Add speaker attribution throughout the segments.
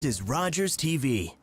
Speaker 1: Is Rogers TV.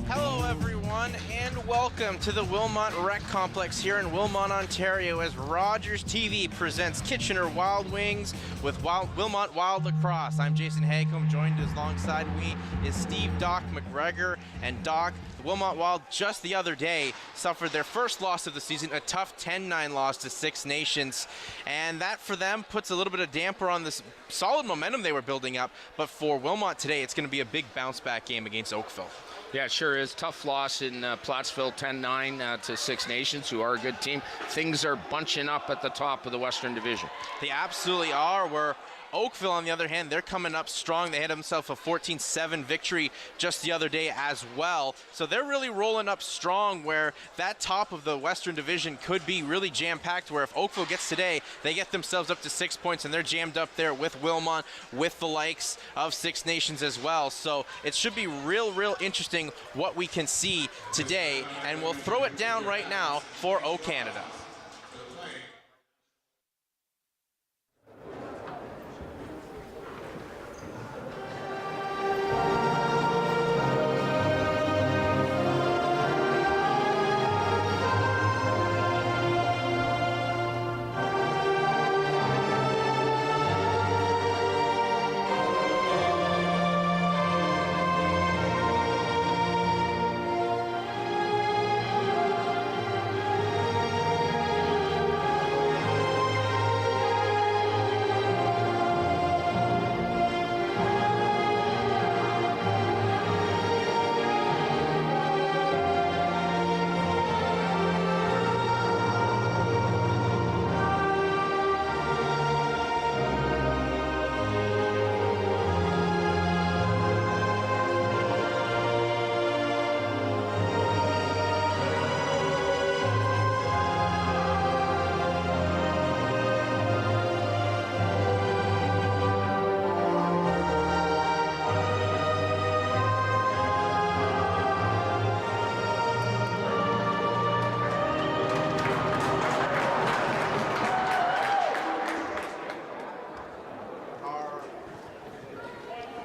Speaker 2: Hello everyone and welcome to the Wilmot Rec Complex here in Wilmot, Ontario as Rogers TV presents Kitchener Wild Wings with Wilmot Wild Lacrosse. I'm Jason Hagcomb, joined alongside me is Steve Doc McGregor. And Doc, the Wilmot Wild just the other day suffered their first loss of the season, a tough 10-9 loss to Six Nations. And that for them puts a little bit of damper on this solid momentum they were building up. But for Wilmot today, it's going to be a big bounce back game against Oakville.
Speaker 3: Yeah, it sure is. Tough loss in Plattsville, 10-9 to Six Nations, who are a good team. Things are bunching up at the top of the Western Division.
Speaker 2: They absolutely are. Where Oakville, on the other hand, they're coming up strong. They had themselves a 14-7 victory just the other day as well. So they're really rolling up strong, where that top of the Western Division could be really jam-packed, where if Oakville gets today, they get themselves up to 6 points, and they're jammed up there with Wilmot, with the likes of Six Nations as well. So it should be real interesting what we can see today, and we'll throw it down right now for O Canada.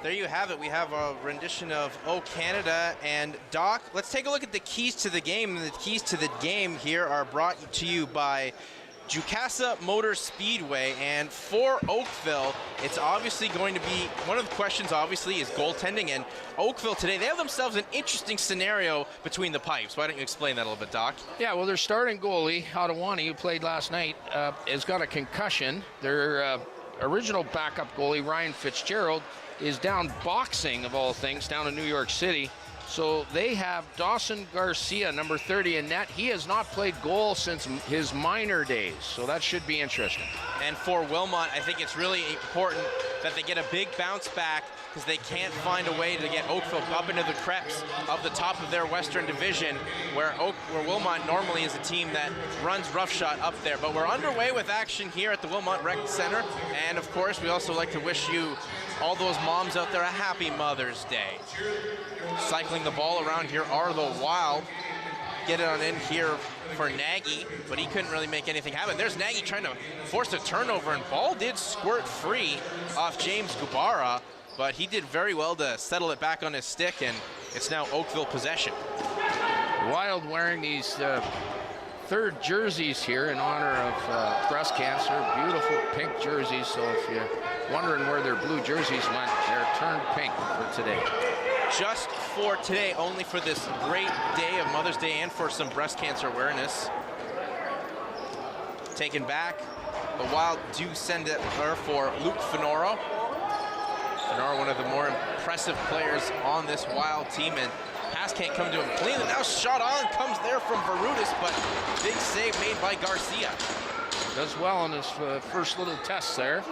Speaker 2: There you have it. We have a rendition of O Canada. And Doc, let's take a look at the keys to the game. And the keys to the game here are brought to you by Jukasa Motor Speedway. And for Oakville, it's obviously going to be, one of the questions obviously is goaltending. And Oakville today, they have themselves an interesting scenario between the pipes. Why don't you explain that a little bit, Doc?
Speaker 3: Yeah, well, their starting goalie, Adewani, who played last night, has got a concussion. Their original backup goalie, Ryan Fitzgerald, is down boxing, of all things, down in New York City. So they have Dawson Garcia, number 30, in net. He has not played goal since his minor days, so that should be interesting.
Speaker 2: And for Wilmot, I think it's really important that they get a big bounce back, because they can't find a way to get Oakville up into the creeps of the top of their Western Division, where Wilmot normally is a team that runs roughshod up there. But we're underway with action here at the Wilmot Rec Center, and of course, we also like to wish you, all those moms out there, a happy Mother's Day. Cycling the ball around here are the Wild. Get it on in here for Nagy, but he couldn't really make anything happen. There's Nagy trying to force a turnover, and ball did squirt free off James Gubara, but he did very well to settle it back on his stick, and it's now Oakville possession.
Speaker 3: Wild wearing these third jerseys here in honor of breast cancer. Beautiful pink jerseys, so if you're wondering where their blue jerseys went, they're turned pink for today.
Speaker 2: Just for today, only for this great day of Mother's Day and for some breast cancer awareness. Taken back, the Wild do send it for Luke Fenora. Fenora, one of the more impressive players on this Wild team, and pass can't come to him clean. And now shot on comes there from Varutis, but big save made by Garcia.
Speaker 3: Does well in his first little test there.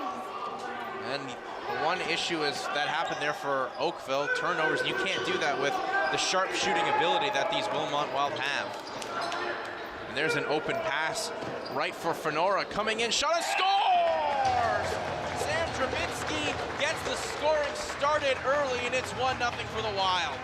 Speaker 2: And the one issue is that happened there for Oakville, turnovers. You can't do that with the sharp shooting ability that these Wilmot Wild have. And there's an open pass right for Fenora, coming in, shot and scores! Sam Trubitsky gets the scoring started early, and it's 1-0 for the Wild.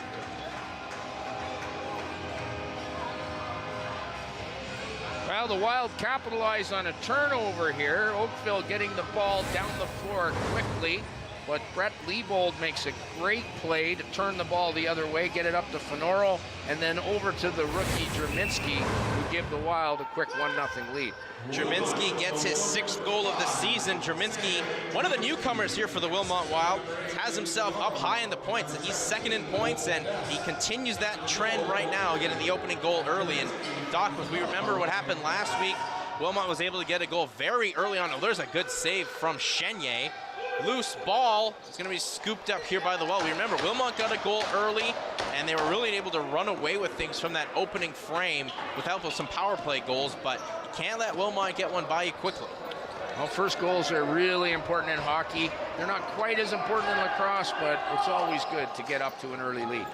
Speaker 3: Well, the Wild capitalized on a turnover here. Oakville getting the ball down the floor quickly, but Brett Leibold makes a great play to turn the ball the other way, get it up to Finoro, and then over to the rookie Jerminski, who give the Wild a quick 1-0 lead.
Speaker 2: Jerminski gets his 6th goal of the season. Jerminski, one of the newcomers here for the Wilmot Wild, has himself up high in the points. He's 2nd in points, and he continues that trend right now, getting the opening goal early. And Doc, as we remember what happened last week, Wilmot was able to get a goal very early on. There's a good save from Chenier. Loose ball is going to be scooped up here by the wall. We remember Wilmot got a goal early, and they were really able to run away with things from that opening frame with help of some power play goals, but you can't let Wilmot get one by you quickly.
Speaker 3: Well, first goals are really important in hockey. They're not quite as important in lacrosse, but it's always good to get up to an early lead.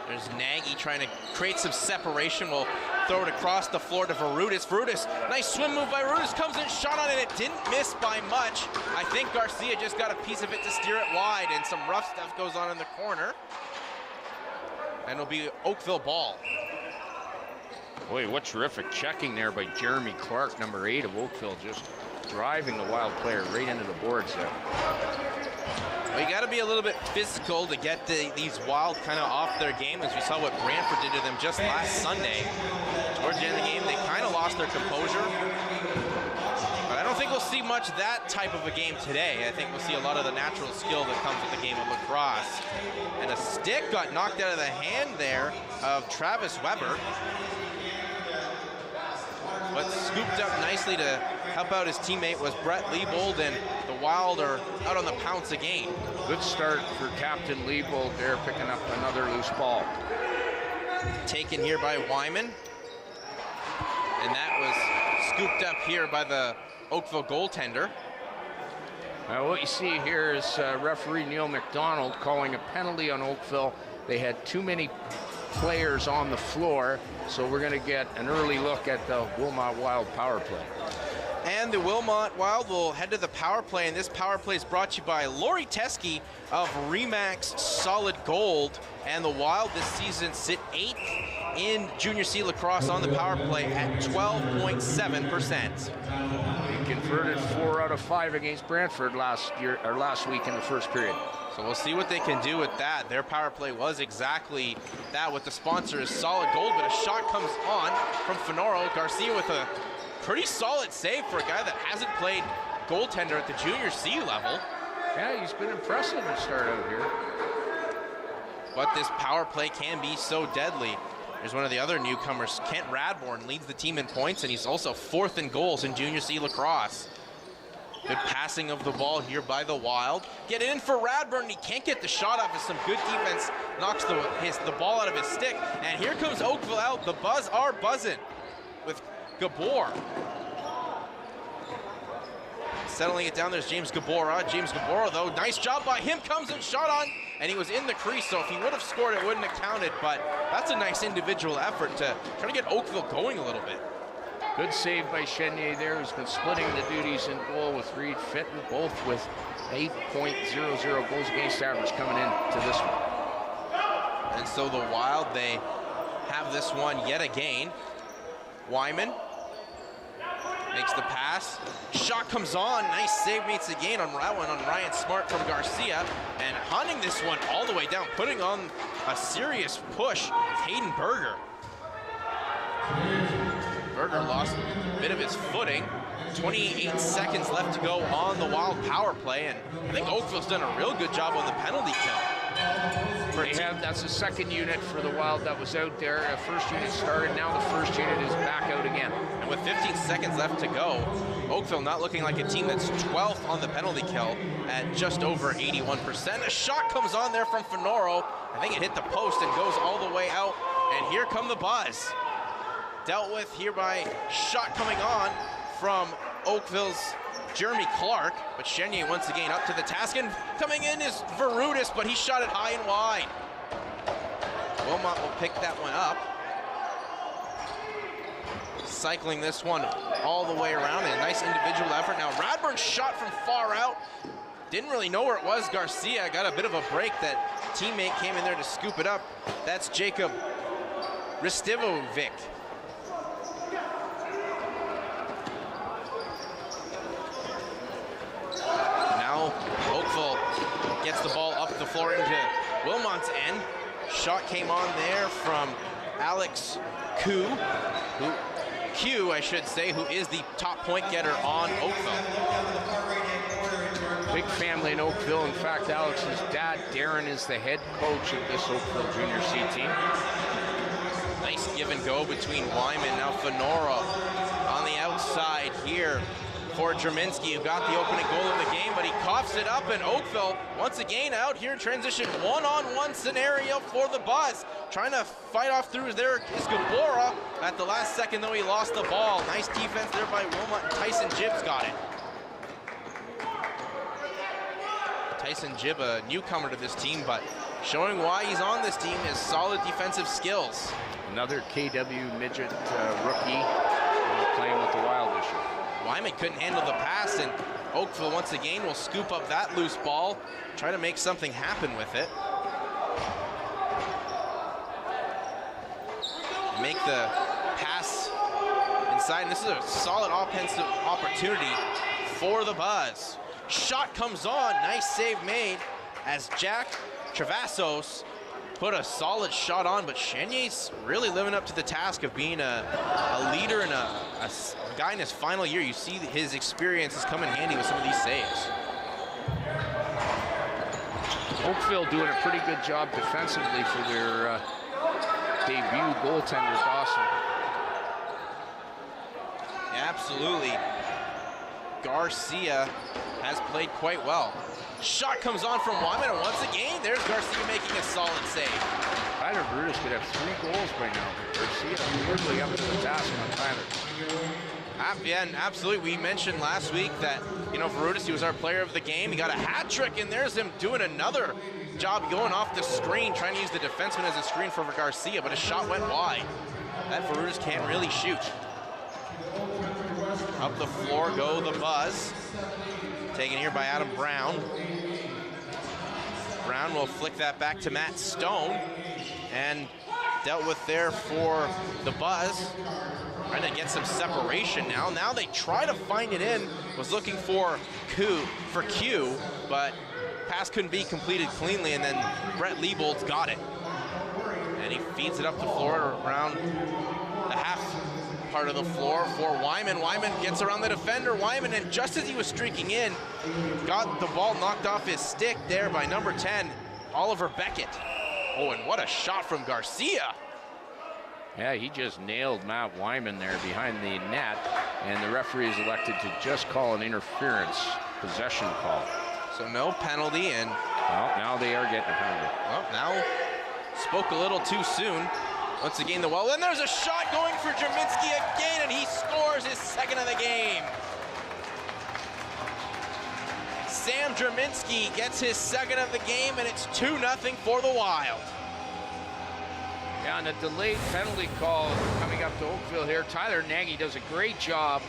Speaker 2: There's Nagy trying to create some separation. We'll throw it across the floor to Verutis. Verutis, nice swim move by Verutis, comes in, shot on it. It didn't miss by much. I think Garcia just got a piece of it to steer it wide, and some rough stuff goes on in the corner. And it'll be Oakville ball.
Speaker 3: Boy, what terrific checking there by Jeremy Clark, number 8 of Oakville, just driving the Wild player right into the boards there.
Speaker 2: Well, you got to be a little bit physical to get these Wild kind of off their game, as we saw what Brantford did to them just last Sunday. Towards the end of the game, they kind of lost their composure. But I don't think we'll see much that type of a game today. I think we'll see a lot of the natural skill that comes with the game of lacrosse. And a stick got knocked out of the hand there of Travis Weber. But scooped up nicely to help out his teammate was Brett Leibold, and the Wild are out on the pounce again. Good start for Captain Leibold there, picking up another loose ball. Taken here by Wyman. And that was scooped up here by the Oakville goaltender. What you see here is referee Neil McDonald calling a penalty on Oakville. They had too many players on the floor, so we're going to get an early look at the Wilmot Wild power play. And the Wilmot Wild will head to the power play, and this power play is brought to you by Lori Teskey of Remax Solid Gold. And the Wild this season sit 8th in Junior C lacrosse on the power play at 12.7%. They converted 4 out of 5 against Brantford last week in the first period. So we'll see what they can do with that. Their power play was exactly that, with the sponsor is Solid Gold, but a shot comes on from Finoro. Garcia with a pretty solid save for a guy that hasn't played goaltender at the Junior C level. Yeah, he's been impressive to start out here. But this power play can be so deadly. There's one of the other newcomers, Kent Radbourne, leads the team in points, and he's also 4th in goals in Junior C lacrosse. Good passing of the ball here by the Wild. Get in for Radbourne. He can't get the shot off as some good defense knocks the ball out of his stick. And here comes Oakville out. The Buzz are buzzing with Gabor. Settling it down, there's James Gabora. James Gabora, though, nice job by him. Comes and shot on, and he was in the crease, so if he would have scored, it wouldn't have counted. But that's a nice individual effort to try to get Oakville going a little bit. Good save by Chenier there, who's been splitting the duties in goal with Reed Fitton, both with 8.00 goals against average coming into this one. And so the Wild, they have this one yet again. Wyman makes the pass. Shot comes on. Nice save meets again on that one on Ryan Smart from Garcia. And hunting this one all the way down, putting on a serious push, Hayden Berger. Berger lost a bit of his footing. 28 seconds left to go on the Wild power play, and I think Oakville's done a real good job on the penalty kill. That's the second unit for the Wild that was out there. First unit started, now the first unit is back out again. And with 15 seconds left to go, Oakville not looking like a team that's 12th on the penalty kill at just over 81%. A shot comes on there from Finoro. I think it hit the post and goes all the way out, and here come the Buzz. Dealt with here by shot coming on from Oakville's Jeremy Clark, but Chenier once again up to the task, and coming in is Verutis, but he shot it high and wide. Wilmot will pick that one up. Cycling this one all the way around, and a nice individual effort. Now Radbourne's shot from far out Didn't really know where it was. Garcia got a bit of a break. That teammate came in there to scoop it up. That's Jacob Ristivovic. Now Oakville gets the ball up the floor into Wilmot's end. Shot came on there from Alex Q, I should say, who is the top point getter on Oakville.
Speaker 3: Big family in Oakville. In fact, Alex's dad, Darren, is the head coach of this Oakville Junior C team.
Speaker 2: Nice give and go between Wyman. Now Fenora on the outside here for Draminsky, who got the opening goal of the game, but he coughs it up, and Oakville once again out here in transition. One-on-one scenario for the Buzz. Trying to fight off through there is Gabora. At the last second, though, he lost the ball. Nice defense there by Wilmot, and Tyson Gibbs got it. Tyson Gibb, a newcomer to this team, but showing why he's on this team is solid defensive skills.
Speaker 3: Another KW midget rookie playing with the Wild this year.
Speaker 2: Wyman couldn't handle the pass, and Oakville once again will scoop up that loose ball, try to make something happen with it. Make the pass inside, and this is a solid offensive opportunity for the Buzz. Shot comes on, nice save made as Jack Travassos put a solid shot on, but Chenier's really living up to the task of being a leader and a guy in his final year. You see his experience has come in handy with some of these saves.
Speaker 3: Oakville doing a pretty good job defensively for their debut goaltender, Dawson.
Speaker 2: Absolutely. Garcia has played quite well. Shot comes on from Wyman, and once again, there's Garcia making a solid save.
Speaker 3: Tyler Brutus could have 3 goals by now. Garcia really up to the task on Tyler.
Speaker 2: Yeah, and absolutely. We mentioned last week that, you know, Verutis, he was our player of the game. He got a hat trick, and there's him doing another job going off the screen, trying to use the defenseman as a screen for Garcia, but his shot went wide. That Verutis can't really shoot. Up the floor go the Buzz. Taken here by Adam Brown. Brown will flick that back to Matt Stone, and dealt with there for the Buzz. Trying to get some separation now. Now they try to find it in. Was looking for Q, but pass couldn't be completed cleanly, and then Brett Liebold's got it. And he feeds it up the floor around the half part of the floor for Wyman. Wyman gets around the defender. Wyman, and just as he was streaking in, got the ball knocked off his stick there by number 10, Oliver Beckett. Oh, and what a shot from Garcia.
Speaker 3: Yeah, he just nailed Matt Wyman there behind the net, and the referee is elected to just call an interference possession call.
Speaker 2: So no penalty, and
Speaker 3: well, now they are getting a penalty.
Speaker 2: Well, now spoke a little too soon. Once again, then there's a shot going for Draminsky again, and he scores his second of the game. Sam Draminsky gets his second of the game, and it's 2-0 for the Wild.
Speaker 3: Yeah, and a delayed penalty call coming up to Oakville here. Tyler Nagy does a great job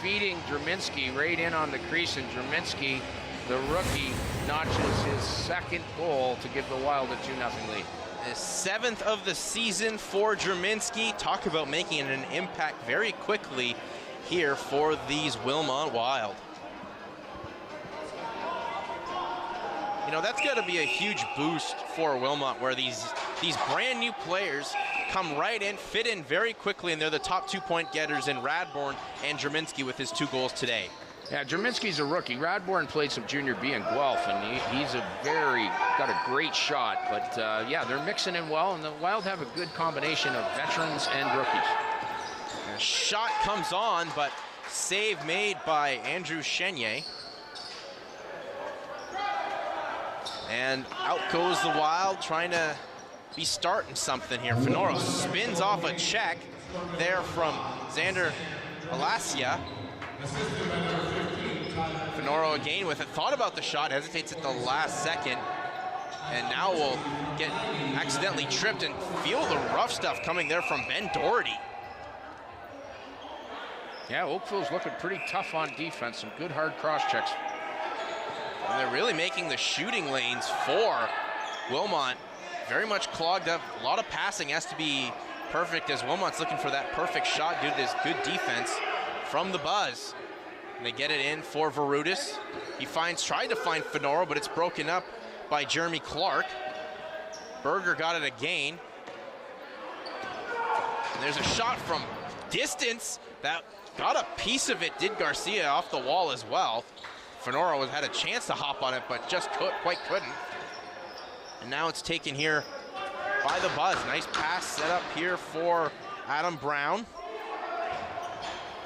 Speaker 3: feeding Draminsky right in on the crease, and Draminsky, the rookie, notches his second goal to give the Wild a 2-0 lead.
Speaker 2: The 7th of the season for Draminsky. Talk about making an impact very quickly here for these Wilmot Wild. You know, that's got to be a huge boost for Wilmot, where these brand new players come right in, fit in very quickly, and they're the top 2-point getters in Radbourne and Draminsky with his 2 goals today.
Speaker 3: Yeah, Draminsky's a rookie. Radbourne played some junior B in Guelph, and he's got a great shot. But yeah, they're mixing in well, and the Wild have a good combination of veterans and rookies.
Speaker 2: And a shot comes on, but save made by Andrew Chenier. And out goes the Wild, trying to be starting something here. Fenora spins off a check there from Xander Alasia. Fenora again with it, thought about the shot, hesitates at the last second, and now will get accidentally tripped and feel the rough stuff coming there from Ben Doherty.
Speaker 3: Yeah, Oakville's looking pretty tough on defense, some good hard cross checks.
Speaker 2: And they're really making the shooting lanes for Wilmot very much clogged up. A lot of passing has to be perfect as Wilmot's looking for that perfect shot due to this good defense from the Buzz. And they get it in for Verutis. He tried to find Fenoro, but it's broken up by Jeremy Clark. Berger got it again. And there's a shot from distance that got a piece of it, did Garcia off the wall as well. Fenoro had a chance to hop on it, but just quite couldn't. And now it's taken here by the Buzz. Nice pass set up here for Adam Brown.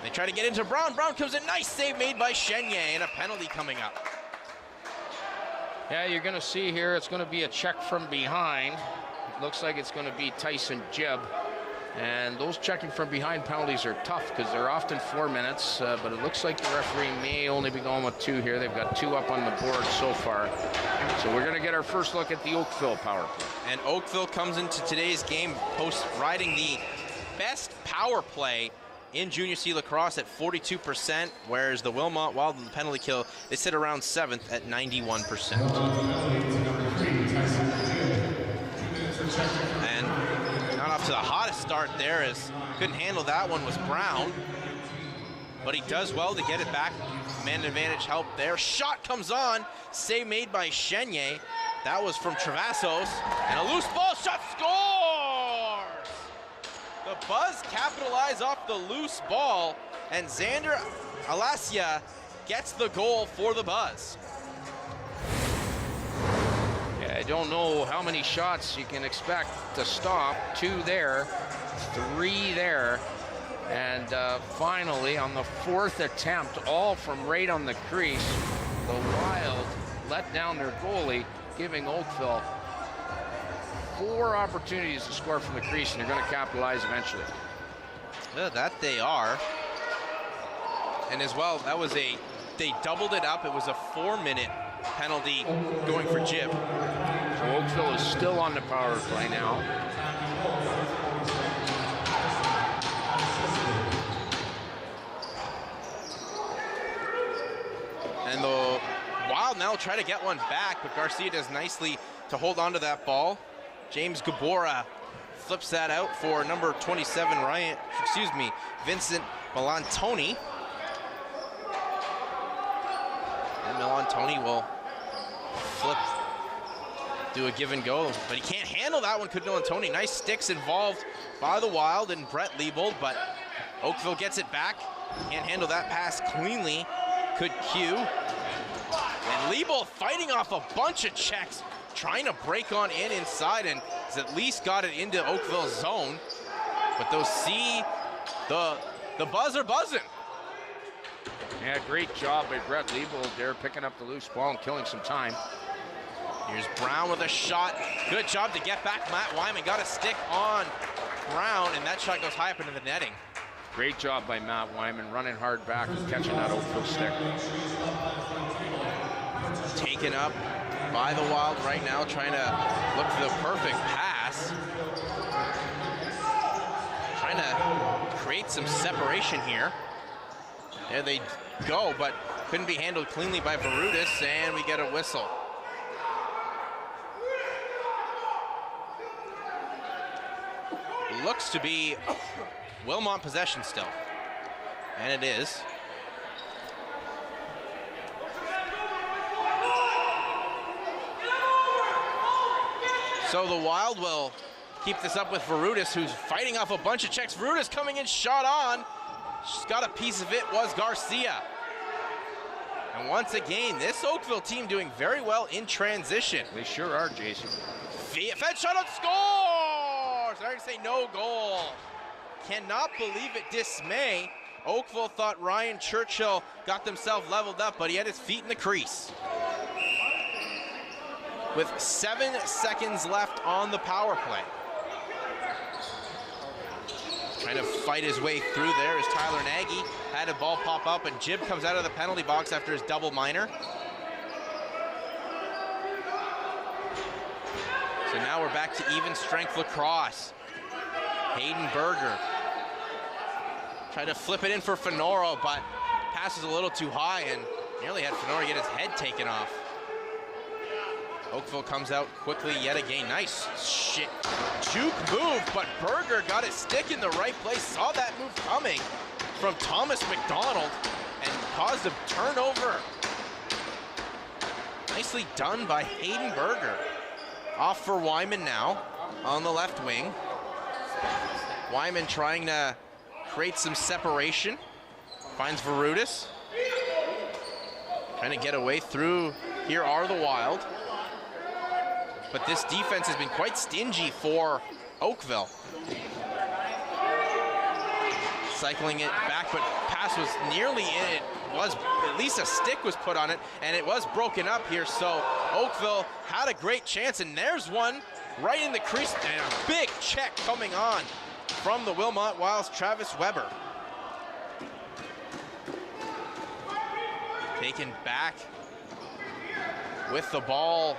Speaker 2: They try to get into Brown. Brown comes in, nice save made by Chenye, and a penalty coming up.
Speaker 3: Yeah, you're gonna see here, it's gonna be a check from behind. It looks like it's gonna be Tyson Jebb. And those checking from behind penalties are tough because they're often 4 minutes, but it looks like the referee may only be going with 2 here. They've got 2 up on the board so far. So we're gonna get our first look at the Oakville power play.
Speaker 2: And Oakville comes into today's game riding the best power play in Junior C lacrosse at 42%, whereas the Wilmot Wild and the penalty kill, they sit around 7th at 91%. And not off to the hottest start there, as couldn't handle that one was Brown. But he does well to get it back. Man advantage help there. Shot comes on, save made by Chenye. That was from Travassos, and a loose ball shot, scores! The Buzz capitalize off the loose ball, and Xander Alasia gets the goal for the Buzz.
Speaker 3: Yeah, I don't know how many shots you can expect to stop. 2 there, 3 there, and finally on the 4th attempt, all from right on the crease, the Wild let down their goalie, giving Oakville 4 opportunities to score from the crease, and they're going to capitalize eventually.
Speaker 2: Yeah, that they are. And as well, they doubled it up. It was a 4-minute penalty going for Jib.
Speaker 3: So Oakville is still on the power play now.
Speaker 2: And the Wild now try to get one back, but Garcia does nicely to hold on to that ball. James Gabora flips that out for number 27, Vincent Milantoni. And Milantoni will flip, do a give and go, but he can't handle that one, could Milantoni. Nice sticks involved by the Wild and Brett Liebold, but Oakville gets it back. Can't handle that pass cleanly, could Q. And Liebold fighting off a bunch of checks, trying to break on inside, and has at least got it into Oakville's zone. But those the Buzz are buzzing.
Speaker 3: Yeah, great job by Brett Liebold there, picking up the loose ball and killing some time.
Speaker 2: Here's Brown with a shot. Good job to get back. Matt Wyman got a stick on Brown, and that shot goes high up into the netting.
Speaker 3: Great job by Matt Wyman, running hard back and catching that Oakville stick.
Speaker 2: Taken up by the Wild right now, trying to look for the perfect pass. Trying to create some separation here. There they go, but couldn't be handled cleanly by Verutis, and we get a whistle. Looks to be Wilmot possession still, and it is. So the Wild will keep this up with Verutis, who's fighting off a bunch of checks. Verutis coming in, shot on. She's got a piece of it, was Garcia. And once again, this Oakville team doing very well in transition.
Speaker 3: They sure are, Jason.
Speaker 2: Fed shot on, scores! I already say no goal. Cannot believe it, dismay. Oakville thought Ryan Churchill got themselves leveled up, but he had his feet in the crease. With 7 seconds left on the power play. Trying to fight his way through there is Tyler Nagy. Had a ball pop up, and Jib comes out of the penalty box after his double minor. So now we're back to even strength lacrosse. Hayden Berger. Tried to flip it in for Fenoro, but passes a little too high and nearly had Fenoro get his head taken off. Oakville comes out quickly yet again. Nice shit. Juke move, but Berger got his stick in the right place. Saw that move coming from Thomas McDonald and caused a turnover. Nicely done by Hayden Berger. Off for Wyman now on the left wing. Wyman trying to create some separation. Finds Verutis. Trying to get away through. Here are the Wild. But this defense has been quite stingy for Oakville. Cycling it back, but pass was nearly in. It was, at least a stick was put on it, and it was broken up here. So Oakville had a great chance, and there's one right in the crease, and a big check coming on from the Wilmot Wild's Travis Weber. Taken back with the ball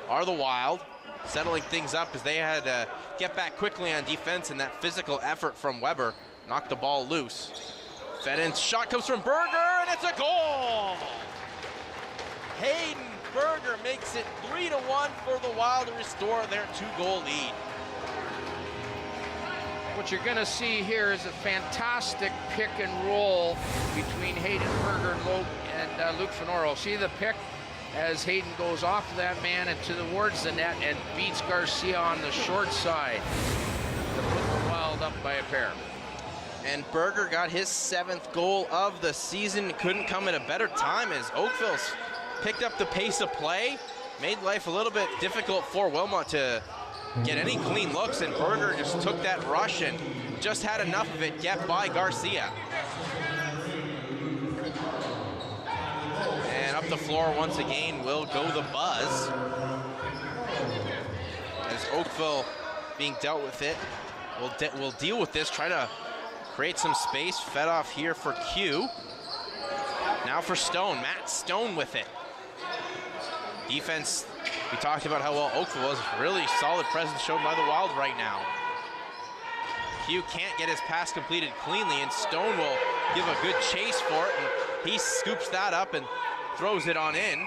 Speaker 2: are the Wild, settling things up as they had to get back quickly on defense, and that physical effort from Weber knocked the ball loose. Fed in, shot comes from Berger, and it's a goal! Hayden Berger makes it 3-1 for the Wild to restore their 2-goal lead.
Speaker 3: What you're going to see here is a fantastic pick and roll between Hayden Berger and Luke Fenoro. See the pick as Hayden goes off of that man and towards the net and beats Garcia on the short side to put the Wild up by a pair.
Speaker 2: And Berger got his 7th goal of the season. Couldn't come at a better time as Oakville's picked up the pace of play, made life a little bit difficult for Wilmot to get any clean looks, and Berger just took that rush and just had enough of it get by Garcia. And up the floor once again will go the Buzz. As Oakville being dealt with it, we'll deal with this, try to create some space, fed off here for Q. Now for Stone, Matt Stone with it. Defense, we talked about how well Oakville was. Really solid presence shown by the Wild right now. Q can't get his pass completed cleanly, and Stone will give a good chase for it, and he scoops that up and throws it on in.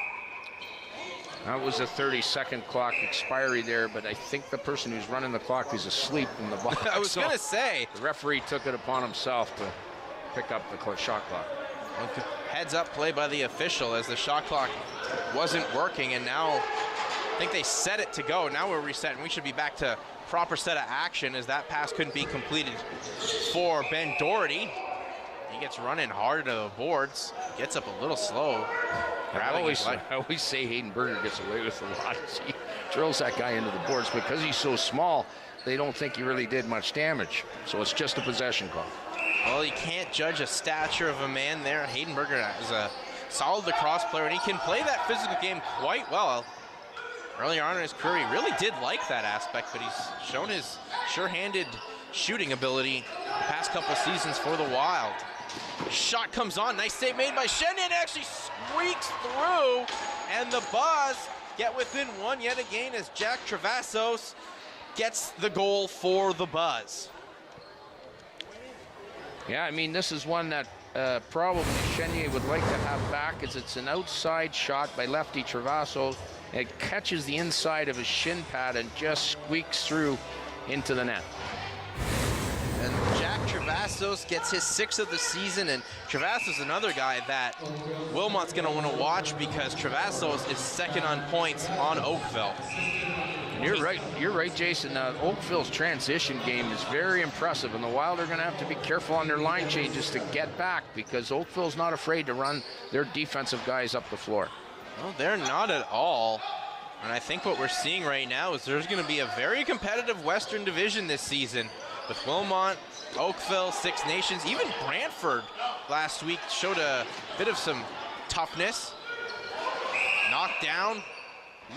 Speaker 3: That was a 30-second clock expiry there, but I think the person who's running the clock is asleep in the box.
Speaker 2: I was going to say.
Speaker 3: The referee took it upon himself to pick up the shot clock.
Speaker 2: Okay. Heads up play by the official as the shot clock wasn't working, and now I think they set it to go. Now we're resetting. We should be back to proper set of action as that pass couldn't be completed for Ben Doherty. He gets running hard to the boards, gets up a little slow.
Speaker 3: I always say Hayden Berger gets away with a lot. He drills that guy into the boards because he's so small. They don't think he really did much damage. So it's just a possession call.
Speaker 2: Well, you can't judge a stature of a man there. Hayden Berger is a solid lacrosse player, and he can play that physical game quite well. Earlier on in his career, he really did like that aspect, but he's shown his sure-handed shooting ability the past couple seasons for the Wild. Shot comes on, nice save made by Shenyan, it actually squeaks through, and the Buzz get within one yet again as Jack Travassos gets the goal for the Buzz.
Speaker 3: Yeah, I mean, this is one that probably Chenier would like to have back, as it's an outside shot by lefty Travassos. It catches the inside of his shin pad and just squeaks through into the net.
Speaker 2: And Jack Travassos gets his 6th of the season, and Travassos is another guy that Wilmot's going to want to watch because Travassos is second on points on Oakville.
Speaker 3: You're right, Jason. Oakville's transition game is very impressive, and the Wild are going to have to be careful on their line changes to get back because Oakville's not afraid to run their defensive guys up the floor.
Speaker 2: Well, they're not at all. And I think what we're seeing right now is there's going to be a very competitive Western Division this season with Wilmot, Oakville, Six Nations, even Brantford last week showed a bit of some toughness. Knocked down,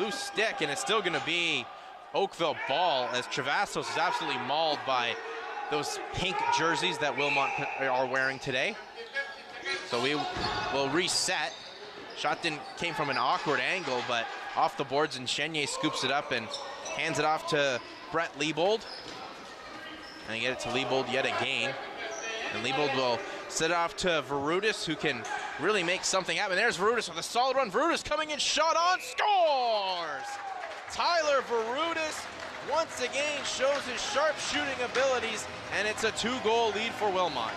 Speaker 2: loose stick, and it's still going to be Oakville ball as Travassos is absolutely mauled by those pink jerseys that Wilmot are wearing today. So we will reset. Shot came from an awkward angle, but off the boards, and Chenier scoops it up and hands it off to Brett Liebold. And get it to Liebold yet again. And Liebold will set it off to Verutis, who can really make something happen. There's Verutis with a solid run. Verutis coming in, shot on, scores! Tyler Verutis once again shows his sharp shooting abilities, and it's a 2-goal lead for Wilmot.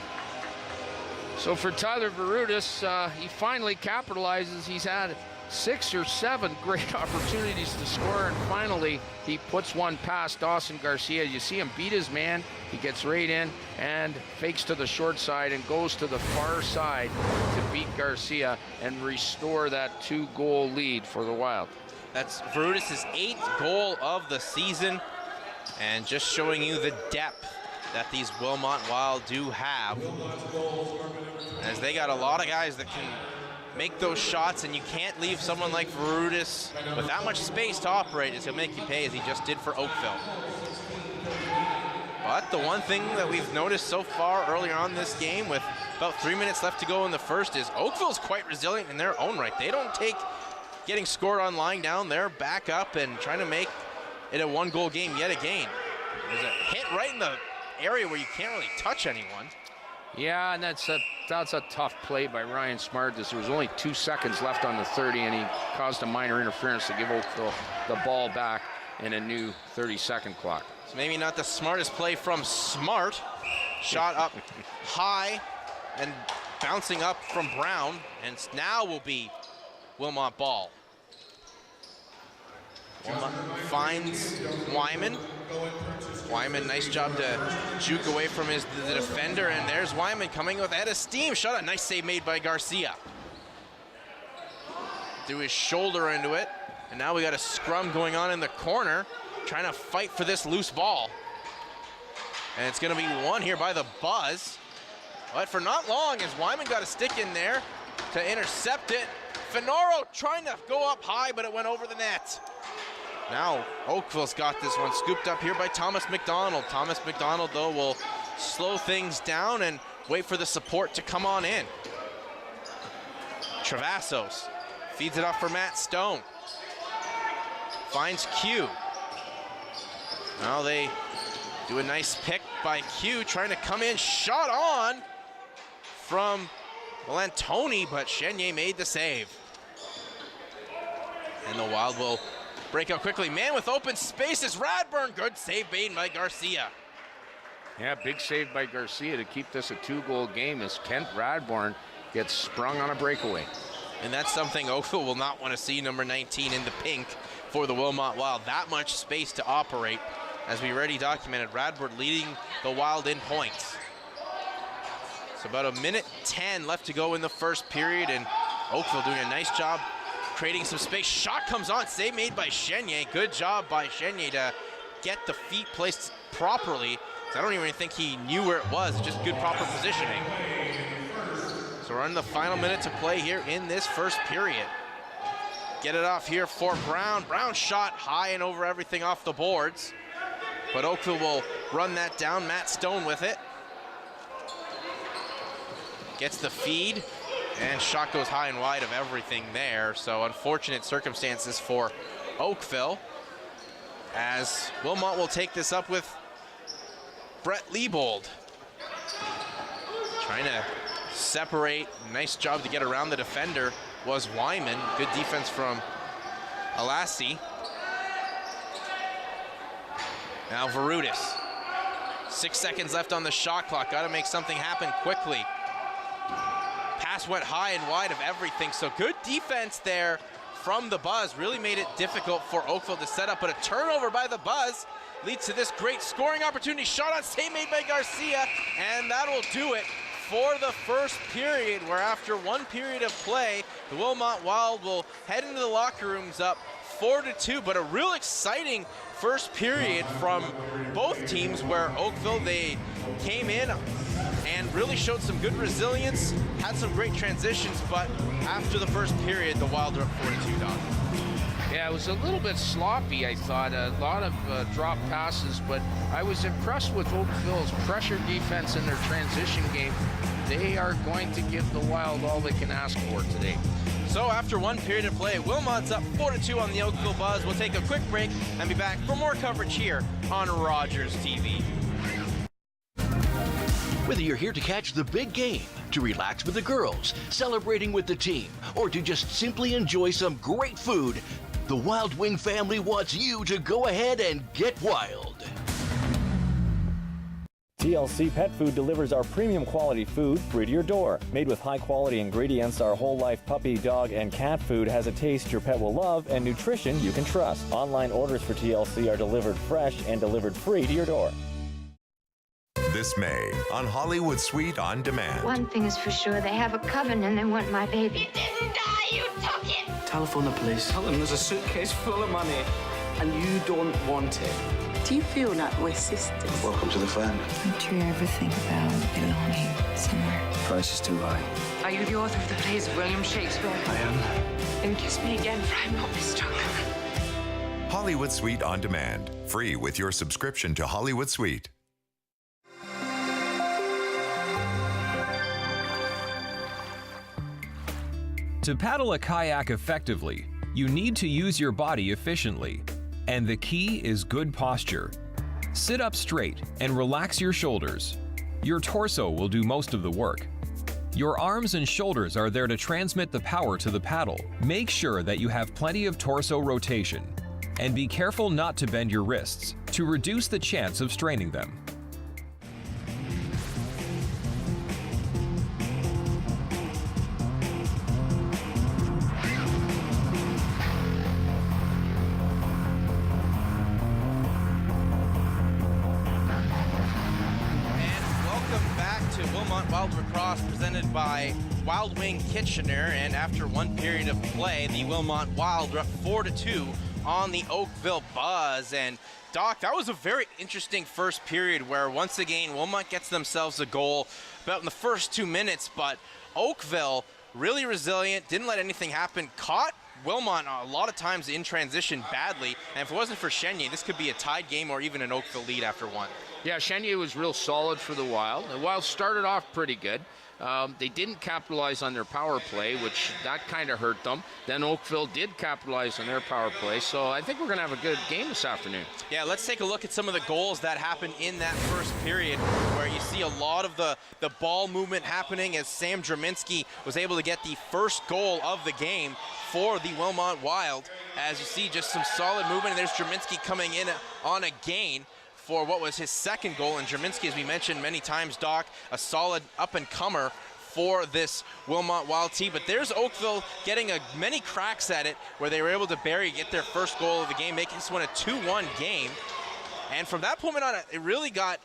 Speaker 3: So for Tyler Verutis, he finally capitalizes. He's had 6 or 7 great opportunities to score, and finally he puts one past Dawson Garcia. You see him beat his man. He gets right in and fakes to the short side and goes to the far side to beat Garcia and restore that 2-goal lead for the Wild.
Speaker 2: That's Verutis' 8th goal of the season, and just showing you the depth that these Wilmot Wild do have, as they got a lot of guys that can make those shots, and you can't leave someone like Verutis with that much space to operate, as he'll make you pay, as he just did for Oakville. But the one thing that we've noticed so far earlier on this game, with about 3 minutes left to go in the first, is Oakville's quite resilient in their own right. They don't take getting scored on lying down. They're back up and trying to make it a 1-goal game yet again. There's a hit right in the area where you can't really touch anyone.
Speaker 3: Yeah, and that's a tough play by Ryan Smart. There was only 2 seconds left on the 30, and he caused a minor interference to give Oakville the ball back in a new 30-second clock.
Speaker 2: So maybe not the smartest play from Smart. Shot up high and bouncing up from Brown, and now will be Wilmot ball. Wilmot finds Wyman. Wyman, nice job to juke away from the defender, and there's Wyman coming with head of steam. Shot, a nice save made by Garcia. Threw his shoulder into it, and now we got a scrum going on in the corner, trying to fight for this loose ball. And it's gonna be won here by the Buzz. But for not long, as Wyman got a stick in there to intercept it. Finaro trying to go up high, but it went over the net. Now Oakville's got this one scooped up here by Thomas McDonald. Thomas McDonald, though, will slow things down and wait for the support to come on in. Travassos feeds it off for Matt Stone. Finds Q. Now they do a nice pick by Q, trying to come in, shot on from Antoni, but Chenier made the save. And the Wild will break out quickly. Man with open spaces, Radburn, good save made by Garcia.
Speaker 3: Yeah, big save by Garcia to keep this a 2-goal game as Kent Radburn gets sprung on a breakaway.
Speaker 2: And that's something Oakville will not want to see, number 19 in the pink for the Wilmot Wild. That much space to operate, as we already documented. Radburn leading the Wild in points. So about 1:10 left to go in the first period, and Oakville doing a nice job creating some space. Shot comes on, save made by Chenier. Good job by Chenier to get the feet placed properly. I don't even think he knew where it was, just good proper positioning. So we're on the final minute to play here in this first period. Get it off here for Brown. Brown shot high and over everything off the boards, but Oakville will run that down. Matt Stone with it. Gets the feed, and shot goes high and wide of everything there. So unfortunate circumstances for Oakville, as Wilmot will take this up with Brett Liebold. Trying to separate. Nice job to get around the defender was Wyman. Good defense from Alassi. Now Verutis. 6 seconds left on the shot clock. Got to make something happen quickly. Pass went high and wide of everything, so good defense there from the Buzz. Really made it difficult for Oakville to set up, but a turnover by the Buzz leads to this great scoring opportunity. Shot on, save made by Garcia, and that'll do it for the first period, where after 1 period of play, the Wilmot Wild will head into the locker rooms up 4-2, but a real exciting first period from both teams, where Oakville, they came in and really showed some good resilience, had some great transitions, but after the first period, the Wild are up 4-2, Doc.
Speaker 3: Yeah, it was a little bit sloppy, I thought. A lot of drop passes, but I was impressed with Oakville's pressure defense in their transition game. They are going to give the Wild all they can ask for today.
Speaker 2: So after 1 period of play, Wilmot's up 4-2 on the Oakville Buzz. We'll take a quick break and be back for more coverage here on Rogers TV.
Speaker 1: Whether you're here to catch the big game, to relax with the girls, celebrating with the team, or to just simply enjoy some great food, the Wild Wing family wants you to go ahead and get wild.
Speaker 4: TLC Pet Food delivers our premium quality food free to your door. Made with high quality ingredients, our whole life puppy, dog, and cat food has a taste your pet will love and nutrition you can trust. Online orders for TLC are delivered fresh and delivered free to your door.
Speaker 5: This May on Hollywood Suite On Demand.
Speaker 6: One thing is for sure, they have a coven and they want my baby. He didn't die, you took it!
Speaker 7: Telephone the police. Tell them there's a suitcase full of money and you don't want it.
Speaker 8: Do you feel like we're sisters?
Speaker 7: Welcome to the family.
Speaker 8: I truly ever think about belonging somewhere.
Speaker 7: Price is too high.
Speaker 8: Are you the author of the plays of William Shakespeare?
Speaker 7: I am.
Speaker 8: Then kiss me again, for I'm not this drunk.
Speaker 5: Hollywood Suite On Demand. Free with your subscription to Hollywood Suite.
Speaker 9: To paddle a kayak effectively, you need to use your body efficiently. And the key is good posture. Sit up straight and relax your shoulders. Your torso will do most of the work. Your arms and shoulders are there to transmit the power to the paddle. Make sure that you have plenty of torso rotation. And be careful not to bend your wrists to reduce the chance of straining them.
Speaker 2: Wilmot Wild Lacrosse presented by Wild Wing Kitchener, and after one period of play, the Wilmot Wild are up 4-2 on the Oakville Buzz. And Doc, that was a very interesting first period where once again Wilmot gets themselves a goal about in the first 2 minutes, but Oakville really resilient, didn't let anything happen, caught Wilmot a lot of times in transition badly, and if it wasn't for Chenier, this could be a tied game or even an Oakville lead after one.
Speaker 3: Yeah, Chenier was real solid for the Wild. The Wild started off pretty good. They didn't capitalize on their power play, which that kind of hurt them. Then Oakville did capitalize on their power play, so I think we're going to have a good game this afternoon. Yeah, let's take a look at some of the goals that happened in that first period, where you see a lot of the ball movement happening as Sam Draminsky was able to get the first goal of the game for the Wilmot Wild. As you see, just some solid movement, and there's Draminsky coming in on a gain for what was his second goal. And Draminsky, as we mentioned many times, Doc, a solid up-and-comer for this Wilmot Wild team. But there's Oakville getting many cracks at it, where they were able to get their first goal of the game, making this one a 2-1 game. And from that moment on, it really got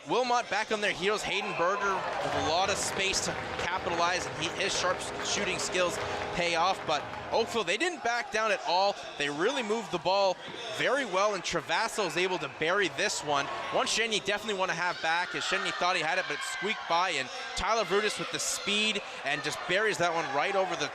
Speaker 3: Wilmot back on their heels. Hayden Berger with a lot of space to capitalize, and his sharp shooting skills pay off. But Oakville, they didn't back down at all. They really moved the ball very well, and Travasso was able to bury this one. One Chenier definitely want to have back, as Chenier thought he had it, but it squeaked by, and Tyler Brutus with the speed and just buries that one right over the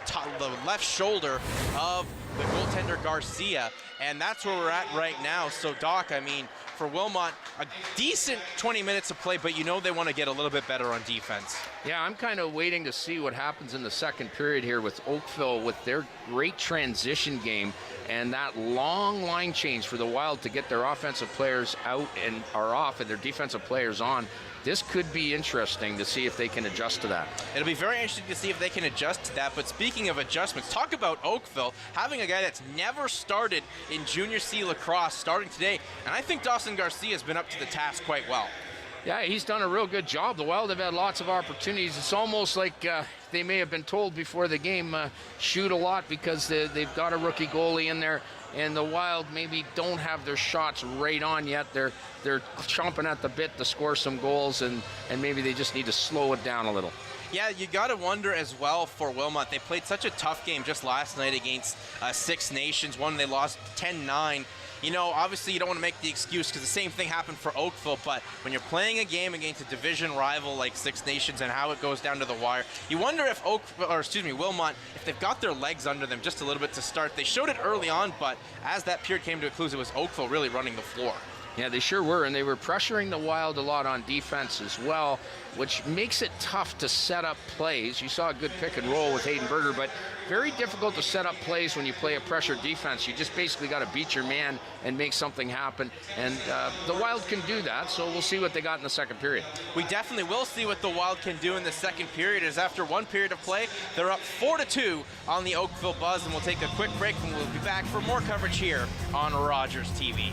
Speaker 3: left shoulder of the goaltender Garcia. And that's where we're at right now. So Doc, I mean, for Wilmot, a decent 20 minutes of play, but you know they want to get a little bit better on defense. Yeah, I'm kind of waiting to see what happens in the second period here with Oakville, with their great transition game and that long line change for the Wild to get their offensive players out and are off and their defensive players on. This could be interesting to see if they can adjust to that. It'll be very interesting to see if they can adjust to that. But speaking of adjustments, talk about Oakville having a guy that's never started in Junior C lacrosse starting today. And I think Dawson Garcia has been up to the task quite well. Yeah, he's done a real good job. The Wild have had lots of opportunities. It's almost like they may have been told before the game, shoot a lot, because they've got a rookie goalie in there, and the Wild maybe don't have their shots right on yet. They're chomping at the bit to score some goals, and maybe they just need to slow it down a little. Yeah, you got to wonder as well for Wilmot. They played such a tough game just last night against Six Nations, one they lost 10-9. You know, obviously you don't want to make the excuse, because the same thing happened for Oakville, but when you're playing a game against a division rival like Six Nations and how it goes down to the wire, you wonder if Wilmot, if they've got their legs under them just a little bit to start. They showed it early on, but as that period came to a close, it was Oakville really running the floor. Yeah, they sure were, and they were pressuring the Wild a lot on defense as well, which makes it tough to set up plays. You saw a good pick and roll with Hayden Berger, but very difficult to set up plays when you play a pressure defense. You just basically got to beat your man and make something happen, and the Wild can do that, so we'll see what they got in the second period.
Speaker 2: We definitely will see what the Wild can do in the second period, as after one period of play, they're up 4-2 on the Oakville Buzz, and we'll take a quick break, and we'll be back for more coverage here on Rogers TV.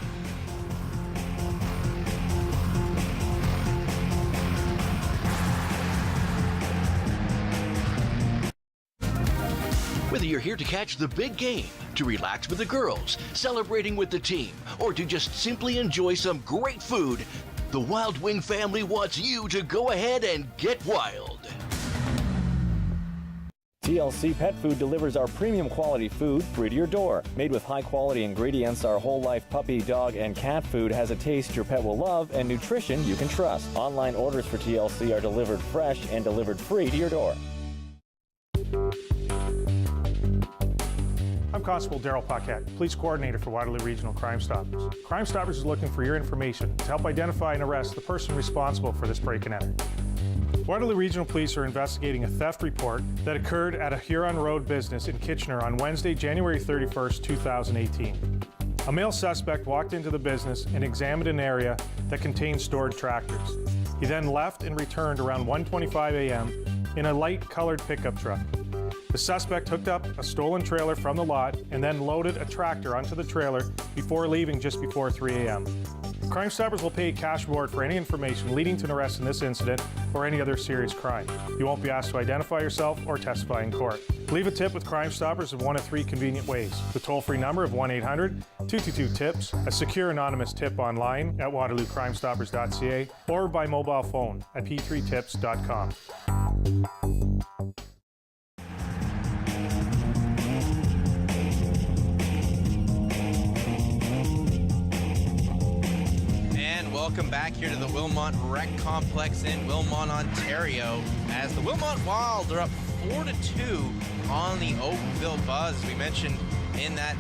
Speaker 1: Whether you're here to catch the big game, to relax with the girls, celebrating with the team, or to just simply enjoy some great food, the Wild Wing family wants you to go ahead and get wild.
Speaker 4: TLC Pet Food delivers our premium quality food free to your door. Made with high quality ingredients, our whole life puppy, dog, and cat food has a taste your pet will love and nutrition you can trust. Online orders for TLC are delivered fresh and delivered free to your door.
Speaker 10: I'm Constable Daryl Paquette, Police Coordinator for Waterloo Regional Crime Stoppers. Crime Stoppers is looking for your information to help identify and arrest the person responsible for this break and enter. Waterloo Regional Police are investigating a theft report that occurred at a Huron Road business in Kitchener on Wednesday, January 31st, 2018. A male suspect walked into the business and examined an area that contained stored tractors. He then left and returned around 1:25 a.m. in a light-colored pickup truck. The suspect hooked up a stolen trailer from the lot and then loaded a tractor onto the trailer before leaving just before 3 a.m. Crime Stoppers will pay a cash reward for any information leading to an arrest in this incident or any other serious crime. You won't be asked to identify yourself or testify in court. Leave a tip with Crime Stoppers in one of three convenient ways. The toll-free number of 1-800-222-TIPS, a secure anonymous tip online at waterloocrimstoppers.ca, or by mobile phone at p3tips.com.
Speaker 2: Welcome back here to the Wilmot Rec Complex in Wilmot, Ontario, as the Wilmot Wild are up 4-2 on the Oakville Buzz. We mentioned in that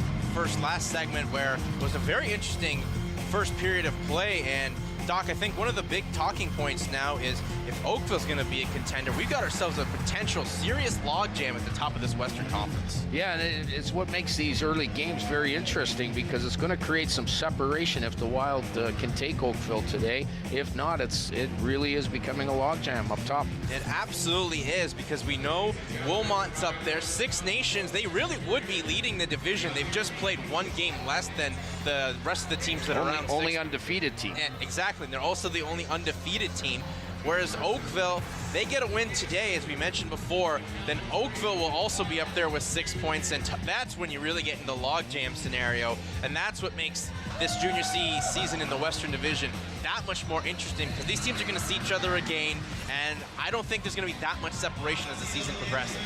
Speaker 2: last segment where it was a very interesting first period of play, and Doc, I think one of the big talking points now is if Oakville's going to be a contender, we've got ourselves a potential serious logjam at the top of this Western Conference.
Speaker 3: Yeah, and it's what makes these early games very interesting, because it's going to create some separation if the Wild can take Oakville today. If not, it really is becoming a logjam up top.
Speaker 2: It absolutely is, because we know Wilmot's up there. Six Nations, they really would be leading the division. They've just played one game less than the rest of the teams that are around.
Speaker 3: Only undefeated team.
Speaker 2: And exactly, and they're also the only undefeated team. Whereas Oakville, they get a win today, as we mentioned before, then Oakville will also be up there with 6 points, and that's when you really get into the logjam scenario, and that's what makes this Junior C season in the Western Division that much more interesting, because these teams are going to see each other again, and I don't think there's going to be that much separation as the season progresses.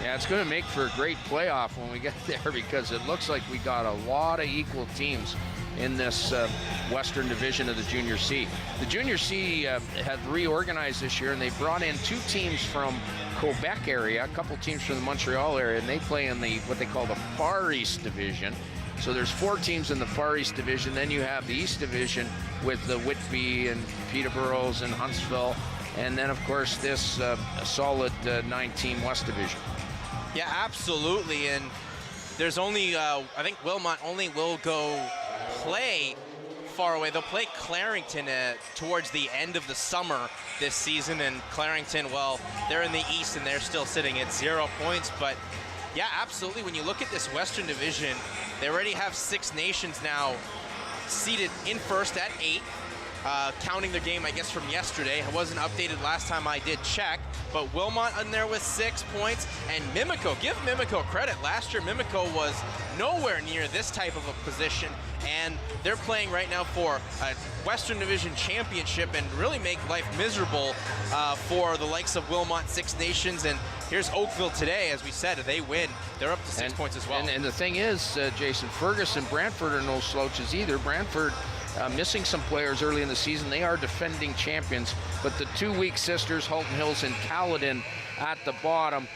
Speaker 3: Yeah, it's going to make for a great playoff when we get there, because it looks like we got a lot of equal teams in this Western Division of the Junior C. The Junior C have reorganized this year, and they brought in two teams from Quebec area, a couple teams from the Montreal area, and they play in the what they call the Far East Division. So there's 4 teams in the Far East Division. Then you have the East Division with the Whitby and Peterboroughs and Huntsville, and then of course this solid 9-team West Division.
Speaker 2: Yeah, absolutely, and there's only I think Wilmot only will go play far away. They'll play Clarington towards the end of the summer this season, and Clarington, well, they're in the East and they're still sitting at 0 points. But yeah, absolutely, when you look at this Western Division, they already have 6 Nations now seated in first at 8. Counting their game, I guess, from yesterday. It wasn't updated last time I did check, but Wilmot in there with 6 points, and Mimico, give Mimico credit. Last year, Mimico was nowhere near this type of a position, and they're playing right now for a Western Division championship and really make life miserable for the likes of Wilmot, 6 Nations, and here's Oakville today. As we said, if they win, they're up to 6 points as well.
Speaker 3: And the thing is, Jason, Fergus and Brantford are no slouches either. Brantford missing some players early in the season. They are defending champions, but the 2 weak sisters, Halton Hills and Caledon, at the bottom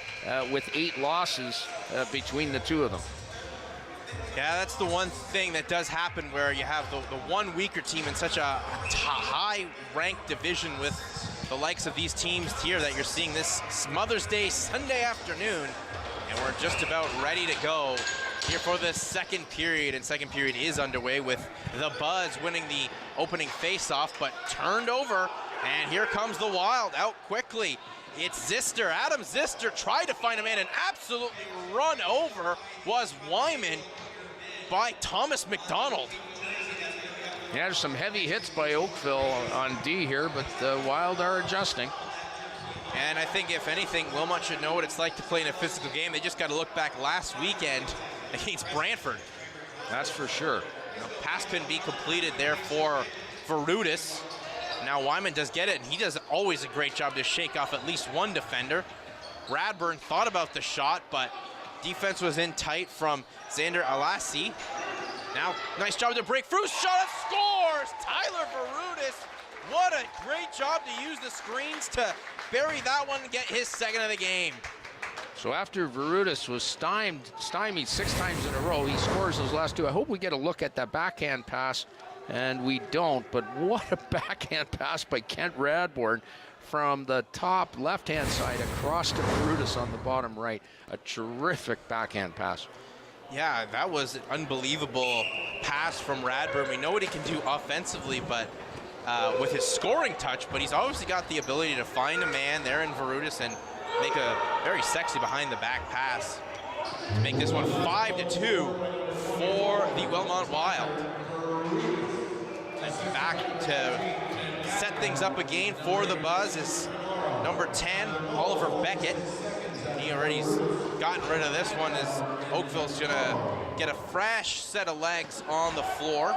Speaker 3: with 8 losses between the two of them.
Speaker 2: Yeah, that's the one thing that does happen where you have the one weaker team in such a high-ranked division with the likes of these teams here that you're seeing this Mother's Day Sunday afternoon. And we're just about ready to go here for the second period. And second period is underway with the Buzz winning the opening face-off, but turned over. And here comes the Wild out quickly. It's Zister. Adam Zister tried to find a man and absolutely run over was Wyman by Thomas McDonald.
Speaker 3: Yeah, there's some heavy hits by Oakville on D here, but the Wild are adjusting.
Speaker 2: And I think, if anything, Wilmot should know what it's like to play in a physical game. They just got to look back last weekend against Brantford.
Speaker 3: That's for sure.
Speaker 2: Pass couldn't be completed there for Verutis. Now Wyman does get it, and he does always a great job to shake off at least one defender. Radburn thought about the shot, but defense was in tight from Xander Alassi. Now, nice job to break through. Shot, scores! Tyler Verutis. What a great job to use the screens to bury that one and get his second of the game.
Speaker 3: So after Verutis was stymied 6 times in a row, he scores those last 2. I hope we get a look at that backhand pass, and we don't, but what a backhand pass by Kent Radbourne from the top left-hand side across to Verutis on the bottom right. A terrific backhand pass.
Speaker 2: Yeah, that was an unbelievable pass from Radbourne. We know what he can do offensively, but with his scoring touch, but he's obviously got the ability to find a man there in Verutis and make a very sexy behind-the-back pass to make this one 5-2 for the Wilmot Wild. And back to set things up again for the Buzz is number 10, Oliver Beckett. He already's gotten rid of this one as Oakville's gonna get a fresh set of legs on the floor.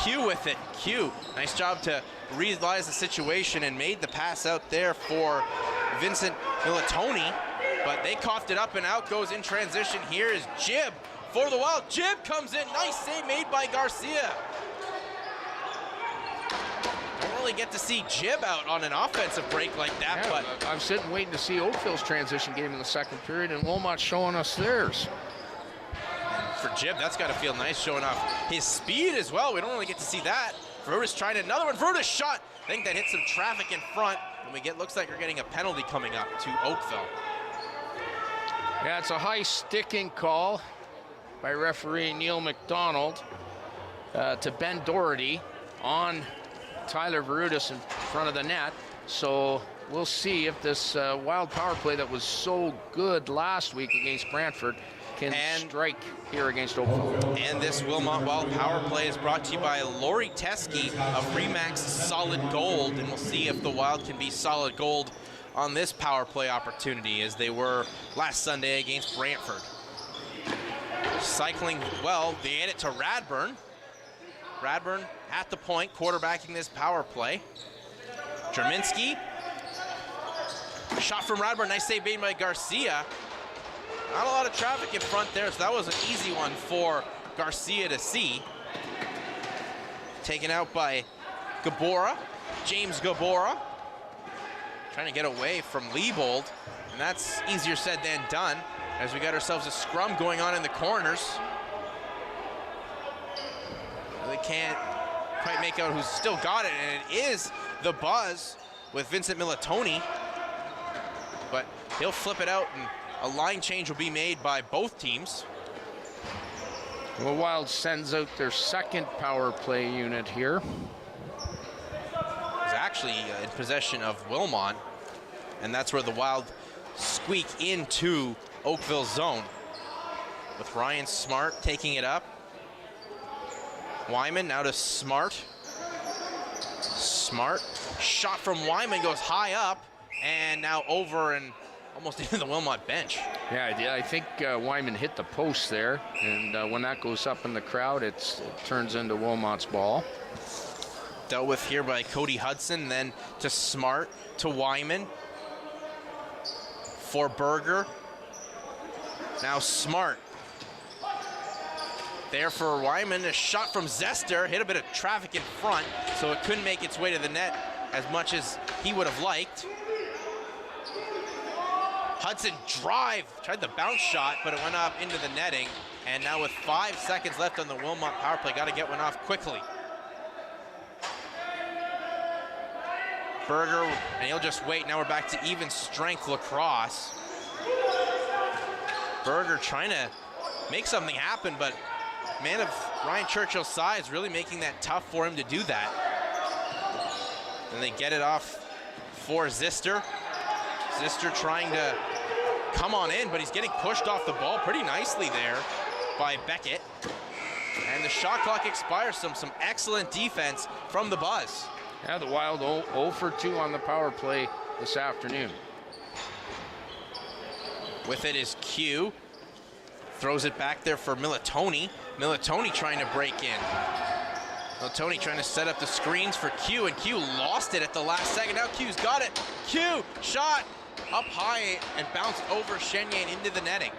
Speaker 2: Q with it. Q, nice job to realize the situation and made the pass out there for Vincent Militoni, but they coughed it up and out goes in transition. Here is Jib for the Wild. Jib comes in, nice save made by Garcia. Don't really get to see Jib out on an offensive break like that,
Speaker 3: yeah,
Speaker 2: but
Speaker 3: I'm sitting waiting to see Oakville's transition game in the second period, and Wilmot's showing us theirs.
Speaker 2: For Jib, that's got to feel nice, showing off his speed as well. We don't really get to see that. Verutis trying another one. Verutis shot. I think that hit some traffic in front, and looks like we're getting a penalty coming up to Oakville.
Speaker 3: Yeah, it's a high sticking call by referee Neil McDonald to Ben Doherty on Tyler Verutis in front of the net. So we'll see if this Wild power play that was so good last week against Brantford can strike here against Oakville.
Speaker 2: And this Wilmot Wild power play is brought to you by Lori Teskey of Remax Solid Gold, and we'll see if the Wild can be solid gold on this power play opportunity as they were last Sunday against Brantford. Cycling well, they hit it to Radburn. Radburn at the point, quarterbacking this power play. Jerminski, shot from Radburn, nice save made by Garcia. Not a lot of traffic in front there, so that was an easy one for Garcia to see. Taken out by Gabora, James Gabora. Trying to get away from Liebold, and that's easier said than done as we got ourselves a scrum going on in the corners. Really can't quite make out who's still got it, and it is the Buzz with Vincent Militoni, but he'll flip it out and a line change will be made by both teams.
Speaker 3: The Wild sends out their second power play unit here.
Speaker 2: It's actually in possession of Wilmot, and that's where the Wild squeak into Oakville's zone. With Ryan Smart taking it up. Wyman now to Smart. Smart, shot from Wyman goes high up, and now over and almost into the Wilmot bench.
Speaker 3: Yeah, I think Wyman hit the post there, and when that goes up in the crowd, it turns into Wilmot's ball.
Speaker 2: Dealt with here by Cody Hudson, then to Smart, to Wyman. For Berger. Now Smart. There for Wyman, a shot from Zester, hit a bit of traffic in front, so it couldn't make its way to the net as much as he would have liked. Hudson tried the bounce shot, but it went up into the netting. And now with 5 seconds left on the Wilmot power play, got to get one off quickly. Berger, and he'll just wait. Now we're back to even strength lacrosse. Berger trying to make something happen, but man of Ryan Churchill's size really making that tough for him to do that. And they get it off for Zister. Zister trying to come on in, but he's getting pushed off the ball pretty nicely there by Beckett. And the shot clock expires. Some excellent defense from the Buzz.
Speaker 3: Yeah, the Wild 0 for 2 on the power play this afternoon.
Speaker 2: With it is Q. Throws it back there for Militoni. Militoni trying to break in. Militoni trying to set up the screens for Q, and Q lost it at the last second. Now Q's got it. Q, shot up high and bounced over Chenier and into the netting.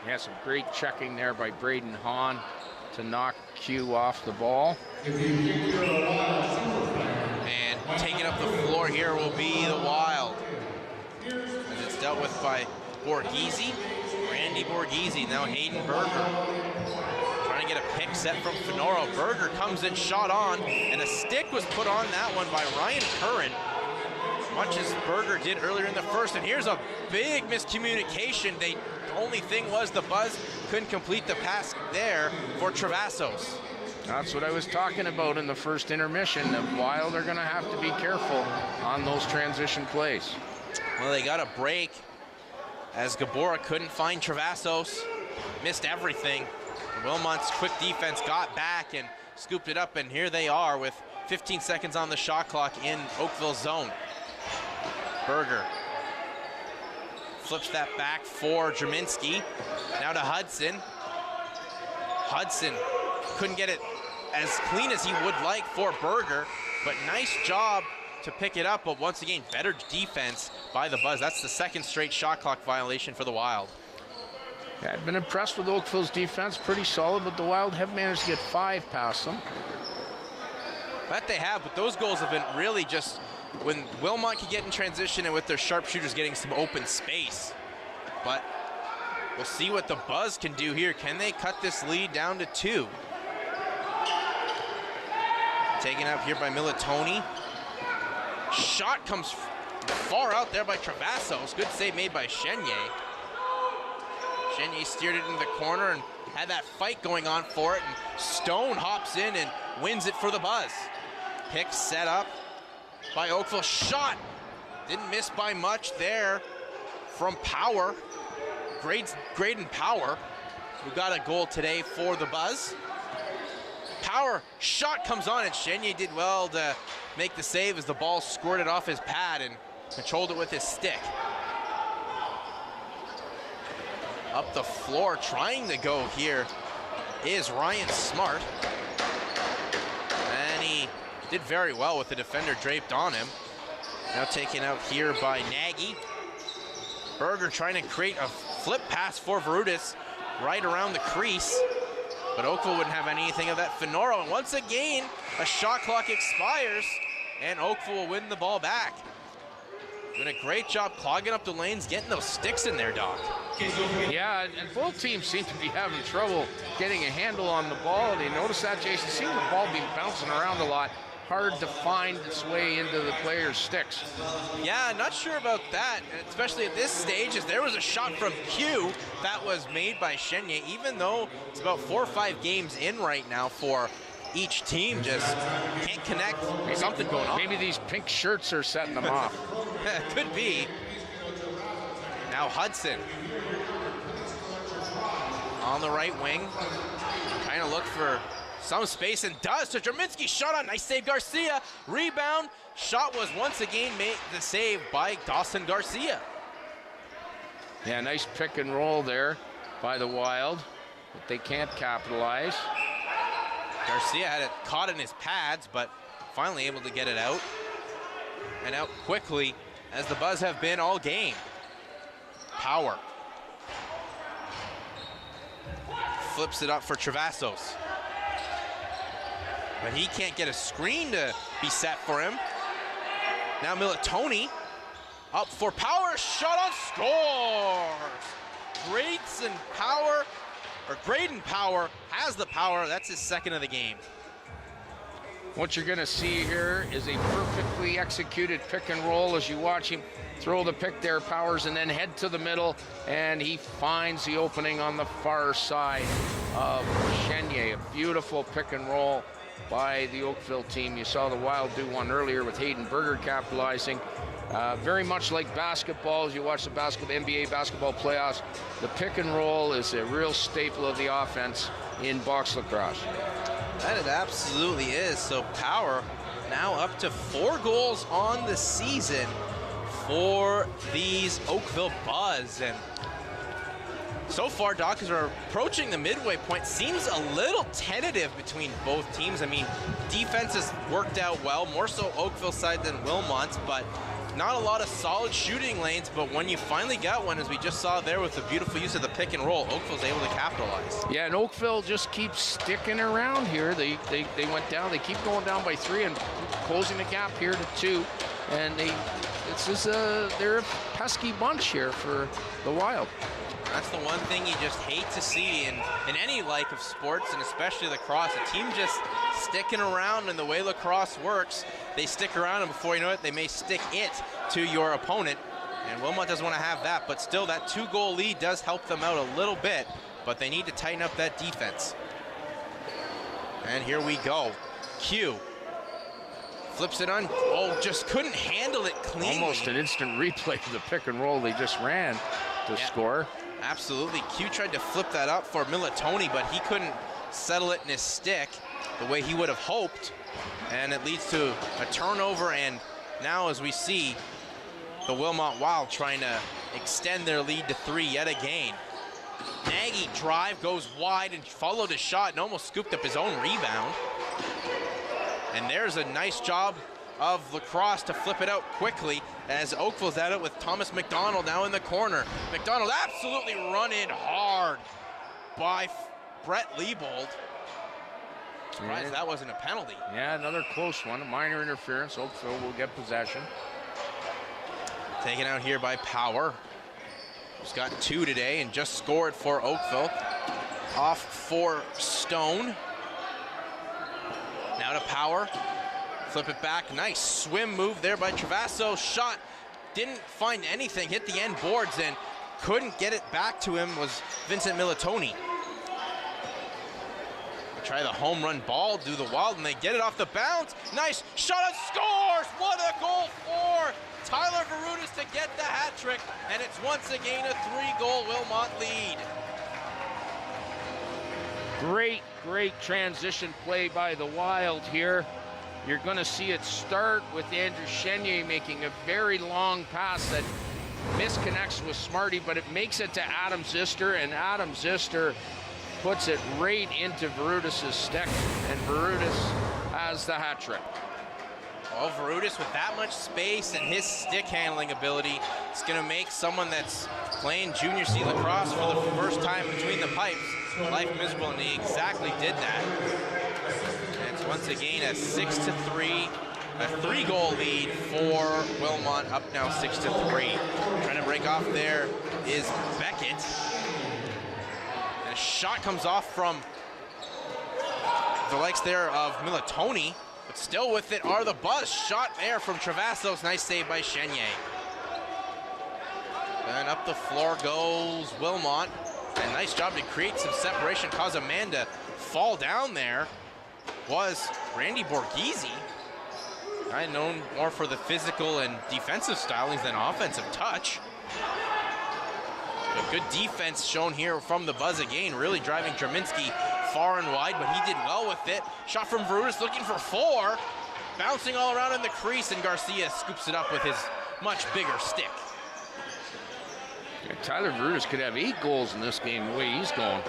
Speaker 3: Yeah, some great checking there by Braden Hahn to knock Q off the ball.
Speaker 2: And taking up the floor here will be the Wild. As it's dealt with by Borghese. Randy Borghese, now Hayden Berger. Trying to get a pick set from Fenoro. Berger comes in, shot on, and a stick was put on that one by Ryan Curran, much as Berger did earlier in the first. And here's a big miscommunication. The only thing was the Buzz couldn't complete the pass there for Travassos.
Speaker 3: That's what I was talking about in the first intermission. The Wild are going to have to be careful on those transition plays.
Speaker 2: Well, they got a break as Gabora couldn't find Travassos. Missed everything. Wilmot's quick defense got back and scooped it up, and here they are with 15 seconds on the shot clock in Oakville zone. Berger flips that back for Jerminski. Now to Hudson. Hudson couldn't get it as clean as he would like for Berger, but nice job to pick it up. But once again, better defense by the Buzz. That's the second straight shot clock violation for the Wild.
Speaker 3: Yeah, I've been impressed with Oakville's defense, pretty solid, but the Wild have managed to get 5 past them.
Speaker 2: That they have, but those goals have been really just when Wilmot could get in transition and with their sharpshooters getting some open space. But we'll see what the Buzz can do here. Can they cut this lead down to 2? Taken up here by Militoni. Shot comes far out there by Travassos. Good save made by Chenier. Chenier steered it into the corner and had that fight going on for it. And Stone hops in and wins it for the Buzz. Pick set up by Oakville. Shot. Didn't miss by much there from Power. Graydon Power, who got a goal today for the Buzz. Power shot comes on, and Chenier did well to make the save as the ball squirted off his pad and controlled it with his stick. Up the floor, trying to go here is Ryan Smart. And he did very well with the defender draped on him. Now taken out here by Nagy. Berger trying to create a flip pass for Verutis right around the crease. But Oakville wouldn't have anything of that. Fenoro, and once again, a shot clock expires, and Oakville will win the ball back. Doing a great job clogging up the lanes, getting those sticks in there, Doc.
Speaker 3: Yeah, and both teams seem to be having trouble getting a handle on the ball. Do you notice that, Jason? Seeing the ball being bouncing around a lot. Hard to find its way into the players' sticks.
Speaker 2: Yeah, not sure about that, especially at this stage, as there was a shot from Q that was made by Chenier, even though it's about 4 or 5 games in right now for each team, just can't connect.
Speaker 3: Maybe,
Speaker 2: something going on.
Speaker 3: Maybe these pink shirts are setting them off.
Speaker 2: Could be. Now Hudson on the right wing, trying to look for some space, and does to Jerminski. Shot on, nice save, Garcia. Rebound, shot was once again made the save by Dawson Garcia.
Speaker 3: Yeah, nice pick and roll there by the Wild, but they can't capitalize.
Speaker 2: Garcia had it caught in his pads, but finally able to get it out. And out quickly, as the Buzz have been all game. Power. Flips it up for Travassos. But he can't get a screen to be set for him. Now Militoni Up for Power, shot on, scores! Graydon Power has the power. That's his second of the game.
Speaker 3: What you're going to see here is a perfectly executed pick and roll as you watch him throw the pick there, Powers, and then head to the middle, and he finds the opening on the far side of Chenier. A beautiful pick and roll by the Oakville team. You saw the Wild do one earlier with Hayden Berger capitalizing. Very much like basketball, as you watch the NBA basketball playoffs, the pick and roll is a real staple of the offense in box lacrosse.
Speaker 2: That it absolutely is. So Power now up to 4 goals on the season for these Oakville Buzz. And so far, Doc, as we're approaching the midway point, seems a little tentative between both teams. I mean, defense has worked out well, more so Oakville's side than Wilmot's, but not a lot of solid shooting lanes. But when you finally got one, as we just saw there with the beautiful use of the pick and roll, Oakville's able to capitalize. Yeah,
Speaker 3: and Oakville just keeps sticking around here. They went down, they keep going down by 3 and closing the gap here to 2. And they're a pesky bunch here for the Wild.
Speaker 2: That's the one thing you just hate to see in any like of sports, and especially lacrosse. A team just sticking around, and the way lacrosse works, they stick around, and before you know it, they may stick it to your opponent. And Wilmot doesn't want to have that, but still that 2-goal lead does help them out a little bit, but they need to tighten up that defense. And here we go. Q flips it on. Oh, just couldn't handle it cleanly.
Speaker 3: Almost an instant replay of the pick and roll they just ran to score.
Speaker 2: Absolutely. Q tried to flip that up for Militoni, but he couldn't settle it in his stick the way he would have hoped. And it leads to a turnover, and now as we see, the Wilmot Wild trying to extend their lead to 3 yet again. Nagy drive goes wide and followed his shot and almost scooped up his own rebound. And there's a nice job of lacrosse to flip it out quickly as Oakville's at it with Thomas McDonald now in the corner. McDonald absolutely run in hard by Brett Liebold. Surprised that wasn't a penalty.
Speaker 3: Yeah, another close one, a minor interference. Oakville will get possession.
Speaker 2: Taken out here by Power. He's got 2 today and just scored for Oakville. Off for Stone. Now to Power. Flip it back. Nice swim move there by Travasso. Shot didn't find anything. Hit the end boards and couldn't get it back to him was Vincent Militoni. Try the home run ball, do the Wild, and they get it off the bounce. Nice shot and scores! What a goal for Tyler Verutis to get the hat trick, and it's once again a 3-goal Wilmot lead.
Speaker 3: Great transition play by the Wild here. You're going to see it start with Andrew Chenier making a very long pass that misconnects with Smarty, but it makes it to Adam Zister, and Adam Zister puts it right into Verutis' stick, and Verutis has the hat trick.
Speaker 2: Well, Verutis with that much space and his stick handling ability, it's going to make someone that's playing junior C lacrosse for the first time between the pipes life miserable, and he exactly did that. And it's once again a 6-3, a 3-goal lead for Wilmot, up now 6-3. Trying to break off there is Beckett. A shot comes off from the likes there of Militoni, but still with it are the Buzz. Shot there from Travassos. Nice save by Chenier. And up the floor goes Wilmot. A nice job to create some separation, cause a man to fall down there was Randy Borghese. I'm known more for the physical and defensive stylings than offensive touch. A good defense shown here from the Buzz again, really driving Draminsky far and wide, but he did well with it. Shot from Verutis looking for 4. Bouncing all around in the crease, and Garcia scoops it up with his much bigger stick.
Speaker 3: Yeah, Tyler Verutis could have 8 goals in this game the way he's going.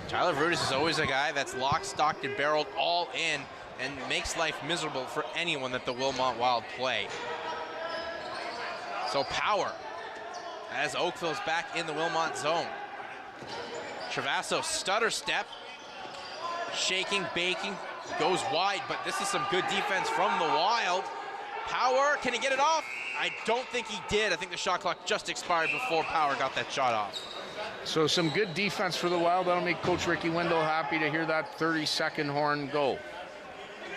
Speaker 2: Tyler Verutis is always a guy that's locked, stocked, and barreled all in and makes life miserable for anyone that the Wilmot Wild play. So Power, as Oakville's back in the Wilmot zone. Travasso stutter step, shaking, baking, goes wide, but this is some good defense from the Wild. Power, can he get it off? I don't think he did. I think the shot clock just expired before Power got that shot off.
Speaker 3: So some good defense for the Wild. That'll make Coach Ricky Wendell happy to hear that 30-second horn go.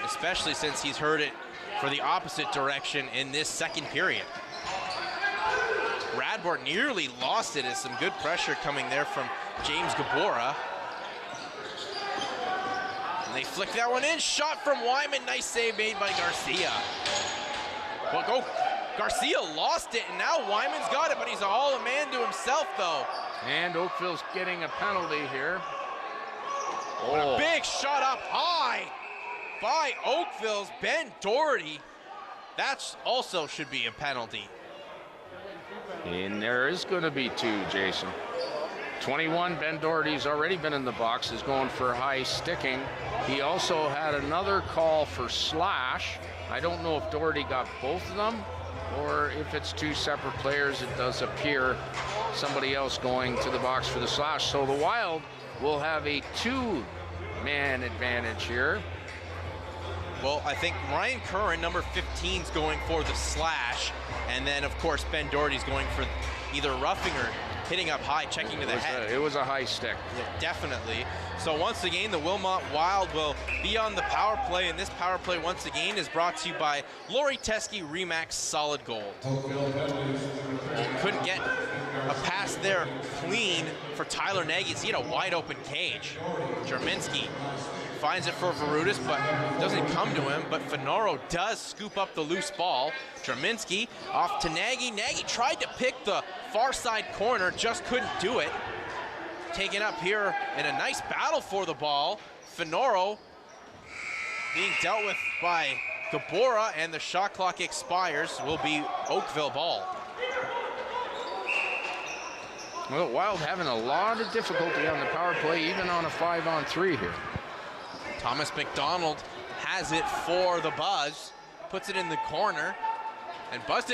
Speaker 2: Especially since he's heard it for the opposite direction in this second period. Radbourne nearly lost it as some good pressure coming there from James Gabora. And they flick that one in. Shot from Wyman. Nice save made by Garcia. Well, go. Garcia lost it, and now Wyman's got it, but he's all a man to himself, though.
Speaker 3: And Oakville's getting a penalty here.
Speaker 2: Oh. A big shot up high by Oakville's Ben Doherty. That also should be a penalty.
Speaker 3: And there is going to be two, Jason. 21, Ben Doherty's already been in the box, is going for high sticking. He also had another call for slash. I don't know if Doherty got both of them or if it's two separate players. It does appear somebody else going to the box for the slash. So the Wild will have a two-man advantage here.
Speaker 2: Well, I think Ryan Curran, number 15, is going for the slash. And then, of course, Ben Doherty's going for either roughing or hitting up high, checking to the head.
Speaker 3: It was a high stick.
Speaker 2: Yeah, definitely. So once again, the Wilmot Wild will be on the power play, and this power play once again is brought to you by Lori Teske Remax Solid Gold. Couldn't get a pass there clean for Tyler Nagy. He had a wide open cage. Jerminski finds it for Verutis, but doesn't come to him. But Finoro does scoop up the loose ball. Jerminski off to Nagy. Nagy tried to pick the far side corner, just couldn't do it. Taken up here in a nice battle for the ball. Finoro being dealt with by Gabora, and the shot clock expires. Will be Oakville ball.
Speaker 3: Well, Wild having a lot of difficulty on the power play, even on a 5-on-3 here.
Speaker 2: Thomas McDonald has it for the Buzz, puts it in the corner, and Buzz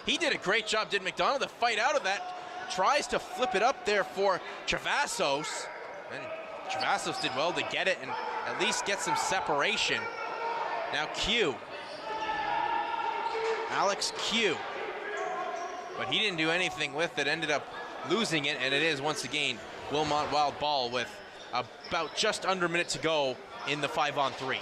Speaker 2: he did a great job, did McDonald, to fight out of that. Tries to flip it up there for Travasos, and Travasos did well to get it and at least get some separation. Now Q, Alex Q, but he didn't do anything with it, ended up losing it, and it is once again Wilmot Wild ball with about just under a minute to go in the 5-on-3.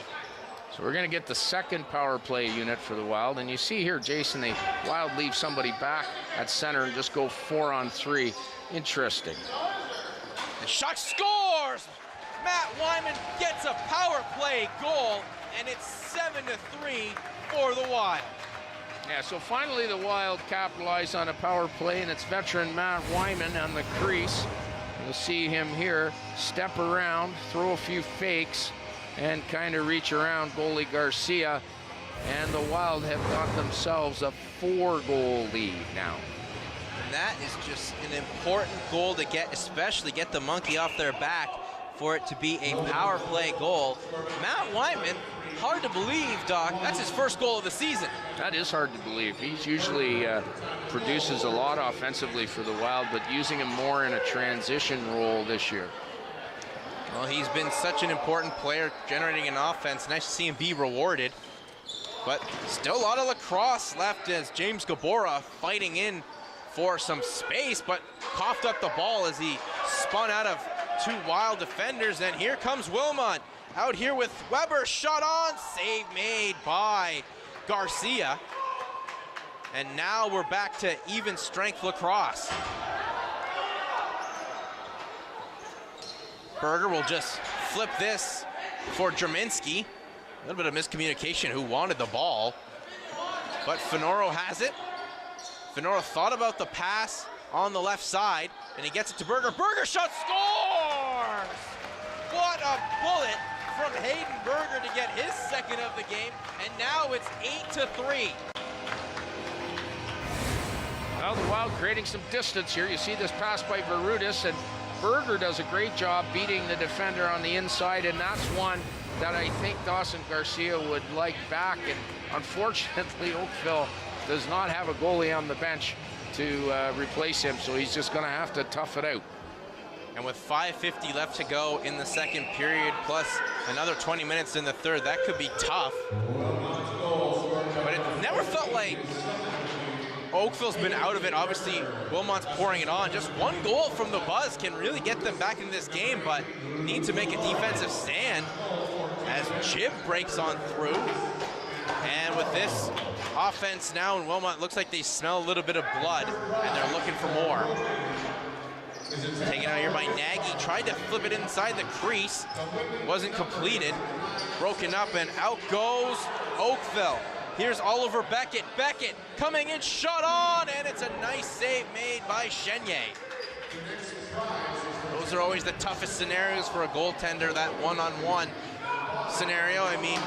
Speaker 3: So we're going to get the second power play unit for the Wild. And you see here, Jason, the Wild leave somebody back at center and just go 4-on-3. Interesting.
Speaker 2: And Shuck scores! Matt Wyman gets a power play goal, and it's 7-3 for the Wild.
Speaker 3: Yeah, so finally the Wild capitalize on a power play, and it's veteran Matt Wyman on the crease. You'll see him here step around, throw a few fakes, and kind of reach around goalie Garcia. And the Wild have got themselves a 4-goal lead now.
Speaker 2: And that is just an important goal to get, especially get the monkey off their back for it to be a power play goal. Matt Wyman, hard to believe, Doc, that's his first goal of the season.
Speaker 3: That is hard to believe. He's usually produces a lot offensively for the Wild, but using him more in a transition role this year.
Speaker 2: Well, he's been such an important player generating an offense. Nice to see him be rewarded. But still a lot of lacrosse left as James Gabora fighting in for some space, but coughed up the ball as he spun out of two Wild defenders. And here comes Wilmot out here with Weber, shot on, save made by Garcia. And now we're back to even strength lacrosse. Berger will just flip this for Jerminski. A little bit of miscommunication who wanted the ball, but Finoro has it. Finoro thought about the pass on the left side, and he gets it to Berger. Berger shot, scores! What a bullet from Hayden Berger to get his second of the game, and now it's 8-3.
Speaker 3: Well, the Wild creating some distance here. You see this pass by Verutis, and Berger does a great job beating the defender on the inside, and that's one that I think Dawson Garcia would like back. And unfortunately, Oakville does not have a goalie on the bench to replace him, so he's just going to have to tough it out.
Speaker 2: And with 5:50 left to go in the second period, plus another 20 minutes in the third, that could be tough. But it never felt like Oakville's been out of it. Obviously, Wilmot's pouring it on. Just one goal from the Buzz can really get them back into this game, but need to make a defensive stand as Jib breaks on through. And with this offense now in Wilmot, looks like they smell a little bit of blood, and they're looking for more. Taken out here by Nagy, tried to flip it inside the crease, wasn't completed. Broken up, and out goes Oakville. Here's Oliver Beckett. Beckett coming in, shot on, and it's a nice save made by Chenier. Those are always the toughest scenarios for a goaltender, that one-on-one scenario. I mean,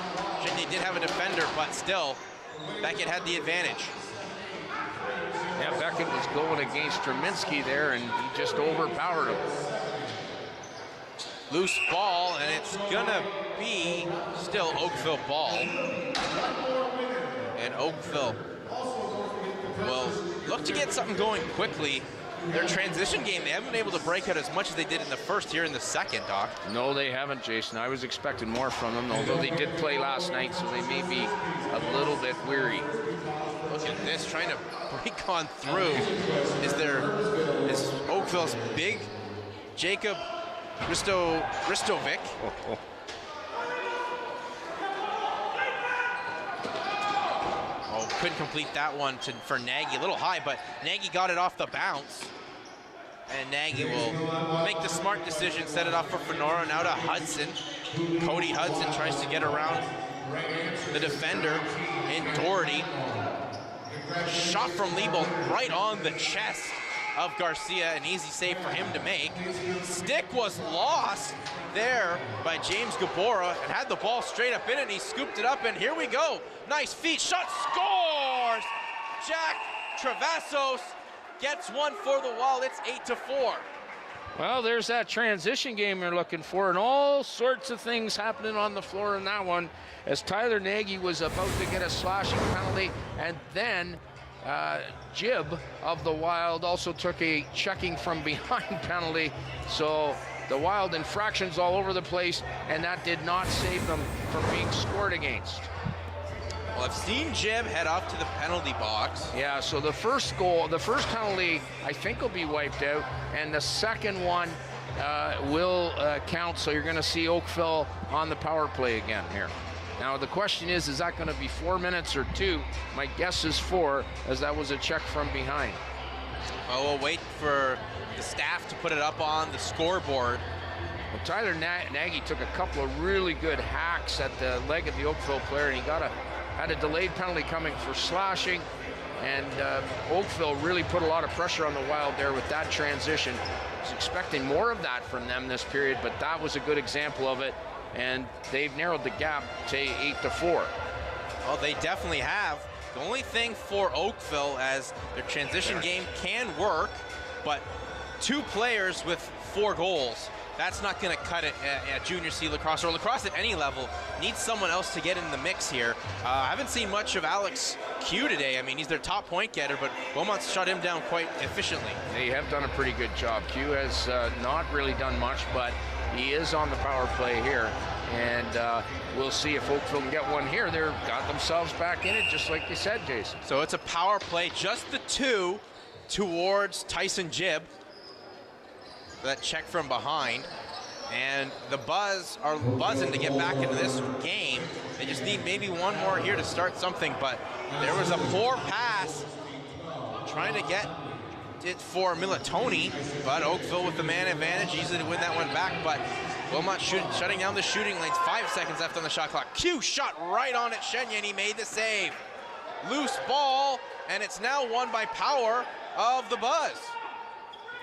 Speaker 2: Chenier did have a defender, but still, Beckett had the advantage.
Speaker 3: Yeah, Beckett was going against Treminsky there, and he just overpowered him.
Speaker 2: Loose ball, and it's gonna be still Oakville ball. And Oakville will look to get something going quickly. Their transition game, they haven't been able to break out as much as they did in the first here in the second, Doc.
Speaker 3: No, they haven't, Jason. I was expecting more from them, although they did play last night, so they may be a little bit weary.
Speaker 2: Look at this, trying to break on through. Is Oakville's big Jacob Ristovic. Oh, couldn't complete that one for Nagy. A little high, but Nagy got it off the bounce. And Nagy will make the smart decision, set it up for Fenora, now to Hudson. Cody Hudson tries to get around the defender in Doherty. Shot from Liebel right on the chest of Garcia, an easy save for him to make. Stick was lost there by James Gabora and had the ball straight up in it, and he scooped it up, and here we go. Nice feet, shot, scores! Jack Travasos gets one for the Wild. It's 8-4.
Speaker 3: Well, there's that transition game you're looking for, and all sorts of things happening on the floor in that one as Tyler Nagy was about to get a slashing penalty, and then Jib of the Wild also took a checking from behind penalty. So the Wild infractions all over the place, and that did not save them from being scored against.
Speaker 2: Well, I've seen Jib head up to the penalty box.
Speaker 3: Yeah, so the first penalty, I think will be wiped out, and the second one will count, so you're going to see Oakville on the power play again here. Now, the question is that going to be 4 minutes or 2? My guess is 4, as that was a check from behind.
Speaker 2: Well, we'll wait for the staff to put it up on the scoreboard.
Speaker 3: Well, Tyler Nagy took a couple of really good hacks at the leg of the Oakville player, and he had a delayed penalty coming for slashing, and Oakville really put a lot of pressure on the Wild there with that transition. I was expecting more of that from them this period, but that was a good example of it, and they've narrowed the gap to 8-4.
Speaker 2: Well, they definitely have. The only thing for Oakville, as their transition game can work, but 2 players with 4 goals, that's not going to cut it at junior C lacrosse or lacrosse at any level. Needs someone else to get in the mix here. I haven't seen much of Alex Q today. I mean, he's their top point getter, but Wilmot's shut him down quite efficiently.
Speaker 3: They have done a pretty good job. Q has not really done much, but he is on the power play here, and we'll see if Oakville can get one here. They've got themselves back in it, just like you said, Jason.
Speaker 2: So it's a power play, just the 2 towards Tyson Jib. That check from behind, and the Buzz are buzzing to get back into this game. They just need maybe one more here to start something, but there was a poor pass trying to get it for Militoni, but Oakville with the man advantage, easily to win that one back, but Wilmot shutting down the shooting lanes. 5 seconds left on the shot clock. Q shot right on it, Chenier, and he made the save. Loose ball, and it's now won by Power of the Buzz.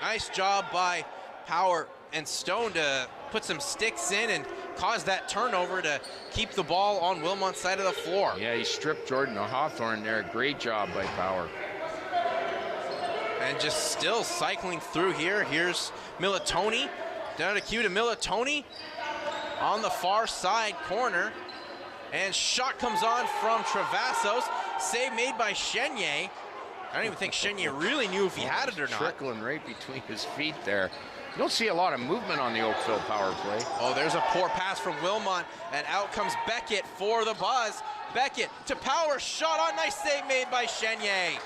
Speaker 2: Nice job by Power and Stone to put some sticks in and cause that turnover to keep the ball on Wilmot's side of the floor.
Speaker 3: Yeah, he stripped Jordan Hawthorne there. Great job by Power.
Speaker 2: And just still cycling through here. Here's Militoni. Down to Q to Militoni on the far side corner. And shot comes on from Travasos. Save made by Chenier. I don't even think Chenier really knew if he had it or not.
Speaker 3: Trickling right between his feet there. You don't see a lot of movement on the Oakville power play.
Speaker 2: Oh, there's a poor pass from Wilmot, and out comes Beckett for the Buzz. Beckett to power shot on, nice save made by Chenier.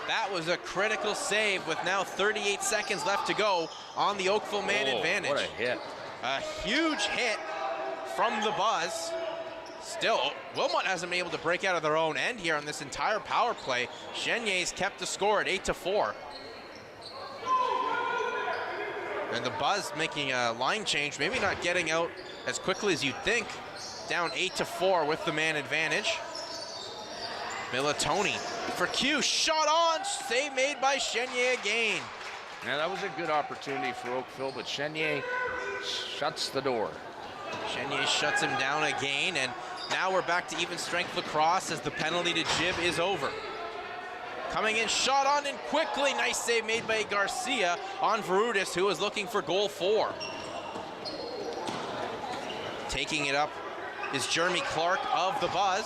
Speaker 2: That was a critical save with now 38 seconds left to go on the Oakville man advantage.
Speaker 3: What a hit.
Speaker 2: A huge hit from the Buzz. Still, Wilmot hasn't been able to break out of their own end here on this entire power play. Chenier's kept the score at 8-4. And the Buzz making a line change, maybe not getting out as quickly as you'd think. Down 8-4 with the man advantage. Militoni for Q, shot on, save made by Chenier again.
Speaker 3: Yeah, that was a good opportunity for Oakville, but Chenier shuts the door.
Speaker 2: Chenier shuts him down again, and now we're back to even strength lacrosse as the penalty to Jib is over. Coming in, shot on and quickly, nice save made by Garcia on Verutis, who was looking for goal 4. Taking it up is Jeremy Clark of the Buzz.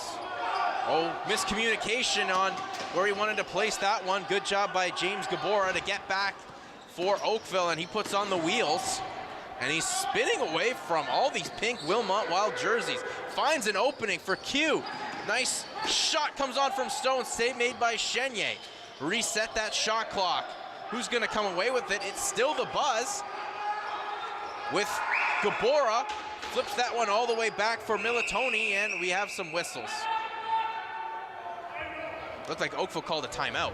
Speaker 2: Oh, miscommunication on where he wanted to place that one. Good job by James Gabora to get back for Oakville, and he puts on the wheels. And he's spinning away from all these pink Wilmot Wild jerseys. Finds an opening for Q. Nice shot comes on from Stone, save made by Chenier. Reset that shot clock. Who's gonna come away with it? It's still the Buzz with Gabora. Flips that one all the way back for Militoni, and we have some whistles. Looked like Oakville called a timeout.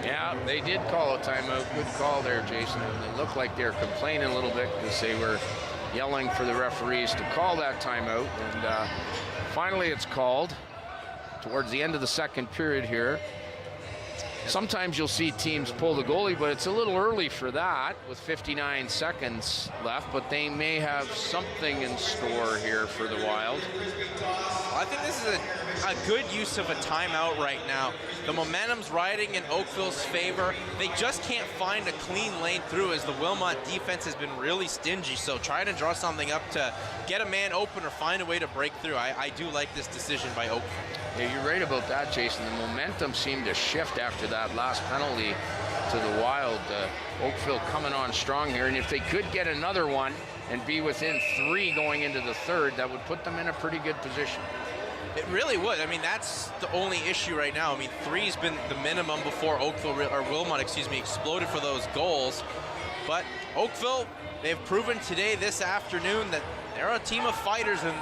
Speaker 3: Yeah, they did call a timeout. Good call there, Jason. And it looked like they were complaining a little bit because they were yelling for the referees to call that timeout. And finally it's called towards the end of the second period here. Sometimes you'll see teams pull the goalie, but it's a little early for that with 59 seconds left, but they may have something in store here for the Wild.
Speaker 2: Well, I think this is a good use of a timeout right now. The momentum's riding in Oakville's favor. They just can't find a clean lane through as the Wilmot defense has been really stingy, so try to draw something up to get a man open or find a way to break through. I do like this decision by Oakville.
Speaker 3: Yeah, you're right about that, Jason. The momentum seemed to shift after that last penalty to the Wild. Oakville coming on strong here, and if they could get another one and be within 3 going into the third, that would put them in a pretty good position.
Speaker 2: It really would. I mean, that's the only issue right now. I mean, 3's been the minimum before Wilmot, exploded for those goals. But Oakville, they've proven today, this afternoon, that they're a team of fighters, and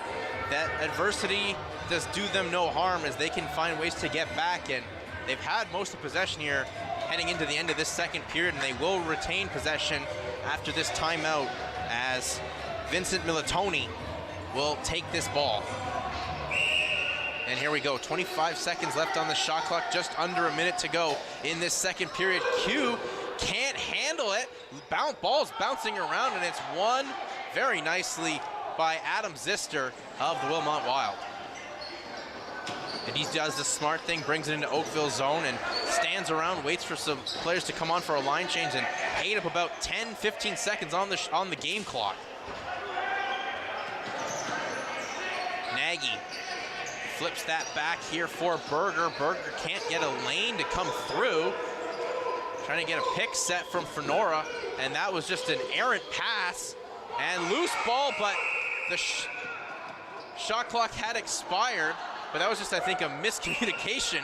Speaker 2: that adversity does do them no harm as they can find ways to get back. And they've had most of possession here heading into the end of this second period, and they will retain possession after this timeout as Vincent Militoni will take this ball. And here we go, 25 seconds left on the shot clock, just under a minute to go in this second period. Q can't handle it. Ball's bouncing around, and it's won very nicely by Adam Zister of the Wilmot Wild. And he does the smart thing, brings it into Oakville's zone and stands around, waits for some players to come on for a line change, and ate up about 10-15 seconds on the game clock. Nagy flips that back here for Berger. Berger can't get a lane to come through. Trying to get a pick set from Fenora, and that was just an errant pass and loose ball, but the shot clock had expired, but that was just, I think, a miscommunication.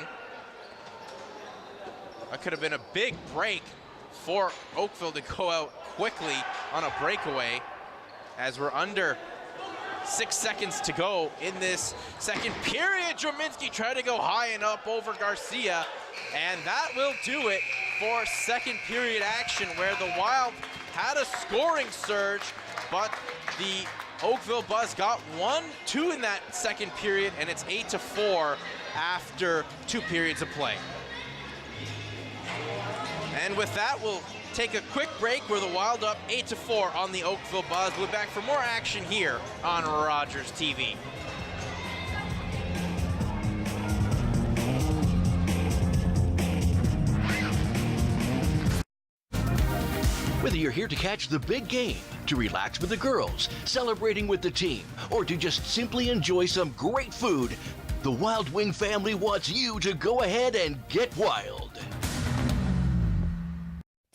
Speaker 2: That could have been a big break for Oakville to go out quickly on a breakaway as we're under 6 seconds to go in this second period. Drominski tried to go high and up over Garcia, and that will do it for second period action, where the Wild had a scoring surge, but the Oakville Buzz got 1-2 in that second period, and it's 8-4 after 2 periods of play. And with that, we'll take a quick break. Where the Wild up 8-4 on the Oakville Buzz. We'll be back for more action here on Rogers TV.
Speaker 1: Whether you're here to catch the big game, to relax with the girls, celebrating with the team, or to just simply enjoy some great food, the Wild Wing family wants you to go ahead and get wild.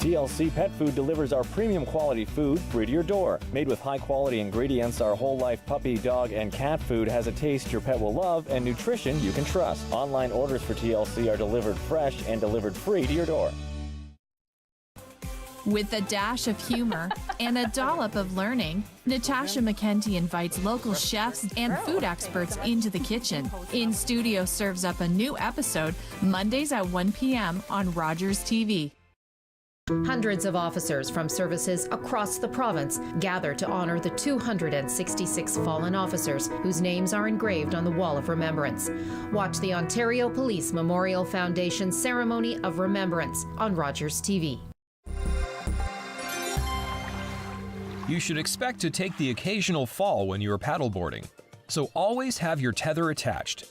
Speaker 4: TLC Pet Food delivers our premium quality food free to your door. Made with high quality ingredients, our whole life puppy, dog, and cat food has a taste your pet will love and nutrition you can trust. Online orders for TLC are delivered fresh and delivered free to your door.
Speaker 11: With a dash of humor and a dollop of learning, Natasha McKenty invites local chefs and food experts into the kitchen. In Studio serves up a new episode Mondays at 1 p.m. on Rogers TV.
Speaker 12: Hundreds of officers from services across the province gather to honor the 266 fallen officers whose names are engraved on the Wall of Remembrance. Watch the Ontario Police Memorial Foundation Ceremony of Remembrance on Rogers TV.
Speaker 9: You should expect to take the occasional fall when you are paddleboarding, so always have your tether attached.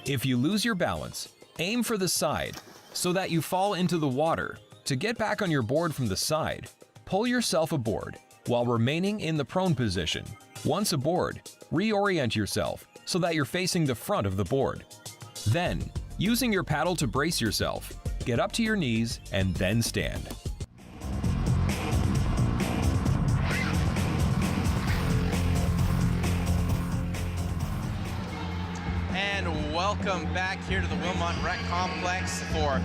Speaker 9: If you lose your balance, aim for the side so that you fall into the water. To get back on your board from the side, pull yourself aboard while remaining in the prone position. Once aboard, reorient yourself so that you're facing the front of the board. Then, using your paddle to brace yourself, get up to your knees and then stand.
Speaker 2: And welcome back here to the Wilmot Rec Complex for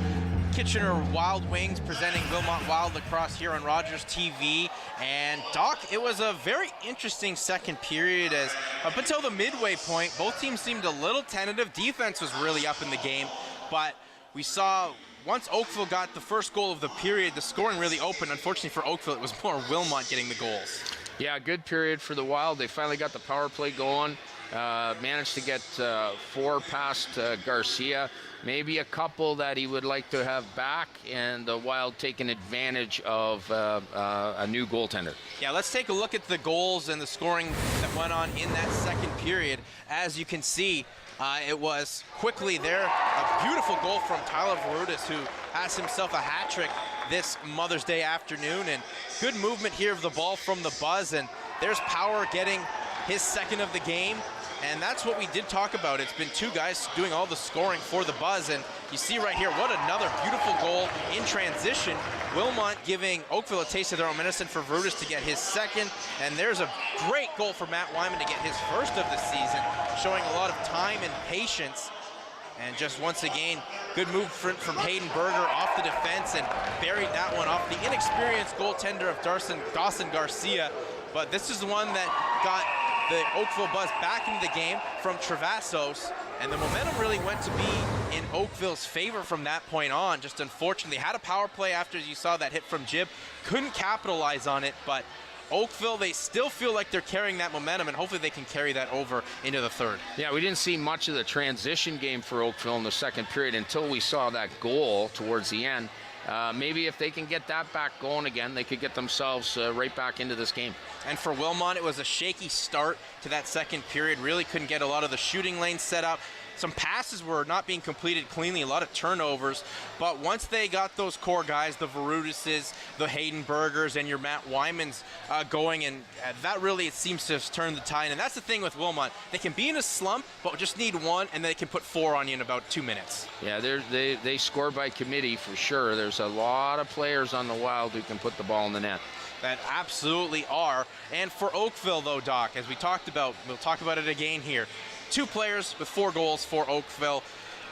Speaker 2: Kitchener Wild Wings presenting Wilmot Wild Lacrosse here on Rogers TV. And Doc, it was a very interesting second period as up until the midway point, both teams seemed a little tentative. Defense was really up in the game, but we saw once Oakville got the first goal of the period, the scoring really opened. Unfortunately for Oakville, it was more Wilmot getting the goals.
Speaker 3: Yeah, good period for the Wild. They finally got the power play going. Managed to get 4 past Garcia, maybe a couple that he would like to have back, and the Wild taking advantage of a new goaltender.
Speaker 2: Yeah, let's take a look at the goals and the scoring that went on in that second period. As you can see, it was quickly there, a beautiful goal from Tyler Varutis, who has himself a hat trick this Mother's Day afternoon, and good movement here of the ball from the Buzz, and there's Power getting his second of the game. And that's what we did talk about. It's been 2 guys doing all the scoring for the Buzz. And you see right here, what another beautiful goal in transition. Wilmot giving Oakville a taste of their own medicine for Varutis to get his second. And there's a great goal for Matt Wyman to get his first of the season, showing a lot of time and patience. And just once again, good move from Hayden Berger off the defense and buried that one off the inexperienced goaltender of Dawson Garcia. But this is the one that got the Oakville Buzz back into the game from Travassos, and the momentum really went to be in Oakville's favor from that point on. Just unfortunately had a power play after you saw that hit from Jib, couldn't capitalize on it, but Oakville, they still feel like they're carrying that momentum, and hopefully they can carry that over into the third.
Speaker 3: Yeah, we didn't see much of the transition game for Oakville in the second period until we saw that goal towards the end. Maybe if they can get that back going again, they could get themselves right back into this game.
Speaker 2: And for Wilmot, it was a shaky start to that second period. Really couldn't get a lot of the shooting lanes set up. Some passes were not being completed cleanly, a lot of turnovers. But once they got those core guys, the Varutises, the Hayden Bergers, and your Matt Wymans going, and that really, it seems to have turned the tide. And that's the thing with Wilmot. They can be in a slump, but just need one, and they can put 4 on you in about 2 minutes.
Speaker 3: Yeah, they score by committee for sure. There's a lot of players on the Wild who can put the ball in the net.
Speaker 2: That absolutely are. And for Oakville, though, Doc, as we talked about, we'll talk about it again here. 2 players with 4 goals for Oakville.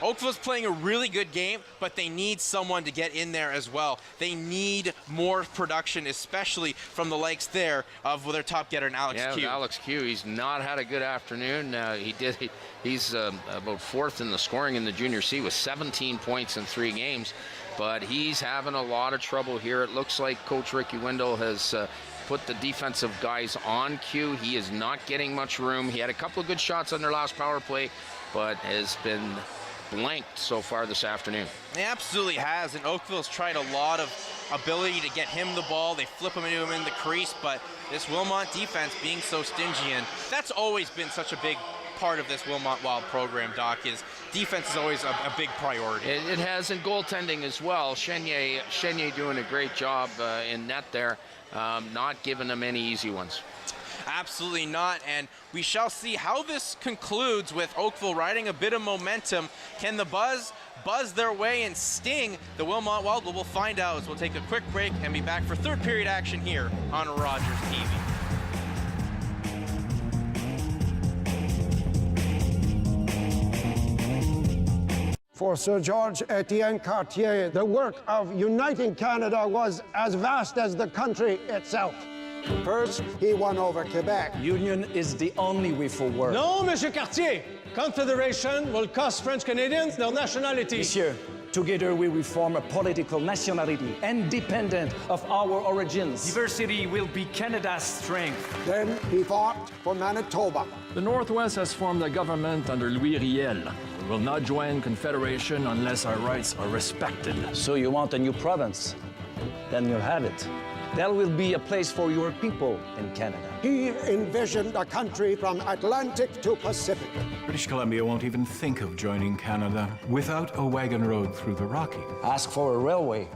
Speaker 2: Oakville's playing a really good game, but they need someone to get in there as well. They need more production, especially from the likes there of their top getter, Alex Q.
Speaker 3: Yeah, Alex Q. He's not had a good afternoon. He's about 4th in the scoring in the Junior C with 17 points in 3 games, but he's having a lot of trouble here. It looks like Coach Ricky Wendell has put the defensive guys on Q. He is not getting much room. He had a couple of good shots on their last power play, but has been blanked so far this afternoon.
Speaker 2: He absolutely has, and Oakville's tried a lot of ability to get him the ball. They flip him into him in the crease, but this Wilmot defense being so stingy, and that's always been such a big part of this Wilmot Wild program, Doc, is defense is always a big priority.
Speaker 3: It has in goaltending as well. Chenier doing a great job in net there, not giving them any easy ones.
Speaker 2: Absolutely not, and we shall see how this concludes with Oakville riding a bit of momentum. Can the buzz their way and sting the Wilmot Wild? We'll find out as we'll take a quick break and be back for third period action here on Rogers TV.
Speaker 13: For Sir George Etienne Cartier, the work of uniting Canada was as vast as the country itself. First, he won over Quebec.
Speaker 7: Union is the only way forward.
Speaker 14: No, Monsieur Cartier. Confederation will cost French Canadians their nationality.
Speaker 7: Monsieur, together we will form a political nationality independent of our origins. Diversity will be Canada's strength.
Speaker 13: Then he fought for Manitoba.
Speaker 15: The Northwest has formed a government under Louis Riel. We will not join Confederation unless our rights are respected.
Speaker 7: So you want a new province? Then you'll have it. There will be a place for your people in Canada.
Speaker 13: He envisioned a country from Atlantic to Pacific.
Speaker 16: British Columbia won't even think of joining Canada without a wagon road through the Rockies.
Speaker 7: Ask for a railway.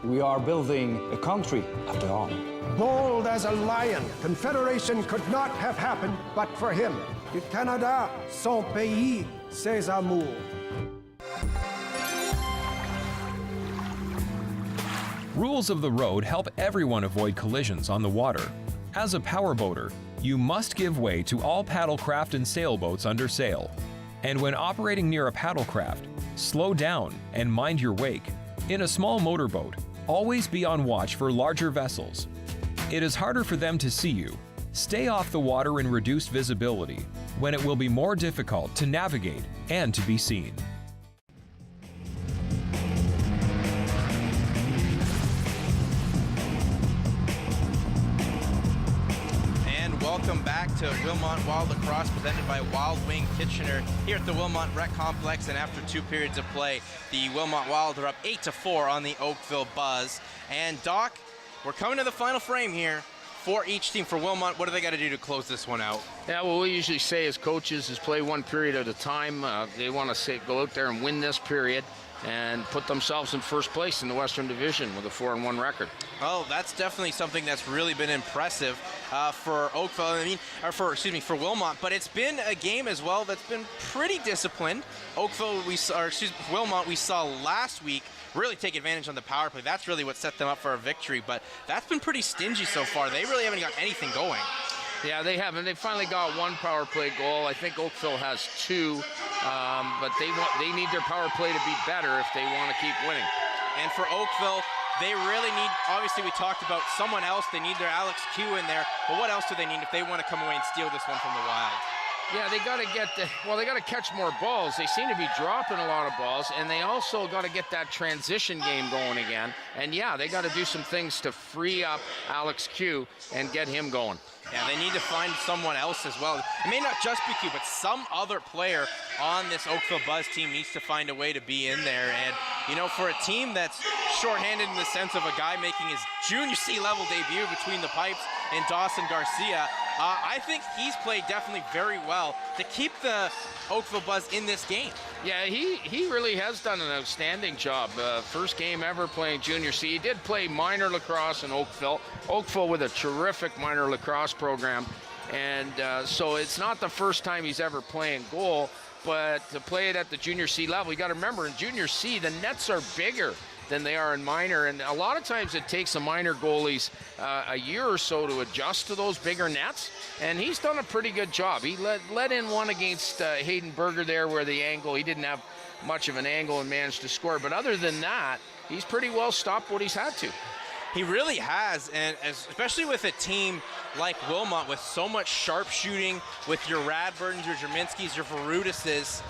Speaker 7: We are building a country, after all.
Speaker 13: Bold as a lion, Confederation could not have happened but for him. Du Canada, son pays, ses amours.
Speaker 9: Rules of the road help everyone avoid collisions on the water. As a powerboater, you must give way to all paddlecraft and sailboats under sail. And when operating near a paddlecraft, slow down and mind your wake. In a small motorboat, always be on watch for larger vessels. It is harder for them to see you. Stay off the water in reduced visibility, when it will be more difficult to navigate and to be seen.
Speaker 2: Welcome back to Wilmot Wild Lacrosse, presented by Wild Wing Kitchener here at the Wilmot Rec Complex. And after 2 periods of play, the Wilmot Wild are up 8-4 on the Oakville Buzz. And Doc, we're coming to the final frame here for each team. For Wilmot, what do they got to do to close this one out?
Speaker 3: Yeah, what we usually say as coaches is play one period at a time. They want to go out there and win this period and put themselves in first place in the Western Division with a 4-1 record.
Speaker 2: Oh, that's definitely something that's really been impressive for Oakville. For Wilmot. But it's been a game as well that's been pretty disciplined. Wilmot, we saw last week really take advantage on the power play. That's really what set them up for a victory. But that's been pretty stingy so far. They really haven't got anything going.
Speaker 3: Yeah, they haven't. They finally got one power play goal. I think Oakville has 2, but they need their power play to be better if they want to keep winning.
Speaker 2: And for Oakville, they really need, obviously we talked about someone else. They need their Alex Q in there. But what else do they need if they want to come away and steal this one from the Wild?
Speaker 3: Yeah, they got to they got to catch more balls. They seem to be dropping a lot of balls, and they also got to get that transition game going again. And yeah, they got to do some things to free up Alex Q and get him going.
Speaker 2: Yeah, they need to find someone else as well. It may not just be Q, but some other player on this Oakville Buzz team needs to find a way to be in there. And, you know, for a team that's shorthanded in the sense of a guy making his junior C level debut between the pipes and Dawson Garcia, I think he's played definitely very well to keep the Oakville Buzz in this game.
Speaker 3: Yeah, he really has done an outstanding job. First game ever playing junior C. He did play minor lacrosse in Oakville. Oakville with a terrific minor lacrosse program. And so it's not the first time he's ever playing goal, but to play it at the junior C level, you got to remember in junior C, the nets are bigger than they are in minor, and a lot of times it takes the minor goalies a year or so to adjust to those bigger nets, and he's done a pretty good job. He let in one against Hayden Berger there where he didn't have much of an angle and managed to score, but other than that, he's pretty well stopped what he's had to.
Speaker 2: He really has, and especially with a team like Wilmot with so much sharpshooting, with your Radburdens, your Jerminskis, your Varudises,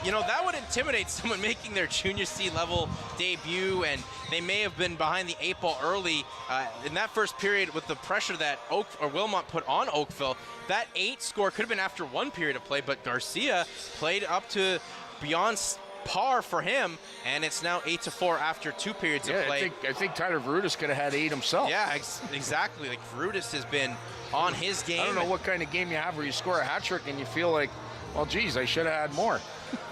Speaker 2: you know, that would intimidate someone making their junior C level debut, and they may have been behind the 8 ball early in that first period with the pressure that Wilmot put on Oakville. That 8 score could have been after 1 period of play, but Garcia played up to beyond par for him, and it's now 8-4 after 2 periods of play.
Speaker 3: I think Tyler Varudis could have had 8 himself.
Speaker 2: Yeah, exactly. Like, Varudis has been on his game.
Speaker 3: I don't know what kind of game you have where you score a hat trick and you feel like, well, geez, I should have had more.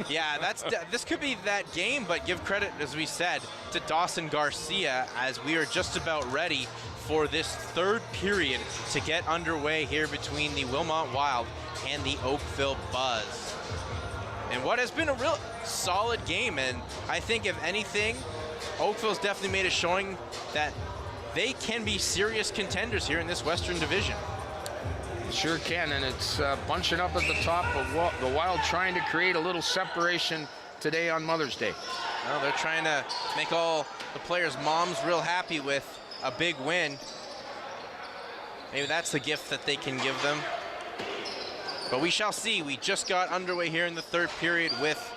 Speaker 2: Yeah, this could be that game, but give credit, as we said, to Dawson Garcia, as we are just about ready for this third period to get underway here between the Wilmot Wild and the Oakville Buzz. And what has been a real solid game, and I think if anything, Oakville's definitely made a showing that they can be serious contenders here in this Western Division.
Speaker 3: Sure can, and it's bunching up at the top of the Wild, trying to create a little separation today on Mother's Day.
Speaker 2: Well, they're trying to make all the players' moms real happy with a big win. Maybe that's the gift that they can give them. But we shall see. We just got underway here in the third period with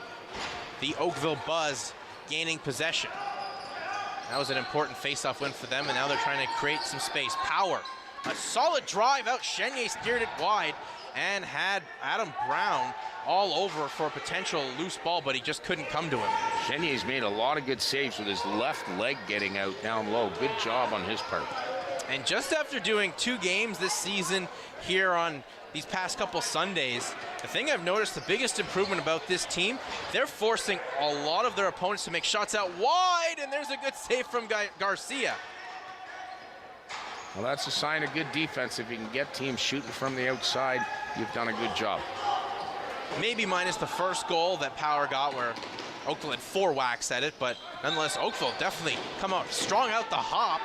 Speaker 2: the Oakville Buzz gaining possession. That was an important face-off win for them, and now they're trying to create some space. Power. A solid drive out. Chenier steered it wide and had Adam Brown all over for a potential loose ball, but he just couldn't come to him.
Speaker 3: Chenier's made a lot of good saves with his left leg getting out down low. Good job on his part.
Speaker 2: And just after doing 2 games this season here on these past couple Sundays, the thing I've noticed, the biggest improvement about this team, they're forcing a lot of their opponents to make shots out wide, and there's a good save from Garcia.
Speaker 3: Well, that's a sign of good defense. If you can get teams shooting from the outside, you've done a good job.
Speaker 2: Maybe minus the first goal that Power got, where Oakville had 4 whacks at it, but nonetheless, Oakville definitely come out strong out the hop.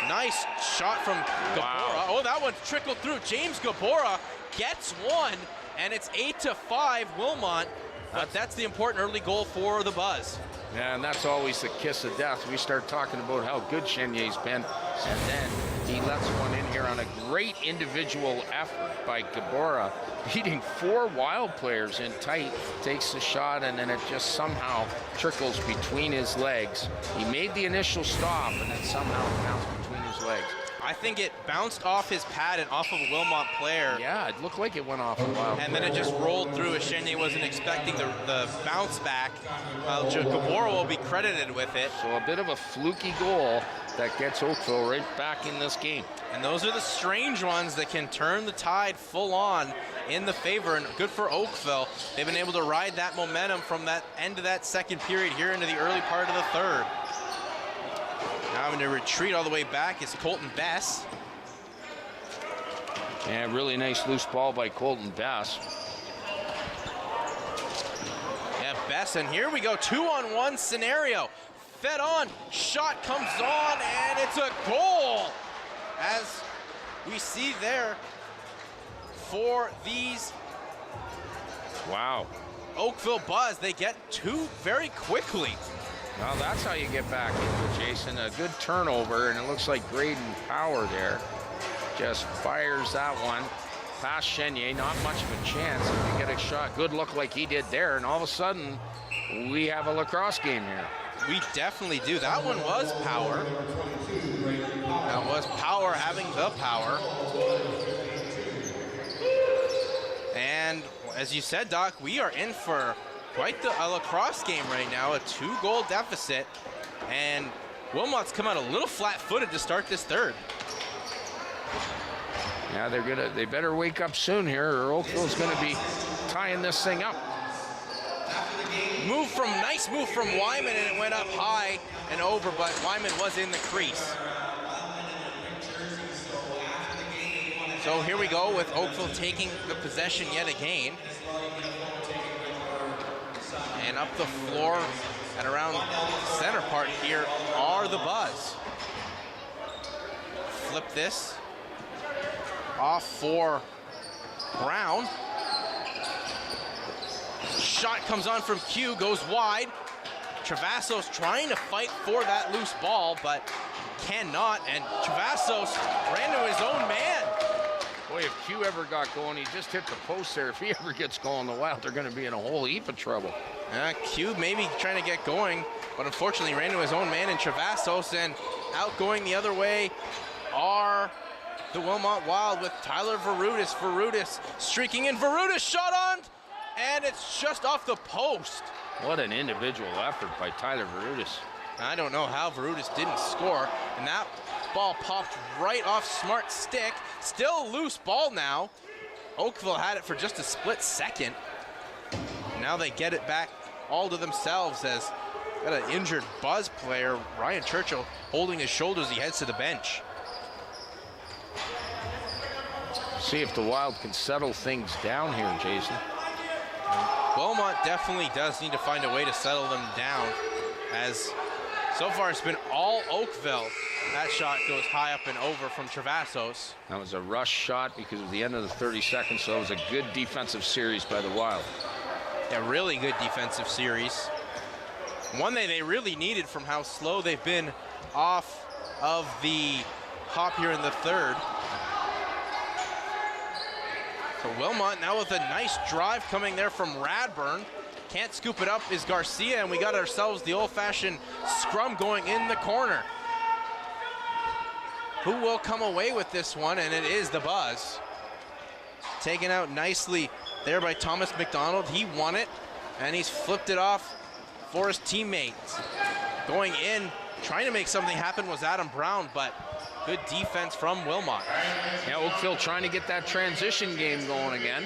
Speaker 2: Nice shot from Gabora.
Speaker 3: Wow.
Speaker 2: Oh, that one trickled through. James Gabora gets one, and it's 8-5 Wilmot. But that's the important early goal for the Buzz.
Speaker 3: Yeah, and that's always the kiss of death. We start talking about how good Chenier's been, and then he lets one in here on a great individual effort by Gabora, beating 4 Wild players in tight, takes the shot, and then it just somehow trickles between his legs. He made the initial stop, and then somehow it bounced between his legs.
Speaker 2: I think it bounced off his pad and off of a Wilmot player.
Speaker 3: Yeah, it looked like it went off a Wild
Speaker 2: and then it just rolled through as Chenier wasn't expecting the bounce back. Gabora will be credited with it.
Speaker 3: So a bit of a fluky goal that gets Oakville right back in this game.
Speaker 2: And those are the strange ones that can turn the tide full on in the favor, and good for Oakville. They've been able to ride that momentum from that end of that second period here into the early part of the third. Now having to retreat all the way back is Colton Bess.
Speaker 3: Yeah, really nice loose ball by Colton Bess.
Speaker 2: Yeah, Bess, and here we go, 2-on-1 scenario. Fed on, shot comes on, and it's a goal. As we see there for these Oakville Buzz, they get 2 very quickly.
Speaker 3: Well, that's how you get back into it, Jason. A good turnover, and it looks like Graydon Power there just fires that one past Chenier. Not much of a chance if you get a shot. Good look like he did there, and all of a sudden, we have a lacrosse game here.
Speaker 2: We definitely do. That one was Power. That was Power having the power. And as you said, Doc, we are in for quite a lacrosse game right now, a 2-goal deficit, and Wilmot's come out a little flat-footed to start this third.
Speaker 3: Yeah, they better wake up soon here, or Oakville's gonna be tying this thing up.
Speaker 2: Nice move from Wyman, and it went up high and over, but Wyman was in the crease. So here we go with Oakville taking the possession yet again. And up the floor and around the center part here are the Buzz. Flip this off for Brown. Shot comes on from Q, goes wide. Travassos trying to fight for that loose ball, but cannot, and Travassos ran to his own man.
Speaker 3: Boy, if Q ever got going, he just hit the post there. If he ever gets going, the Wild, they're going to be in a whole heap of trouble.
Speaker 2: Q maybe trying to get going, but unfortunately ran to his own man in Travassos, and out going the other way are the Wilmot Wild with Tyler Verutis. Verutis streaking in. Verutis shot on, and it's just off the post.
Speaker 3: What an individual effort by Tyler Verutis.
Speaker 2: I don't know how Verutis didn't score, and that ball popped right off Smart's stick. Still loose ball now. Oakville had it for just a split second. Now they get it back all to themselves as got an injured Buzz player, Ryan Churchill, holding his shoulders. He heads to the bench.
Speaker 3: See if the Wild can settle things down here, Jason.
Speaker 2: Wilmot definitely does need to find a way to settle them down, as so far it's been all Oakville. That shot goes high up and over from Travasos.
Speaker 3: That was a rush shot because of the end of the 30 seconds, so it was a good defensive series by the Wild.
Speaker 2: A really good defensive series. One they really needed from how slow they've been off of the hop here in the third. So Wilmot now with a nice drive coming there from Radburn. Can't scoop it up is Garcia, and we got ourselves the old-fashioned scrum going in the corner. Who will come away with this one? And it is the Buzz. Taken out nicely there by Thomas McDonald. He won it, and he's flipped it off for his teammates. Going in, trying to make something happen was Adam Brown, but good defense from Wilmot.
Speaker 3: Yeah, Oakville trying to get that transition game going again.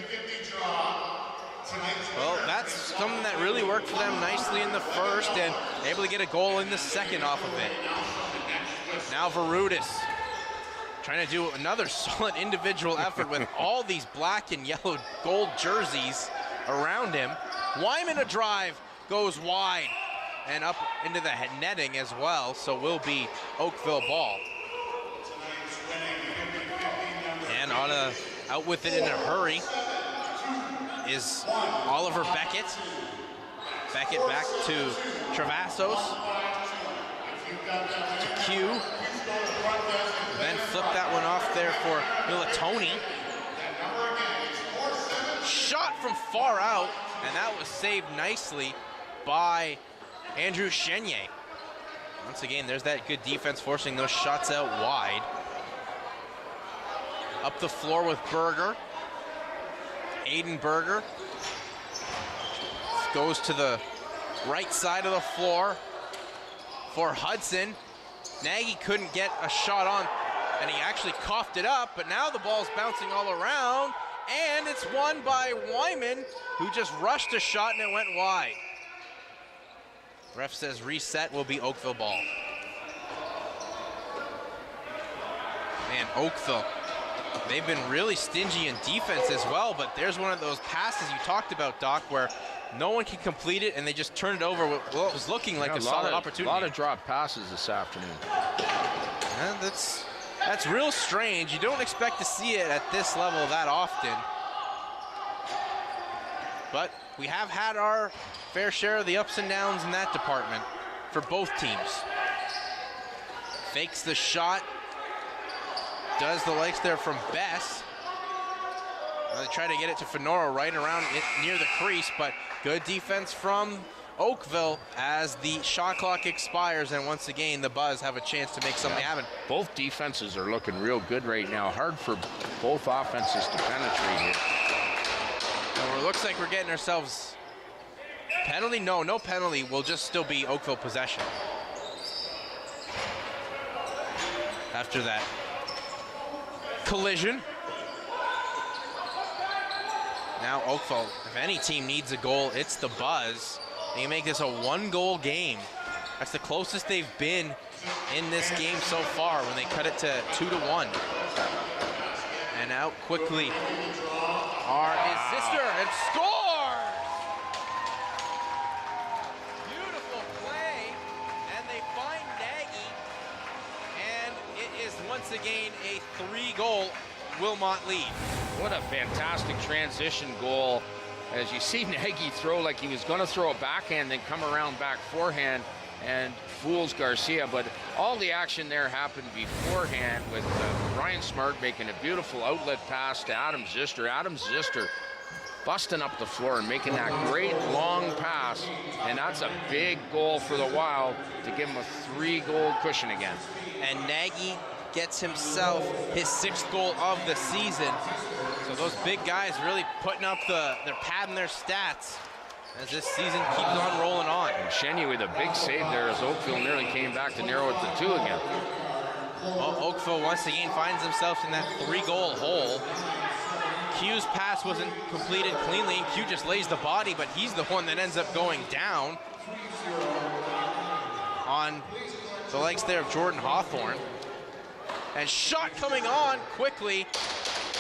Speaker 2: Well, that's something that really worked for them nicely in the first, and able to get a goal in the second off of it. Now Varoutis trying to do another solid individual effort with all these black and yellow gold jerseys around him. Wyman a drive, goes wide and up into the netting as well, so will be Oakville ball. And out with it in a hurry is Oliver Beckett. Beckett back to Travasos. To Q. Then flip that one off there for Militoni. Shot from far out, and that was saved nicely by Andrew Chenier. Once again, there's that good defense forcing those shots out wide. Up the floor with Berger. Aiden Berger goes to the right side of the floor for Hudson. Nagy couldn't get a shot on, and he actually coughed it up, but now the ball's bouncing all around, and it's won by Wyman, who just rushed a shot and it went wide. Ref says reset, will be Oakville ball. Man, Oakville, they've been really stingy in defense as well, but there's one of those passes you talked about, Doc, where no one can complete it, and they just turned it over with what was looking like a solid opportunity.
Speaker 3: A lot of drop passes this afternoon.
Speaker 2: And that's real strange. You don't expect to see it at this level that often. But we have had our fair share of the ups and downs in that department for both teams. Fakes the shot. Does the likes there from Bess. They try to get it to Fenora right around it near the crease, but good defense from Oakville as the shot clock expires, and once again the Buzz have a chance to make something happen.
Speaker 3: Both defenses are looking real good right now. Hard for both offenses to penetrate here.
Speaker 2: Well, it looks like we're getting ourselves penalty. No penalty. Will just still be Oakville possession after that collision. Now Oakville, if any team needs a goal, it's the Buzz. They can make this a one-goal game. That's the closest they've been in this game so far when they cut it to 2-1. And out quickly is Zister, and scores! Beautiful play, and they find Nagy, and it is once again a 3-goal Wilmot lead.
Speaker 3: What a fantastic transition goal. As you see Nagy throw like he was going to throw a backhand, then come around back forehand and fools Garcia. But all the action there happened beforehand with Ryan Smart making a beautiful outlet pass to Adam Zister. Adam Zister busting up the floor and making that great long pass. And that's a big goal for the Wild to give him a 3-goal cushion again.
Speaker 2: And Nagy gets himself his 6th goal of the season. So those big guys really putting up they're padding their stats as this season keeps on rolling on.
Speaker 3: And Chenier with a big save there as Oakville nearly came back to narrow it to 2 again.
Speaker 2: Well, Oakville once again finds themselves in that 3-goal hole. Q's pass wasn't completed cleanly, and Q just lays the body, but he's the one that ends up going down on the likes there of Jordan Hawthorne. And shot coming on quickly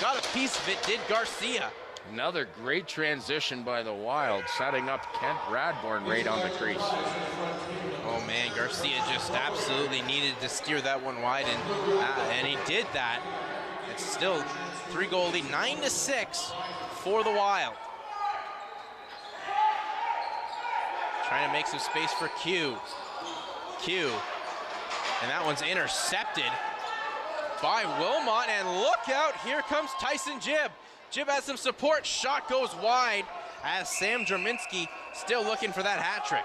Speaker 2: got a piece of it, did Garcia.
Speaker 3: Another great transition by the Wild, setting up Kent Radbourne right on the crease.
Speaker 2: Oh man, Garcia just absolutely needed to steer that one wide, and he did that. It's still 3-goal lead, 9-6 for the Wild. Trying to make some space for Q. And that one's intercepted by Wilmot, and look out, here comes Tyson Jibb. Jibb has some support, shot goes wide as Sam Draminski still looking for that hat trick.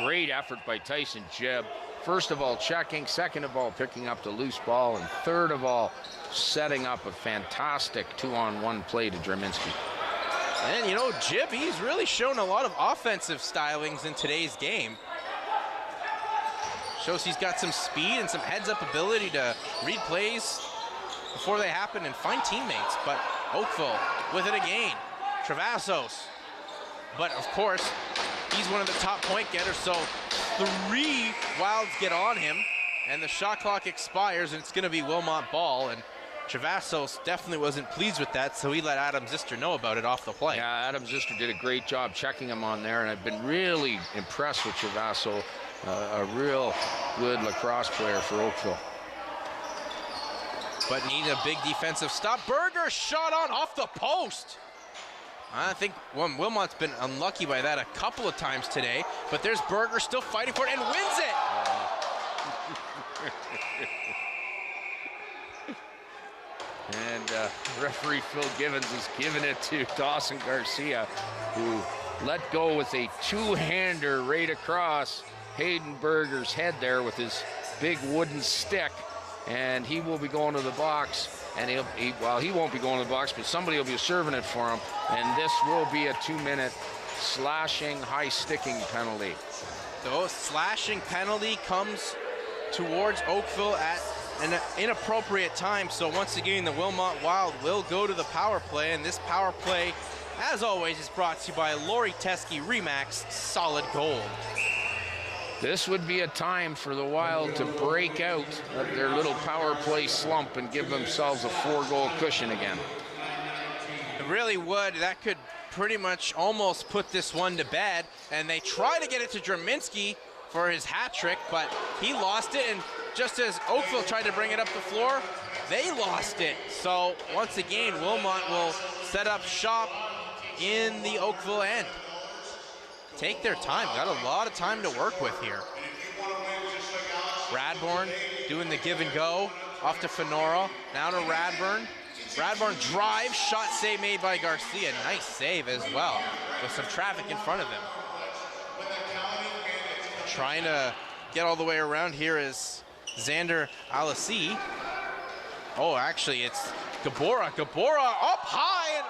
Speaker 3: Great effort by Tyson Jibb. First of all, checking, second of all, picking up the loose ball, and third of all, setting up a fantastic 2-on-1 play to Draminski.
Speaker 2: And you know, Jibb, he's really shown a lot of offensive stylings in today's game. Shows he's got some speed and some heads-up ability to read plays before they happen and find teammates. But Oakville with it again. Travassos. But of course, he's one of the top point getters, so 3 Wilds get on him, and the shot clock expires, and it's going to be Wilmot ball. And Travassos definitely wasn't pleased with that, so he let Adam Zister know about it off the play.
Speaker 3: Yeah, Adam Zister did a great job checking him on there, and I've been really impressed with Travassos. A real good lacrosse player for Oakville.
Speaker 2: But need a big defensive stop. Berger shot on off the post. I think Wilmot's been unlucky by that a couple of times today, but there's Berger still fighting for it and wins it.
Speaker 3: And referee Phil Givens is giving it to Dawson Garcia, who let go with a 2-hander right across Hayden Berger's head there with his big wooden stick, and he will be going to the box, and he won't be going to the box, but somebody will be serving it for him, and this will be a 2-minute slashing, high sticking penalty.
Speaker 2: The slashing penalty comes towards Oakville at an inappropriate time, so once again the Wilmot Wild will go to the power play, and this power play, as always, is brought to you by Lori Teske Remax Solid Gold.
Speaker 3: This would be a time for the Wild to break out of their little power play slump and give themselves a 4-goal cushion again.
Speaker 2: It really would. That could pretty much almost put this one to bed. And they try to get it to Draminski for his hat trick, but he lost it. And just as Oakville tried to bring it up the floor, they lost it. So once again, Wilmot will set up shop in the Oakville end. Take their time, got a lot of time to work with here. Radbourne doing the give and go, off to Fenora, now to Radbourne. Radbourne drive, shot save made by Garcia. Nice save as well, with some traffic in front of him. Trying to get all the way around here is Xander Alassi. Oh, actually, it's Gabora. Gabora up high and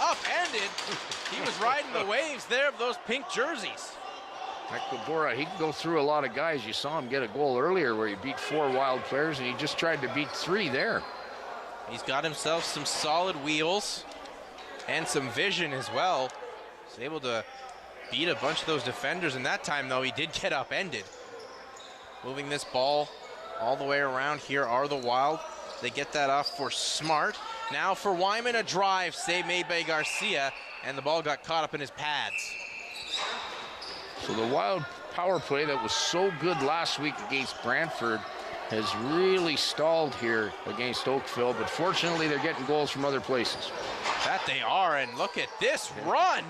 Speaker 2: upended. He was riding the waves there of those pink jerseys.
Speaker 3: Like Gabora, he can go through a lot of guys. You saw him get a goal earlier where he beat 4 Wild players, and he just tried to beat 3 there.
Speaker 2: He's got himself some solid wheels and some vision as well. He's able to beat a bunch of those defenders, and that time, though, he did get upended. Moving this ball all the way around here are the Wild. They get that off for Smart. Now for Wyman, a drive, save made by Garcia, and the ball got caught up in his pads.
Speaker 3: So the Wild power play that was so good last week against Brantford has really stalled here against Oakville, but fortunately they're getting goals from other places.
Speaker 2: That they are, and look at this run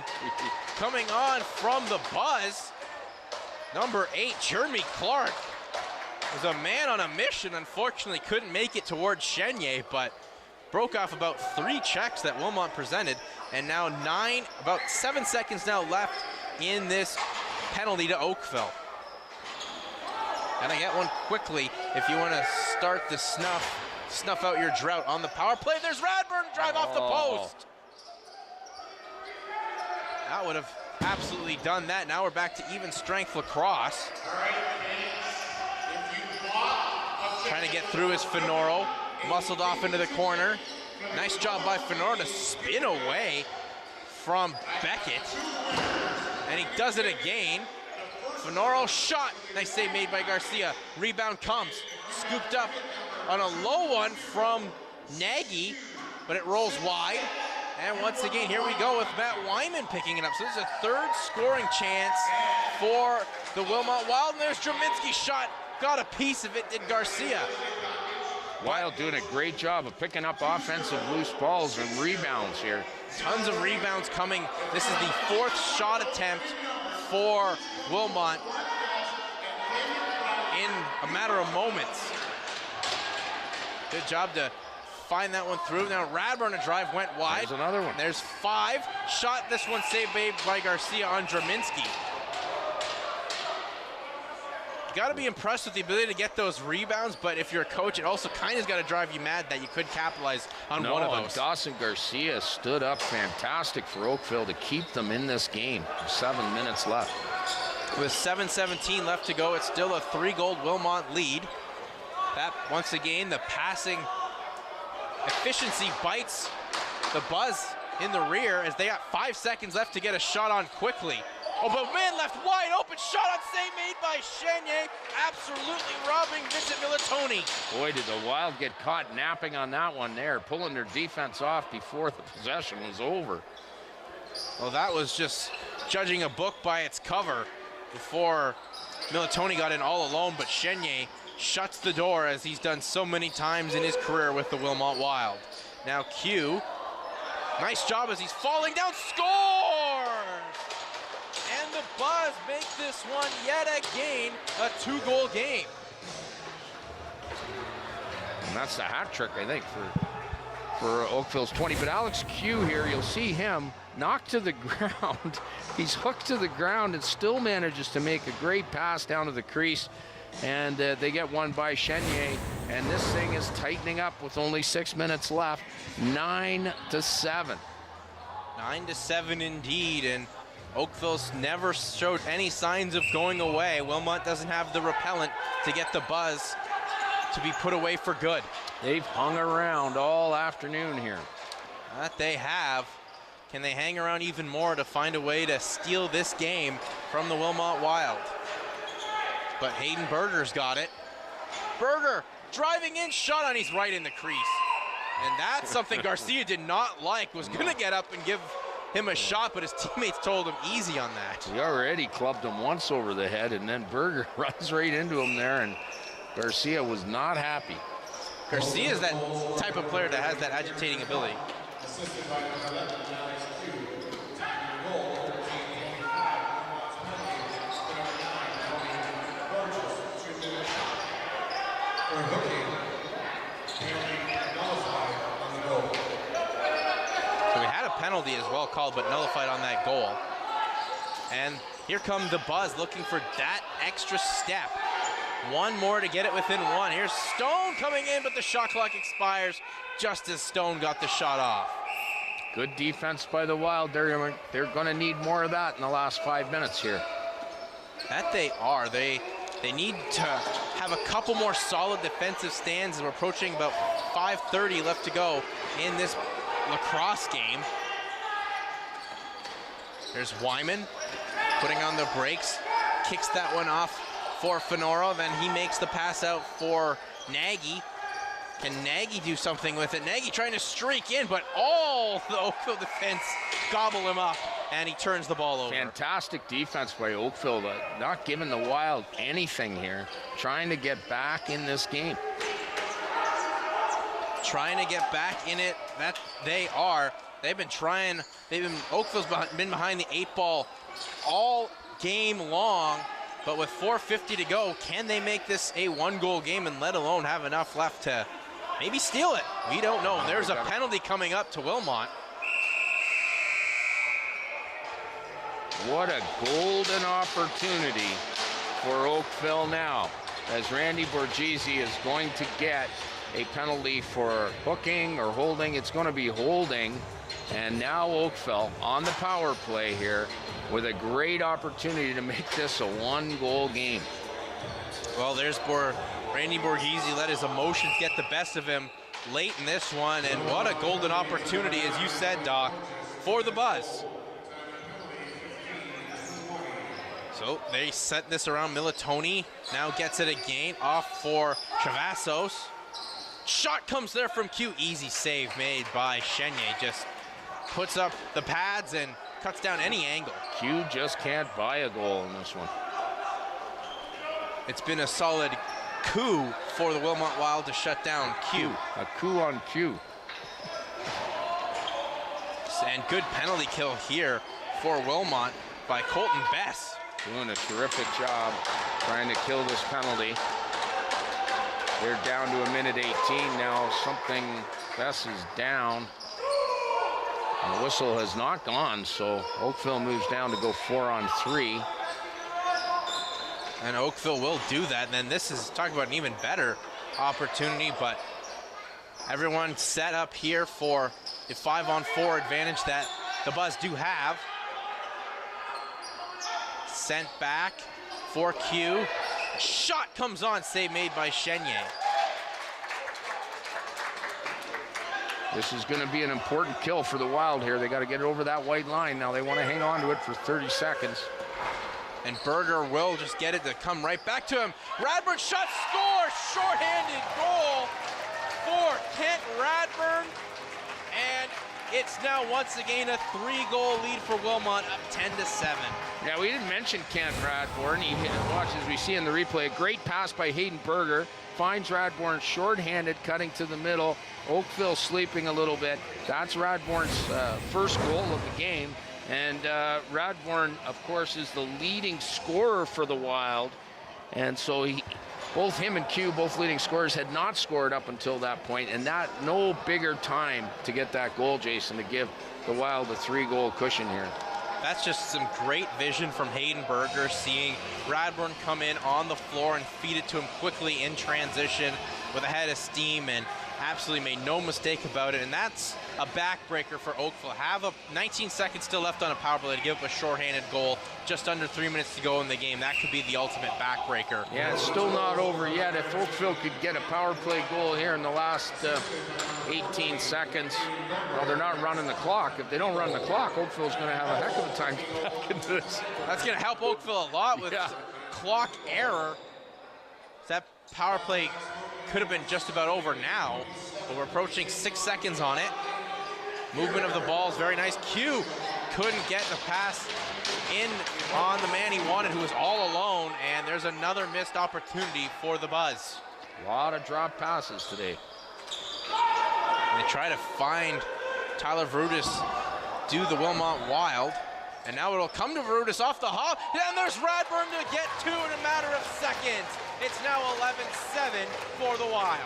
Speaker 2: coming on from the Buzz. Number 8, Jeremy Clark, was a man on a mission. Unfortunately couldn't make it towards Chenier, but broke off about 3 checks that Wilmot presented, and now about 7 seconds now left in this penalty to Oakville. And I get one quickly if you want to start the snuff out your drought on the power play. There's Radbourne, drive off the post. That would have absolutely done that. Now we're back to even strength lacrosse. Trying to get through is Fenoro, muscled off into the corner. Nice job by Fenoro to spin away from Beckett. And he does it again. Fenoro shot, nice save made by Garcia. Rebound comes, scooped up on a low one from Nagy. but it rolls wide. And once again, here we go with Matt Wyman picking it up. So this is a third scoring chance for the Wilmot Wild. And there's Drominski's shot. Got a piece of it, did Garcia.
Speaker 3: Wild doing a great job of picking up offensive loose balls and rebounds here.
Speaker 2: Tons of rebounds coming. This is the fourth shot attempt for Wilmot in a matter of moments. Good job to find that one through. Now Radburn, a drive went wide.
Speaker 3: There's another one.
Speaker 2: There's 5. Shot, this one saved by Garcia on Drominski. You got to be impressed with the ability to get those rebounds, but if you're a coach, it also kind of got to drive you mad that you could capitalize on one of those.
Speaker 3: Dawson Garcia stood up fantastic for Oakville to keep them in this game. 7 minutes left.
Speaker 2: With 7:17 left to go, it's still a 3-goal Wilmot lead. That, once again, the passing efficiency bites the Buzz in the rear as they got 5 seconds left to get a shot on quickly. Oh, but man left wide open, shot on save made by Chenier, absolutely robbing Vincent Militoni.
Speaker 3: Boy, did the Wild get caught napping on that one there, pulling their defense off before the possession was over.
Speaker 2: Well, that was just judging a book by its cover before Militoni got in all alone, but Chenier shuts the door as he's done so many times in his career with the Wilmot Wild. Now Q, nice job as he's falling down, scores! And the Buzz make this one yet again a 2-goal game.
Speaker 3: And that's the hat trick, I think, for Oakville's 20. But Alex Q here, you'll see him knocked to the ground. He's hooked to the ground and still manages to make a great pass down to the crease. And they get one by Chenier. And this thing is tightening up with only 6 minutes left. 9-7.
Speaker 2: 9-7 indeed. And Oakville's never showed any signs of going away. Wilmot doesn't have the repellent to get the Buzz to be put away for good.
Speaker 3: They've hung around all afternoon here.
Speaker 2: That they have. Can they hang around even more to find a way to steal this game from the Wilmot Wild? But Hayden Berger's got it. Berger driving in, shot on, he's right in the crease. And that's something Garcia did not like, was gonna get up and give him a shot, but his teammates told him easy on that.
Speaker 3: He already clubbed him once over the head, and then Berger runs right into him there, and Garcia was not happy.
Speaker 2: Garcia is that type of player that has that agitating ability. So we had a penalty as well called, but nullified on that goal. And here come the Buzz looking for that extra step. One more to get it within one. Here's Stone coming in, but the shot clock expires just as Stone got the shot off.
Speaker 3: Good defense by the Wild. They're going to need more of that in the last 5 minutes here.
Speaker 2: That they are. They need to have a couple more solid defensive stands, and we're approaching about 5:30 left to go in this lacrosse game. There's Wyman putting on the brakes, kicks that one off for Fenora, then he makes the pass out for Nagy. Can Nagy do something with it? Nagy trying to streak in, but all the Oakville defense gobble him up, and he turns the ball over.
Speaker 3: Fantastic defense by Oakville, not giving the Wild anything here, trying to get back in this game.
Speaker 2: Trying to get back in it, that they are. They've been trying, Oakville's been behind the 8 ball all game long, but with 4:50 to go, can they make this a 1-goal game and let alone have enough left to maybe steal it? We don't know. There's a penalty coming up to Wilmot.
Speaker 3: What a golden opportunity for Oakville now, as Randy Borghese is going to get a penalty for hooking or holding. It's going to be holding, and now Oakville on the power play here with a great opportunity to make this a 1-goal game.
Speaker 2: Well, there's Randy Borghese let his emotions get the best of him late in this one, and what a golden opportunity, as you said, Doc, for the Buzz. So they set this around. Militoni now gets it again off for Travassos. Shot comes there from Q. Easy save made by Chenier. Just puts up the pads and cuts down any angle.
Speaker 3: Q just can't buy a goal in this one.
Speaker 2: It's been a solid coup for the Wilmot Wild to shut down Q.
Speaker 3: A coup on Q.
Speaker 2: And good penalty kill here for Wilmot by Colton Bess.
Speaker 3: Doing a terrific job trying to kill this penalty. They're down to a minute 18 now. Bess is down. And the whistle has not gone, so Oakville moves down to go 4-on-3.
Speaker 2: And Oakville will do that. And then this is, talking about an even better opportunity, but everyone set up here for the 5-on-4 advantage that the Buzz do have. Sent back for Q. Shot comes on, save made by Chenier.
Speaker 3: This is going to be an important kill for the Wild here. They got to get it over that white line. Now they want to hang on to it for 30 seconds.
Speaker 2: And Berger will just get it to come right back to him. Radburn shot, score, shorthanded goal for Kent Radburn. And it's now once again a 3-goal lead for Wilmot, up 10-7.
Speaker 3: Yeah, we didn't mention Kent Radborn. Watch as we see in the replay. A great pass by Hayden Berger. Finds Radborn shorthanded, cutting to the middle. Oakville sleeping a little bit. That's Radborn's first goal of the game. And Radborn, of course, is the leading scorer for the Wild. And so both him and Q, both leading scorers, had not scored up until that point. And that no bigger time to get that goal, Jason, to give the Wild a 3-goal cushion here.
Speaker 2: That's just some great vision from Hayden Berger, seeing Radburn come in on the floor and feed it to him quickly in transition with a head of steam, and absolutely made no mistake about it. And that's a backbreaker for Oakville. Have 19 seconds still left on a power play to give up a shorthanded goal, just under 3 minutes to go in the game. That could be the ultimate backbreaker.
Speaker 3: Yeah, it's still not over yet. If Oakville could get a power play goal here in the last 18 seconds, well, they're not running the clock. If they don't run the clock, Oakville's going to have a heck of a time back into this.
Speaker 2: That's going to help Oakville a lot with clock error. That power play could have been just about over now, but we're approaching 6 seconds on it. Movement of the ball is very nice. Q couldn't get the pass in on the man he wanted, who was all alone, and there's another missed opportunity for the Buzz.
Speaker 3: A lot of drop passes today.
Speaker 2: And they try to find Tyler Vrudis do the Wilmot Wild, and now it'll come to Vrudis off the hop, and there's Radburn to get two in a matter of seconds. It's now 11-7 for the Wild.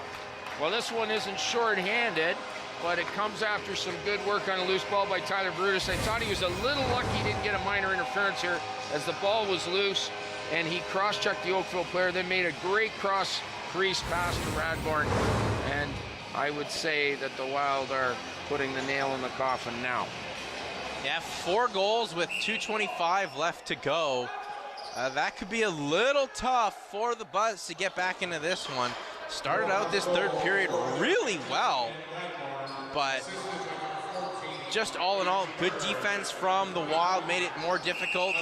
Speaker 3: Well, this one isn't short-handed, but it comes after some good work on a loose ball by Tyler Vrudis. I thought he was a little lucky he didn't get a minor interference here as the ball was loose, and he cross-checked the Oakville player, then made a great cross-crease pass to Radborn, and I would say that the Wild are putting the nail in the coffin now.
Speaker 2: Yeah, 4 goals with 2:25 left to go. That could be a little tough for the Buzz to get back into this one. Started out this third period really well, but just all in all, good defense from the Wild made it more difficult.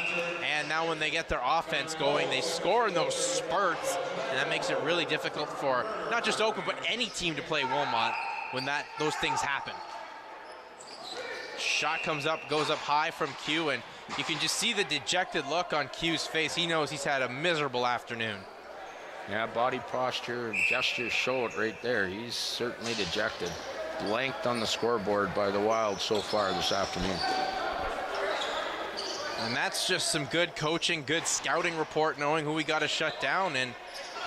Speaker 2: And now when they get their offense going, they score in those spurts, and that makes it really difficult for not just Oakland, but any team to play Wilmot when those things happen. Shot comes up, goes up high from Q, and you can just see the dejected look on Q's face. He knows he's had a miserable afternoon.
Speaker 3: Yeah, body posture and gestures show it right there. He's certainly dejected. Blanked on the scoreboard by the Wild so far this afternoon.
Speaker 2: And that's just some good coaching, good scouting report, knowing who we got to shut down, and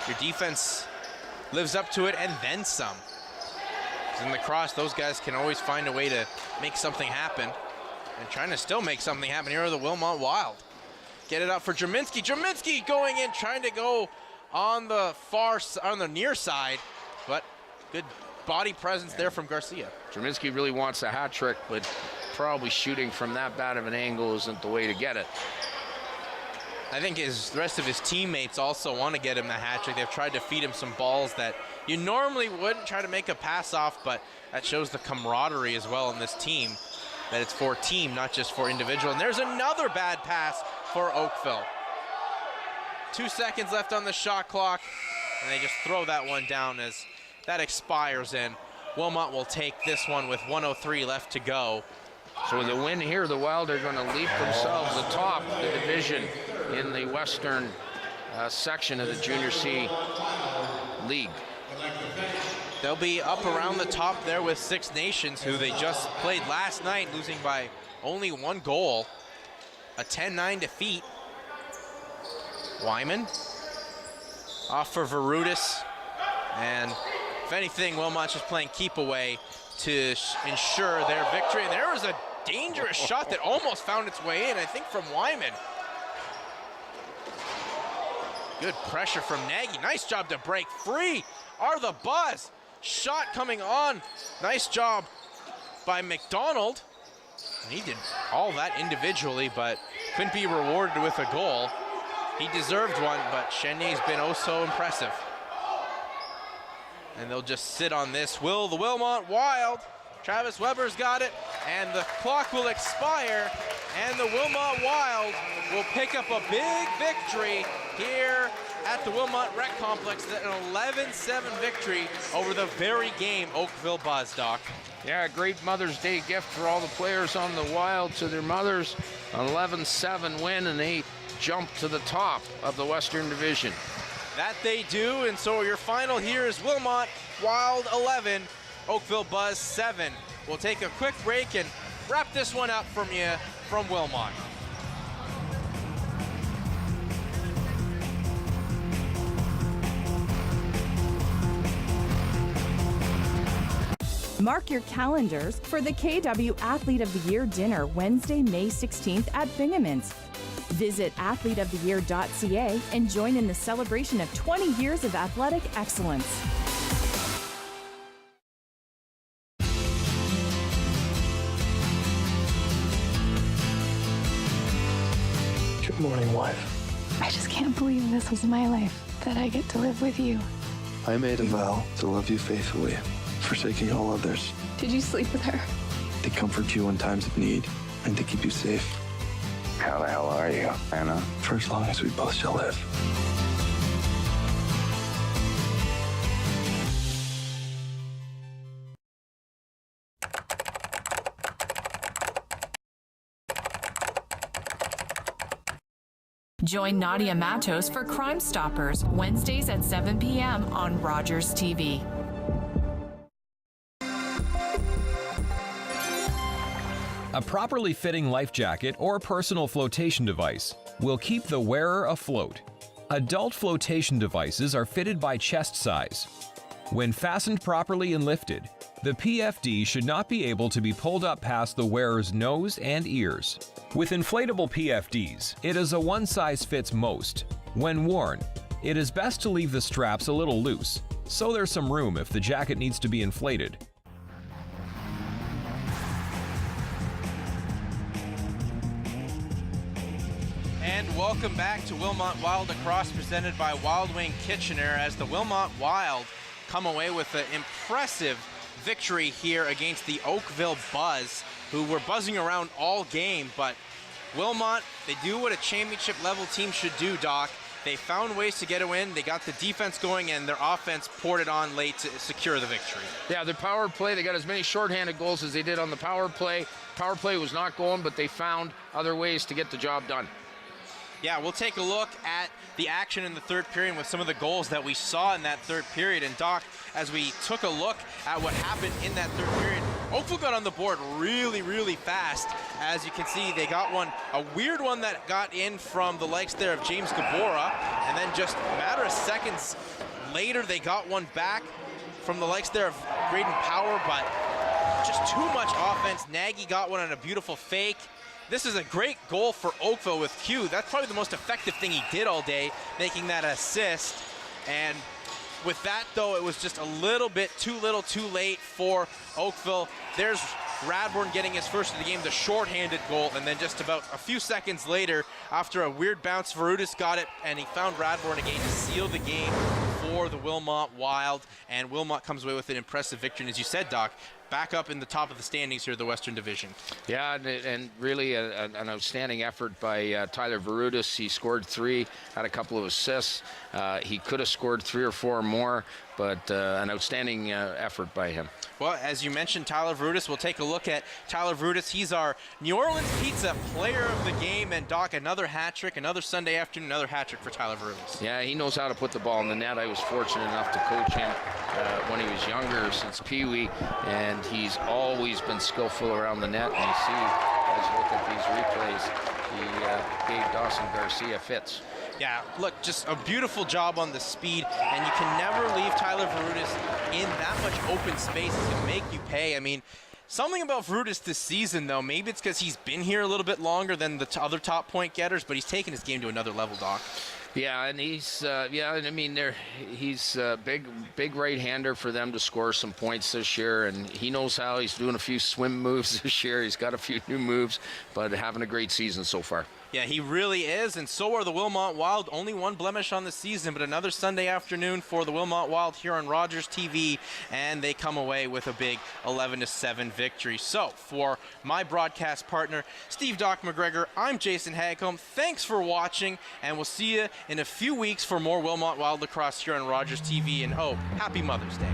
Speaker 2: your defense lives up to it and then some. In the cross, those guys can always find a way to make something happen. And trying to still make something happen here are the Wilmot Wild. Get it up for Jerminski. Jerminski going in, trying to go on the near side, but good body presence there from Garcia.
Speaker 3: Jerminski really wants a hat trick, but probably shooting from that bad of an angle isn't the way to get it.
Speaker 2: I think the rest of his teammates also want to get him the hat trick. They've tried to feed him some balls that you normally wouldn't try to make a pass off, but that shows the camaraderie as well in this team, that it's for team, not just for individual. And there's another bad pass for Oakville. 2 seconds left on the shot clock, and they just throw that one down as that expires, and Wilmot will take this one with 1:03 left to go.
Speaker 3: So with a win here, the Wild are going to leap themselves atop the division in the western section of the Junior C League.
Speaker 2: They'll be up around the top there with Six Nations, who they just played last night, losing by only 1 goal. A 10-9 defeat. Wyman off for Verutis. And if anything, Wilmot's just playing keep away to ensure their victory. And there was a dangerous shot that almost found its way in, I think, from Wyman. Good pressure from Nagy. Nice job to break free. Are the Buzz. Shot coming on. Nice job by McDonald. And he did all that individually, but couldn't be rewarded with a goal. He deserved one, but Chenier's been oh so impressive. And they'll just sit on this. Will the Wilmot Wild. Travis Weber's got it, and the clock will expire, and the Wilmot Wild will pick up a big victory here at the Wilmot Rec Complex, an 11-7 victory over the very game Oakville Buzz, Doc.
Speaker 3: Yeah, a great Mother's Day gift for all the players on the Wild to their mothers. An 11-7 win, and they jump to the top of the Western Division.
Speaker 2: That they do, and so your final here is Wilmot Wild 11, Oakville Buzz 7. We'll take a quick break and wrap this one up from you from Wilmot.
Speaker 17: Mark your calendars for the KW Athlete of the Year dinner Wednesday, May 16th at Bingaman's. Visit athleteoftheyear.ca and join in the celebration of 20 years of athletic excellence.
Speaker 18: Good morning, wife.
Speaker 8: I just can't believe this was my life, that I get to live with you.
Speaker 18: I made a vow to love you faithfully, forsaking all others,
Speaker 8: Did you sleep with her?
Speaker 18: to comfort you in times of need, and to keep you safe.
Speaker 19: How the hell are you, Anna?
Speaker 18: For as long as we both shall live.
Speaker 11: Join Nadia Matos for Crime Stoppers, Wednesdays at 7 p.m. on Rogers TV.
Speaker 9: A properly fitting life jacket or personal flotation device will keep the wearer afloat. Adult flotation devices are fitted by chest size. When fastened properly and lifted, the PFD should not be able to be pulled up past the wearer's nose and ears. With inflatable PFDs, it is a one-size-fits-most. When worn, it is best to leave the straps a little loose, so there's some room if the jacket needs to be inflated.
Speaker 2: And welcome back to Wilmot Wild Lacrosse, presented by Wild Wing Kitchener, as the Wilmot Wild come away with an impressive victory here against the Oakville Buzz, who were buzzing around all game. But Wilmot, they do what a championship level team should do, Doc. They found ways to get a win. They got the defense going, and their offense poured it on late to secure the victory.
Speaker 3: Yeah, their power play, they got as many shorthanded goals as they did on the power play. Power play was not going, but they found other ways to get the job done.
Speaker 2: Yeah, we'll take a look at the action in the third period with some of the goals that we saw in that third period. And Doc, as we took a look at what happened in that third period, Oakville got on the board really, really fast. As you can see, they got one, a weird one that got in from the likes there of James Gabora, and then just a matter of seconds later, they got one back from the likes there of Graydon Power, but just too much offense. Nagy got one on a beautiful fake. This is a great goal for Oakville with Q. That's probably the most effective thing he did all day, making that assist. And with that, though, it was just a little bit too little too late for Oakville. There's Radbourne getting his first of the game, the shorthanded goal, and then just about a few seconds later, after a weird bounce, Verutis got it, and he found Radbourne again to seal the game for the Wilmot Wild, and Wilmot comes away with an impressive victory. And as you said, Doc, back up in the top of the standings here, the Western Division.
Speaker 3: Yeah, and really an outstanding effort by Tyler Verutis. He scored 3, had a couple of assists. He could have scored 3 or 4 more, but an outstanding effort by him.
Speaker 2: Well, as you mentioned, Tyler Verutis, we'll take a look at Tyler Verutis. He's our New Orleans Pizza Player of the Game. And, Doc, another hat trick, another Sunday afternoon, another hat trick for Tyler Verutis.
Speaker 3: Yeah, he knows how to put the ball in the net. I was fortunate enough to coach him when he was younger, since Pee Wee, and he's always been skillful around the net. And you see, as you look at these replays, he gave Dawson Garcia fits.
Speaker 2: Yeah, look, just a beautiful job on the speed, and you can never leave Tyler Verutis in that much open space. It's going to make you pay. I mean, something about Verutis this season, though, maybe it's because he's been here a little bit longer than the other top point getters, but he's taken his game to another level, Doc.
Speaker 3: Yeah, and he's he's a big right-hander for them to score some points this year, and he knows how. He's doing a few swim moves this year. He's got a few new moves, but having a great season so far.
Speaker 2: Yeah, he really is, and so are the Wilmot Wild. Only one blemish on the season, but another Sunday afternoon for the Wilmot Wild here on Rogers TV, and they come away with a big 11-7 victory. So, for my broadcast partner, Steve Doc McGregor, I'm Jason Hagcomb. Thanks for watching, and we'll see you in a few weeks for more Wilmot Wild lacrosse here on Rogers TV, and happy Mother's Day.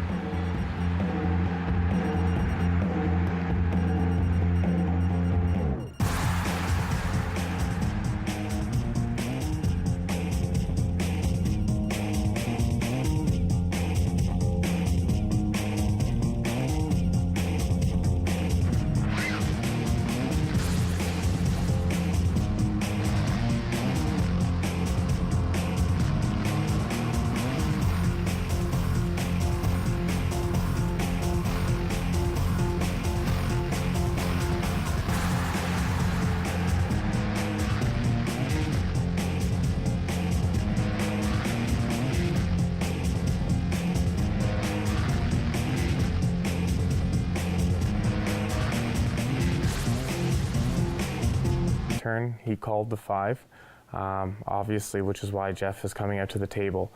Speaker 20: Turn, he called the 5, obviously, which is why Jeff is coming out to the table.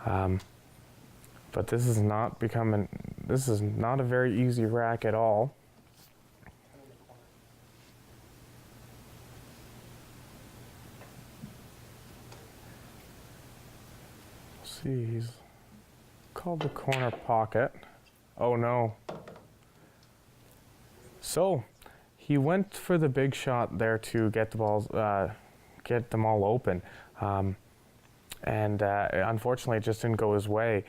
Speaker 20: But this is not a very easy rack at all. See, he's called the corner pocket. Oh no. So he went for the big shot there to get the balls, get them all open, and unfortunately it just didn't go his way.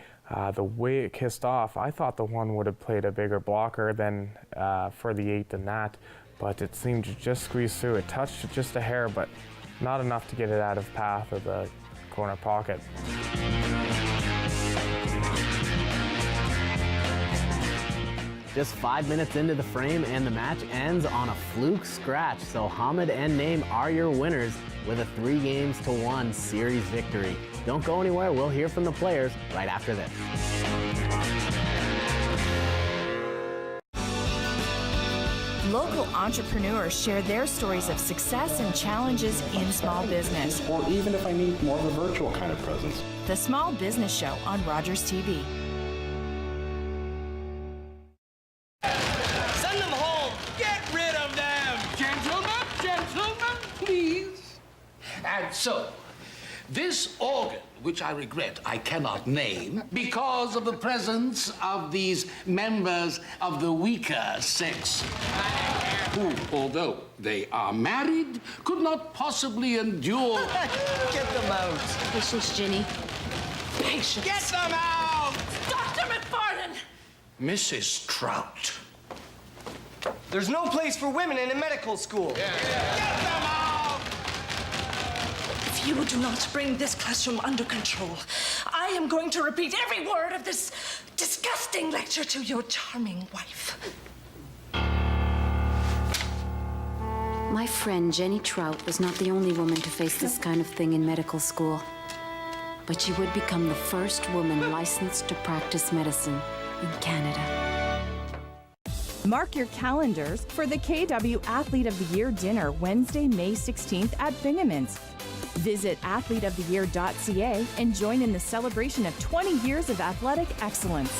Speaker 20: The way it kissed off, I thought the one would have played a bigger blocker than for the 8 than that, but it seemed to just squeeze through. It touched just a hair, but not enough to get it out of path of the corner pocket.
Speaker 21: Just 5 minutes into the frame and the match ends on a fluke scratch. So Hamid and Naeem are your winners with a 3-1 series victory. Don't go anywhere. We'll hear from the players right after this.
Speaker 17: Local entrepreneurs share their stories of success and challenges in small business.
Speaker 22: Or even if I need more of a virtual kind of presence.
Speaker 17: The Small Business Show on Rogers TV.
Speaker 23: Send them home! Get rid of them! Gentlemen, please.
Speaker 24: And so, this organ, which I regret I cannot name, because of the presence of these members of the weaker sex, who, although they are married, could not possibly endure...
Speaker 23: Get them out.
Speaker 25: Patience, Ginny. Patience.
Speaker 23: Get them out!
Speaker 25: Dr. McFarland!
Speaker 24: Mrs. Trout.
Speaker 23: There's no place for women in a medical school.
Speaker 24: Yeah.
Speaker 23: Get them out!
Speaker 25: If you do not bring this classroom under control, I am going to repeat every word of this disgusting lecture to your charming wife.
Speaker 26: My friend Jenny Trout was not the only woman to face this kind of thing in medical school. But she would become the first woman licensed to practice medicine in Canada.
Speaker 17: Mark your calendars for the KW Athlete of the Year dinner Wednesday, May 16th at Bingaman's. Visit athleteoftheyear.ca and join in the celebration of 20 years of athletic excellence.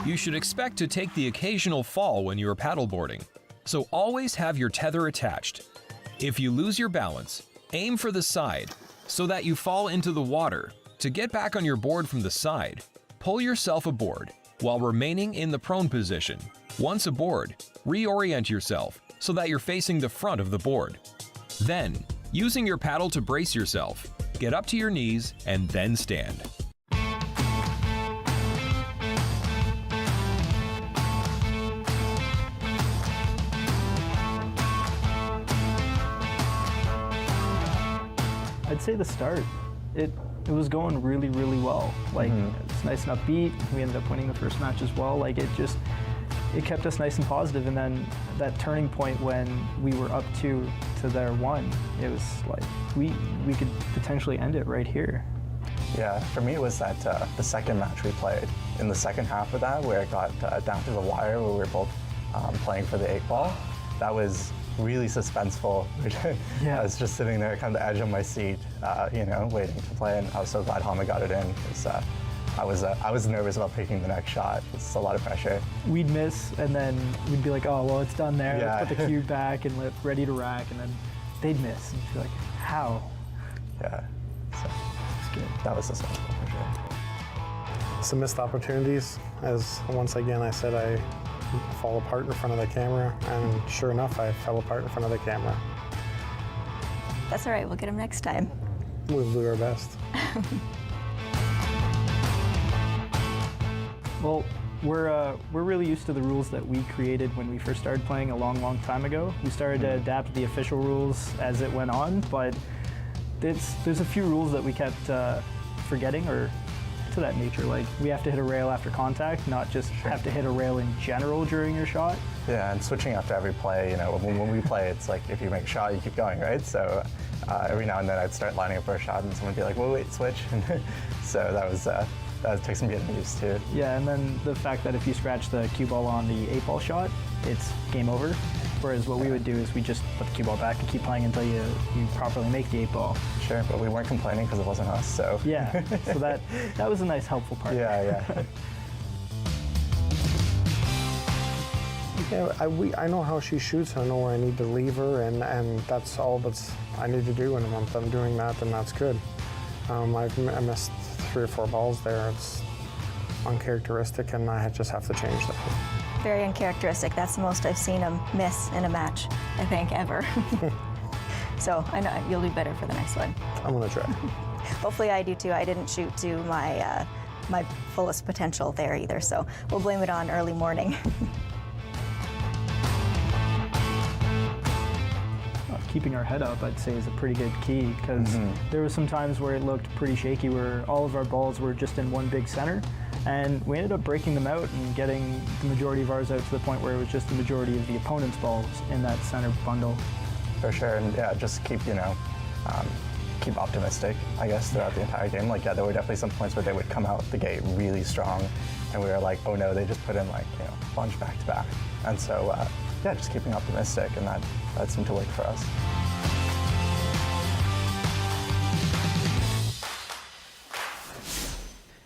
Speaker 9: You should expect to take the occasional fall when you are paddleboarding, so always have your tether attached. If you lose your balance, aim for the side so that you fall into the water. To get back on your board from the side, pull yourself aboard while remaining in the prone position. Once aboard, reorient yourself so that you're facing the front of the board. Then, using your paddle to brace yourself, get up to your knees and then stand.
Speaker 1: I'd say the start. It was going really, really well. Like, it's nice and upbeat. We ended up winning the first match as well. Like, it kept us nice and positive. And then that turning point when we were up to their 1, it was like, we could potentially end it right here.
Speaker 4: Yeah, for me it was that the second match we played. In the second half of that, where it got down to the wire, where we were both playing for the 8 ball, that was really suspenseful. I was just sitting there, kind of the edge of my seat, you know, waiting to play, and I was so glad Hamid got it in, because I was nervous about picking the next shot. It's a lot of pressure.
Speaker 1: We'd miss, and then we'd be like, oh, well, it's done there.
Speaker 4: Yeah.
Speaker 1: Let's put the cue back and ready to rack, and then they'd miss, and you'd be like, how?
Speaker 4: Yeah, so it's good. That was suspenseful for sure.
Speaker 22: Some missed opportunities, as once again I said I fall apart in front of the camera, and sure enough, I fell apart in front of the camera.
Speaker 5: That's all right, we'll get him next time.
Speaker 22: We'll do our best.
Speaker 1: Well, we're really used to the rules that we created when we first started playing a long, long time ago. We started to adapt the official rules as it went on, but there's a few rules that we kept forgetting, or to that nature. Like, we have to hit a rail after contact, not just have to hit a rail in general during your shot.
Speaker 4: Yeah, and switching after every play, you know, when we play, it's like if you make a shot, you keep going, right? So every now and then I'd start lining up for a shot and someone would be like, whoa, wait, switch. So that takes some getting used to.
Speaker 1: Yeah, and then the fact that if you scratch the cue ball on the 8 ball shot, it's game over. Whereas what we would do is we just put the cue ball back and keep playing until you properly make the 8 ball.
Speaker 4: Sure, but we weren't complaining because it wasn't us, so.
Speaker 1: Yeah, so that was a nice, helpful part.
Speaker 4: Yeah.
Speaker 22: Yeah, I know how she shoots. I know where I need to leave her, and that's all I need to do. And once I'm doing that, then that's good. I missed 3 or 4 balls there. It's uncharacteristic, and I just have to change that.
Speaker 5: Very uncharacteristic. That's the most I've seen him miss in a match, I think, ever. So I know you'll do better for the next one.
Speaker 22: I'm gonna try.
Speaker 5: Hopefully I do too. I didn't shoot to my fullest potential there either, so we'll blame it on early morning.
Speaker 1: Keeping our head up, I'd say, is a pretty good key, because there was some times where it looked pretty shaky, where all of our balls were just in one big center, and we ended up breaking them out and getting the majority of ours out to the point where it was just the majority of the opponent's balls in that center bundle.
Speaker 4: For sure, and yeah, just keep, you know, keep optimistic, I guess, throughout the entire game. Like, yeah, there were definitely some points where they would come out the gate really strong, and we were like, oh no, they just put in, like, you know, a bunch back to back. And so, yeah, just keeping optimistic, and that seemed to work for us.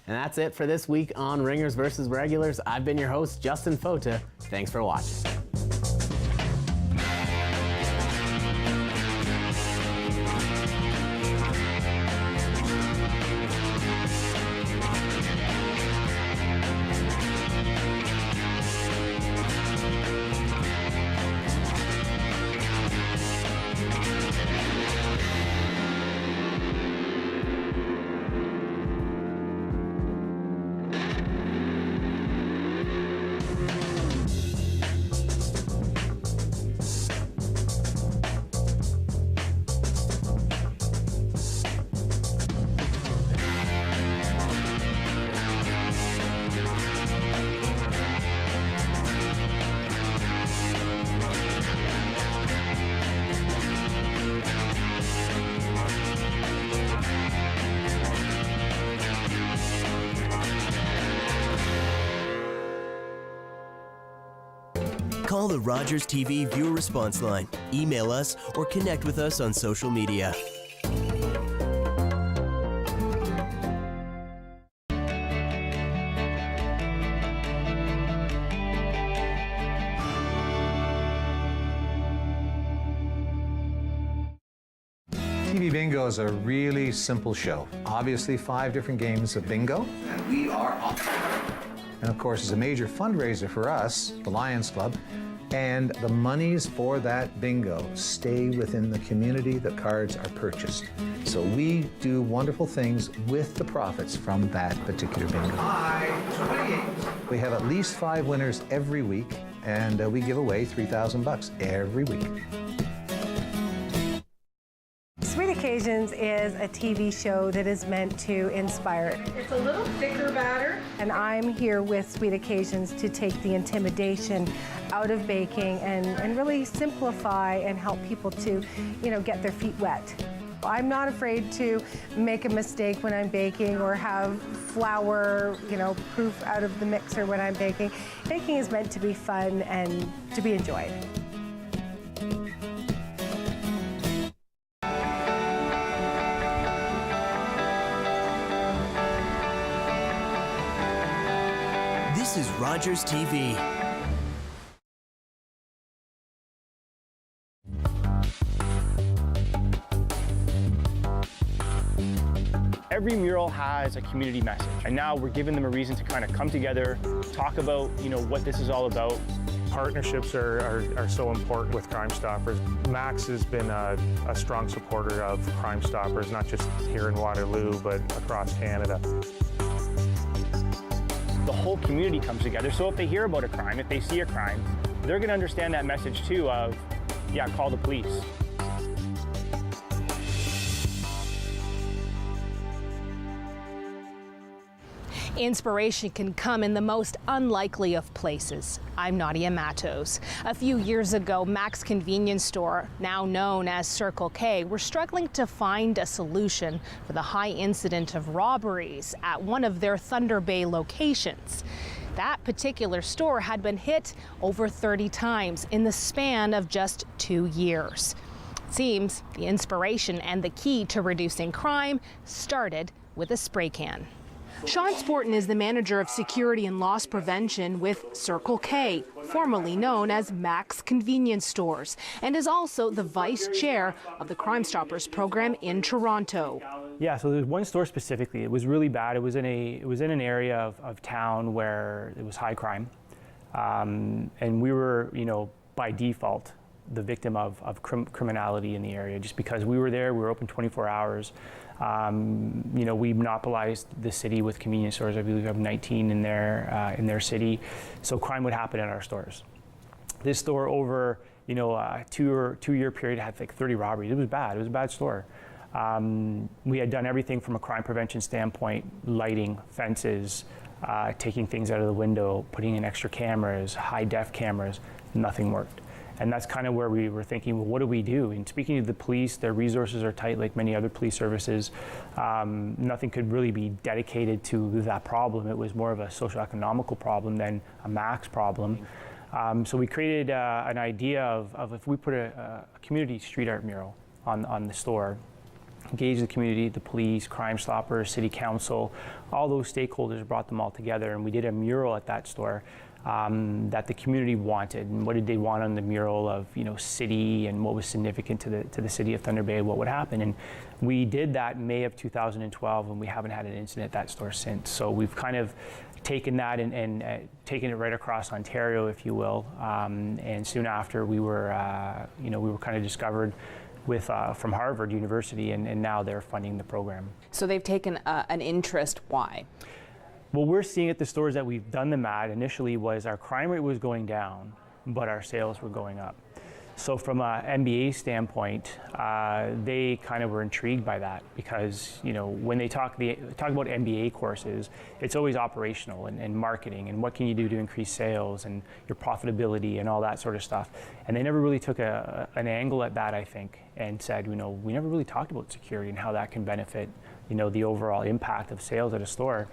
Speaker 21: And that's it for this week on Ringers vs. Regulars. I've been your host, Justin Fota. Thanks for watching.
Speaker 6: Call the Rogers TV viewer response line, email us, or connect with us on social media.
Speaker 7: TV Bingo is a really simple show. Obviously, 5 different games of bingo.
Speaker 24: And we are off.
Speaker 7: And of course, it's a major fundraiser for us, the Lions Club. And the monies for that bingo stay within the community the cards are purchased. So we do wonderful things with the profits from that particular bingo. We have at least 5 winners every week, and we give away $3,000 every week.
Speaker 10: Sweet Occasions is a TV show that is meant to inspire. It's a little thicker batter. And I'm here with Sweet Occasions to take the intimidation out of baking and really simplify and help people to, get their feet wet. I'm not afraid to make a mistake when I'm baking or have flour, proof out of the mixer when I'm baking. Baking is meant to be fun and to be enjoyed.
Speaker 6: This is Rogers TV.
Speaker 12: Every mural has a community message, and now we're giving them a reason to kind of come together, talk about, what this is all about.
Speaker 20: Partnerships are so important with Crime Stoppers. Max has been a strong supporter of Crime Stoppers, not just here in Waterloo, but across Canada.
Speaker 12: The whole community comes together, so if they hear about a crime, if they see a crime, they're going to understand that message too of, yeah, call the police.
Speaker 14: Inspiration can come in the most unlikely of places. I'm Nadia Matos. A few years ago, Mac's convenience store, now known as Circle K, were struggling to find a solution for the high incident of robberies at one of their Thunder Bay locations. That particular store had been hit over 30 times in the span of just 2 years. It seems the inspiration and the key to reducing crime started with a spray can. Sean Sporton is the manager of security and loss prevention with Circle K, formerly known as Mac's Convenience Stores, and is also the vice chair of the Crime Stoppers program in Toronto.
Speaker 12: Yeah, so there's one store specifically. It was really bad. It was in an area of town where it was high crime, and we were, by default, the victim of criminality in the area, just because we were there. We were open 24 hours. We monopolized the city with convenience stores. I believe we have 19 in their city, so crime would happen at our stores. This store, over a two-year period, had like 30 robberies. It was bad. It was a bad store. We had done everything from a crime prevention standpoint: lighting, fences, taking things out of the window, putting in extra cameras, high-def cameras. Nothing worked. And that's kind of where we were thinking, well, what do we do? And speaking to the police, their resources are tight like many other police services. Nothing could really be dedicated to that problem. It was more of a socioeconomical problem than a Max problem. So we created an idea of if we put a community street art mural on the store, engage the community, the police, Crime Stoppers, City Council, all those stakeholders, brought them all together, and we did a mural at that store that the community wanted. And what did they want on the mural of, city, and what was significant to the city of Thunder Bay, what would happen. And we did that in May of 2012, and we haven't had an incident at that store since. So we've kind of taken that and taken it right across Ontario, if you will. And soon after, we were kind of discovered from Harvard University, and now they're funding the program.
Speaker 15: So they've taken an interest. Why?
Speaker 12: What we're seeing at the stores that we've done them at initially was our crime rate was going down, but our sales were going up. So from an MBA standpoint, they kind of were intrigued by that, because when they talk about MBA courses, it's always operational and marketing and what can you do to increase sales and your profitability and all that sort of stuff. And they never really took an angle at that, I think, and said, we never really talked about security and how that can benefit the overall impact of sales at a store.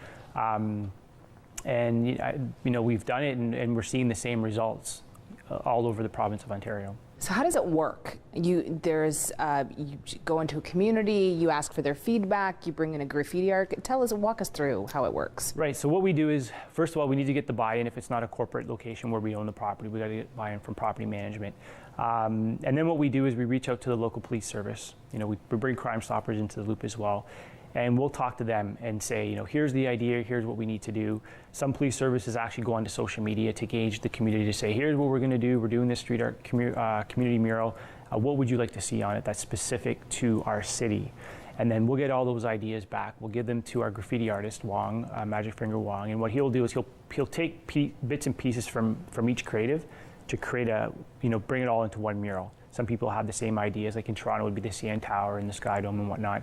Speaker 12: We've done it, and we're seeing the same results all over the province of Ontario.
Speaker 15: So how does it work? You go into a community, you ask for their feedback, you bring in a graffiti artist. Walk us through how it works.
Speaker 12: Right, so what we do is, first of all, we need to get the buy-in. If it's not a corporate location where we own the property, we got to get buy-in from property management. And then what we do is we reach out to the local police service. We bring Crime Stoppers into the loop as well. And we'll talk to them and say, here's the idea, here's what we need to do. Some police services actually go onto social media to gauge the community to say, here's what we're going to do. We're doing this street art community mural. What would you like to see on it that's specific to our city? And then we'll get all those ideas back. We'll give them to our graffiti artist, Wong, Magic Finger Wong. And what he'll do is he'll take bits and pieces from each creative to create bring it all into one mural. Some people have the same ideas, like in Toronto it would be the CN Tower and the Sky Dome and whatnot.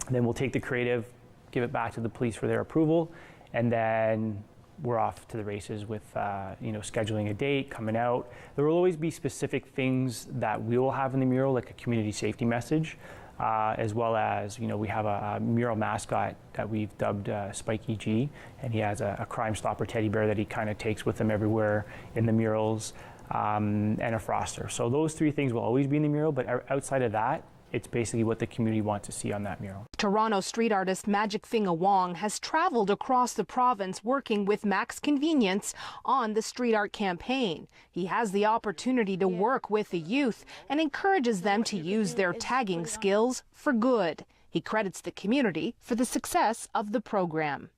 Speaker 12: Then we'll take the creative, give it back to the police for their approval, and then we're off to the races with scheduling a date, coming out. There will always be specific things that we will have in the mural, like a community safety message, as well as we have a mural mascot that we've dubbed Spikey G, and he has a Crime Stopper teddy bear that he kind of takes with him everywhere in the murals, and a froster. So those three things will always be in the mural, but outside of that, it's basically what the community wants to see on that mural.
Speaker 14: Toronto street artist Magic Finger Wong has traveled across the province working with Max Convenience on the street art campaign. He has the opportunity to work with the youth and encourages them to use their tagging skills for good. He credits the community for the success of the program.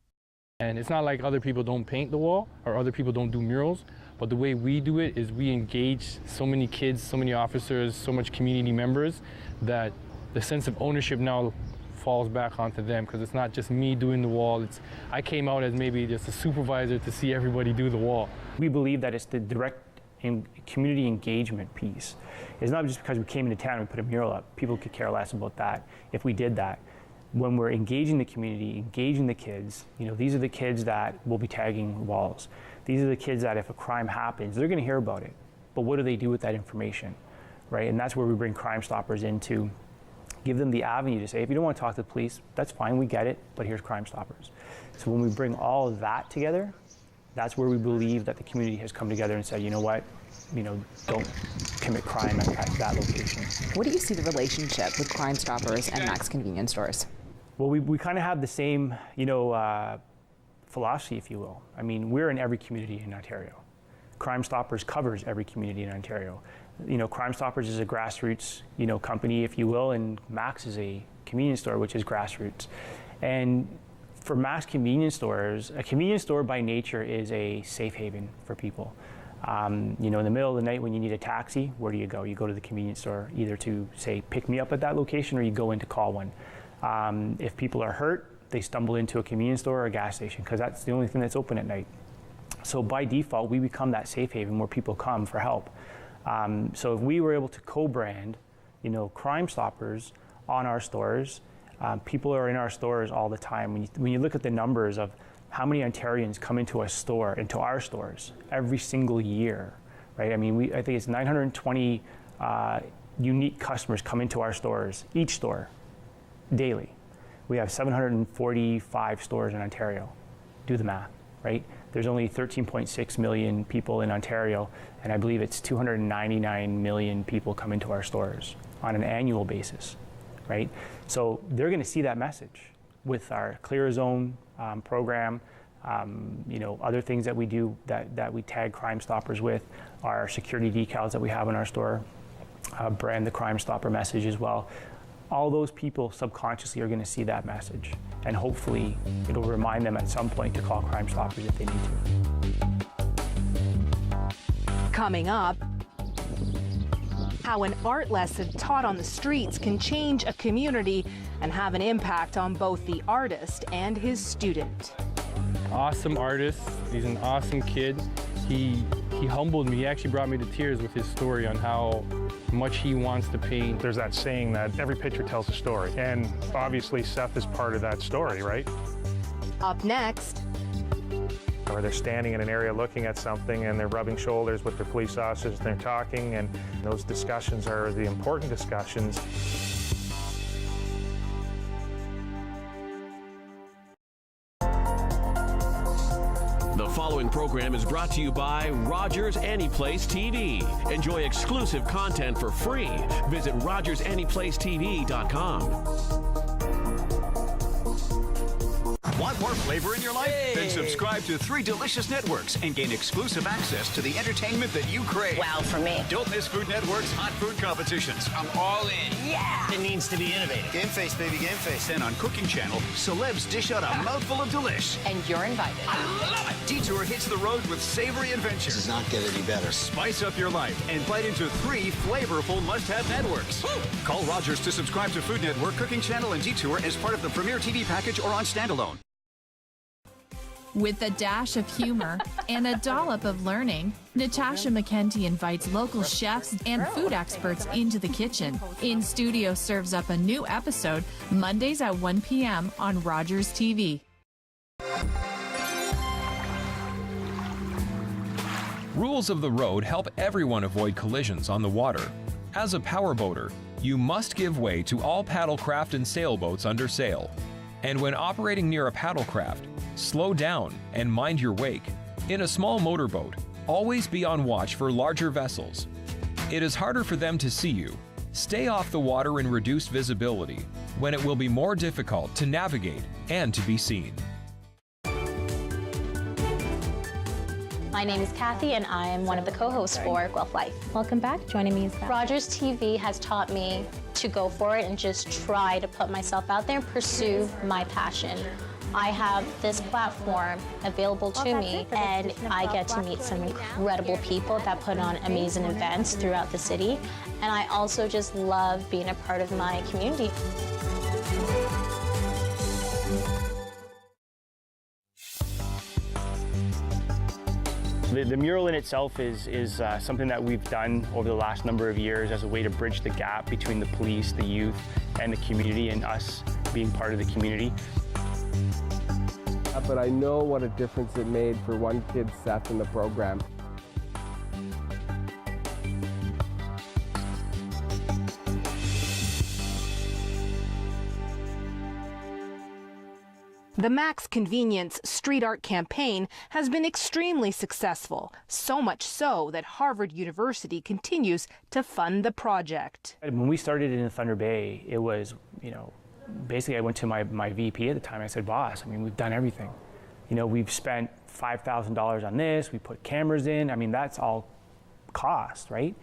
Speaker 20: And it's not like other people don't paint the wall or other people don't do murals, but the way we do it is we engage so many kids, so many officers, so much community members that the sense of ownership now falls back onto them, because it's not just me doing the wall. I came out as maybe just a supervisor to see everybody do the wall.
Speaker 12: We believe that it's the direct community engagement piece. It's not just because we came into town and we put a mural up. People could care less about that if we did that. When we're engaging the community, engaging the kids, these are the kids that will be tagging walls. These are the kids that if a crime happens, they're going to hear about it. But what do they do with that information, right? And that's where we bring Crime Stoppers in to give them the avenue to say, if you don't want to talk to the police, that's fine, we get it, but here's Crime Stoppers. So when we bring all of that together, that's where we believe that the community has come together and said, you know what, don't commit crime at that location.
Speaker 15: What do you see the relationship with Crime Stoppers and Max Convenience stores?
Speaker 12: Well, we kind of have the same, philosophy, if you will. I mean, we're in every community in Ontario. Crime Stoppers covers every community in Ontario. Crime Stoppers is a grassroots, company, if you will, and Max is a convenience store, which is grassroots. And for Max convenience stores, a convenience store by nature is a safe haven for people. In the middle of the night when you need a taxi, where do you go? You go to the convenience store, either to say, pick me up at that location, or you go in to call one. If people are hurt, they stumble into a convenience store or a gas station, because that's the only thing that's open at night. So by default, we become that safe haven where people come for help. So if we were able to co-brand, Crime Stoppers on our stores, people are in our stores all the time. When you look at the numbers of how many Ontarians come into our stores every single year, right? I mean, I think it's 920 unique customers come into our stores, each store, daily. We have 745 stores in Ontario. Do the math, right? There's only 13.6 million people in Ontario, and I believe it's 299 million people come into our stores on an annual basis, right? So they're going to see that message with our Clear Zone program, other things that we do that we tag Crime Stoppers with, our security decals that we have in our store, brand the Crime Stopper message as well. All those people subconsciously are going to see that message, and hopefully it'll remind them at some point to call Crime Stoppers if they need to.
Speaker 14: Coming up, how an art lesson taught on the streets can change a community and have an impact on both the artist and his student.
Speaker 20: Awesome artist. He's an awesome kid. He humbled me. He actually brought me to tears with his story on how much he wants to paint.
Speaker 8: There's that saying that every picture tells a story, and obviously Seth is part of that story, right?
Speaker 14: Up next,
Speaker 8: or they're standing in an area looking at something and they're rubbing shoulders with their police officers and they're talking, and those discussions are the important discussions.
Speaker 11: The
Speaker 3: following program is brought to you by Rogers Anyplace TV. Enjoy exclusive content for free. Visit RogersAnyplaceTV.com.
Speaker 11: Want more flavor in your life? Then subscribe to 3 delicious networks and gain exclusive access to the entertainment that you crave.
Speaker 13: Wow for me.
Speaker 11: Don't miss Food Network's hot food competitions. I'm all in.
Speaker 13: Yeah! It needs to be innovative.
Speaker 11: Game face, baby, game face. Then on Cooking Channel, celebs dish out a mouthful of delish.
Speaker 13: And you're invited.
Speaker 11: I love it. Detour hits the road with savory adventure.
Speaker 16: Does not get any better.
Speaker 11: Spice up your life and bite into 3 flavorful must-have networks. Woo! Call Rogers to subscribe to Food Network, Cooking Channel, and Detour as part of the Premier TV package or on standalone.
Speaker 17: With a dash of humor and a dollop of learning, Natasha McKenty invites local chefs and food experts into the kitchen. In Studio serves up a new episode Mondays at 1 p.m. on Rogers TV.
Speaker 9: Rules of the road help everyone avoid collisions on the water. As a powerboater, you must give way to all paddlecraft and sailboats under sail. And when operating near a paddlecraft, slow down and mind your wake. In a small motorboat, always be on watch for larger vessels. It is harder for them to see you. Stay off the water in reduced visibility, when it will be more difficult to navigate and to be seen.
Speaker 18: My name is Kathy, and I am one of the co-hosts for Guelph Life. Welcome back. Joining me is Beth. Rogers TV has taught me to go for it and just try to put myself out there and pursue my passion. I have this platform available to me, and I get to meet some incredible people that put on amazing events throughout the city. And I also just love being a part of my community.
Speaker 12: The mural in itself is something that we've done over the last number of years as a way to bridge the gap between the police, the youth, and the community, and us being part of the community.
Speaker 19: But I know what a difference it made for one kid, Seth, in the program.
Speaker 14: The Max Convenience Street Art campaign has been extremely successful, so much so that Harvard University continues to fund the project.
Speaker 12: When we started in Thunder Bay, it was, basically I went to my VP at the time. I said, boss, we've done everything. We've spent $5,000 on this, we put cameras in, that's all cost, right?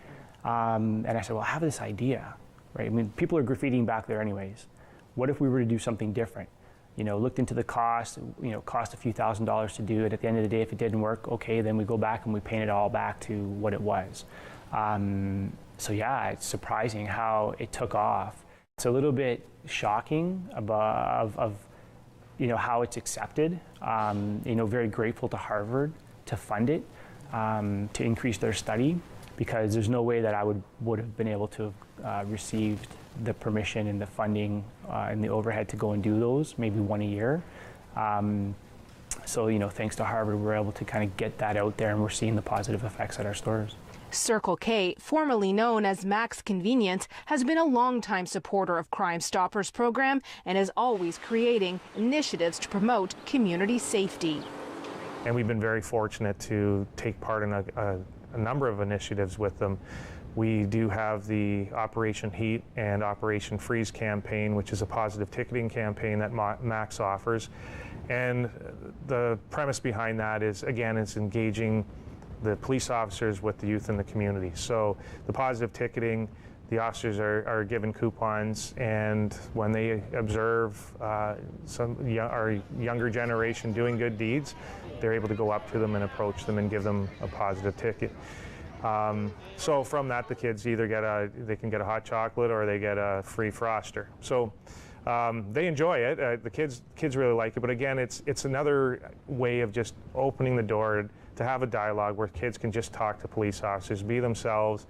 Speaker 12: And I said, well, I have this idea, right? People are graffitiing back there anyways. What if we were to do something different? Looked into the cost, cost a few $1,000s to do it. At the end of the day, if it didn't work, okay, then we go back and we paint it all back to what it was. So yeah, it's surprising how it took off. It's a little bit shocking of how it's accepted. Very grateful to Harvard to fund it, to increase their study, because there's no way that I would have been able to have received the permission and the funding and the overhead to go and do those, maybe one a year. So, thanks to Harvard, we're able to kind of get that out there, and we're seeing the positive effects at our stores.
Speaker 14: Circle K, formerly known as Max Convenience, has been a longtime supporter of Crime Stoppers program and is always creating initiatives to promote community safety.
Speaker 8: And we've been very fortunate to take part in a number of initiatives with them. We do have the Operation Heat and Operation Freeze campaign, which is a positive ticketing campaign that Max offers. And the premise behind that is, again, it's engaging the police officers with the youth in the community. So the positive ticketing, the officers are given coupons, and when they observe our younger generation doing good deeds, they're able to go up to them and approach them and give them a positive ticket. So from that, the kids either they can get a hot chocolate or they get a free Froster. So they enjoy it. The kids really like it. But again, it's another way of just opening the door to have a dialogue where kids can just talk to police officers, be themselves,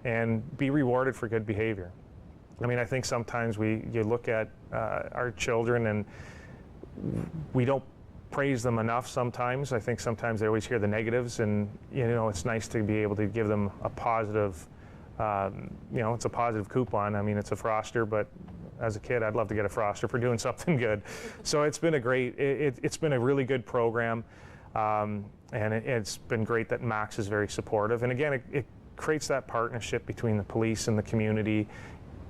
Speaker 8: and be rewarded for good behavior. I think sometimes you look at our children and we don't praise them enough sometimes. I think sometimes they always hear the negatives, and it's nice to be able to give them a positive, it's a positive coupon. It's a Froster, but as a kid, I'd love to get a Froster for doing something good. So it's been it's been a really good program. And it's been great that Max is very supportive. And again, it creates that partnership between the police and the community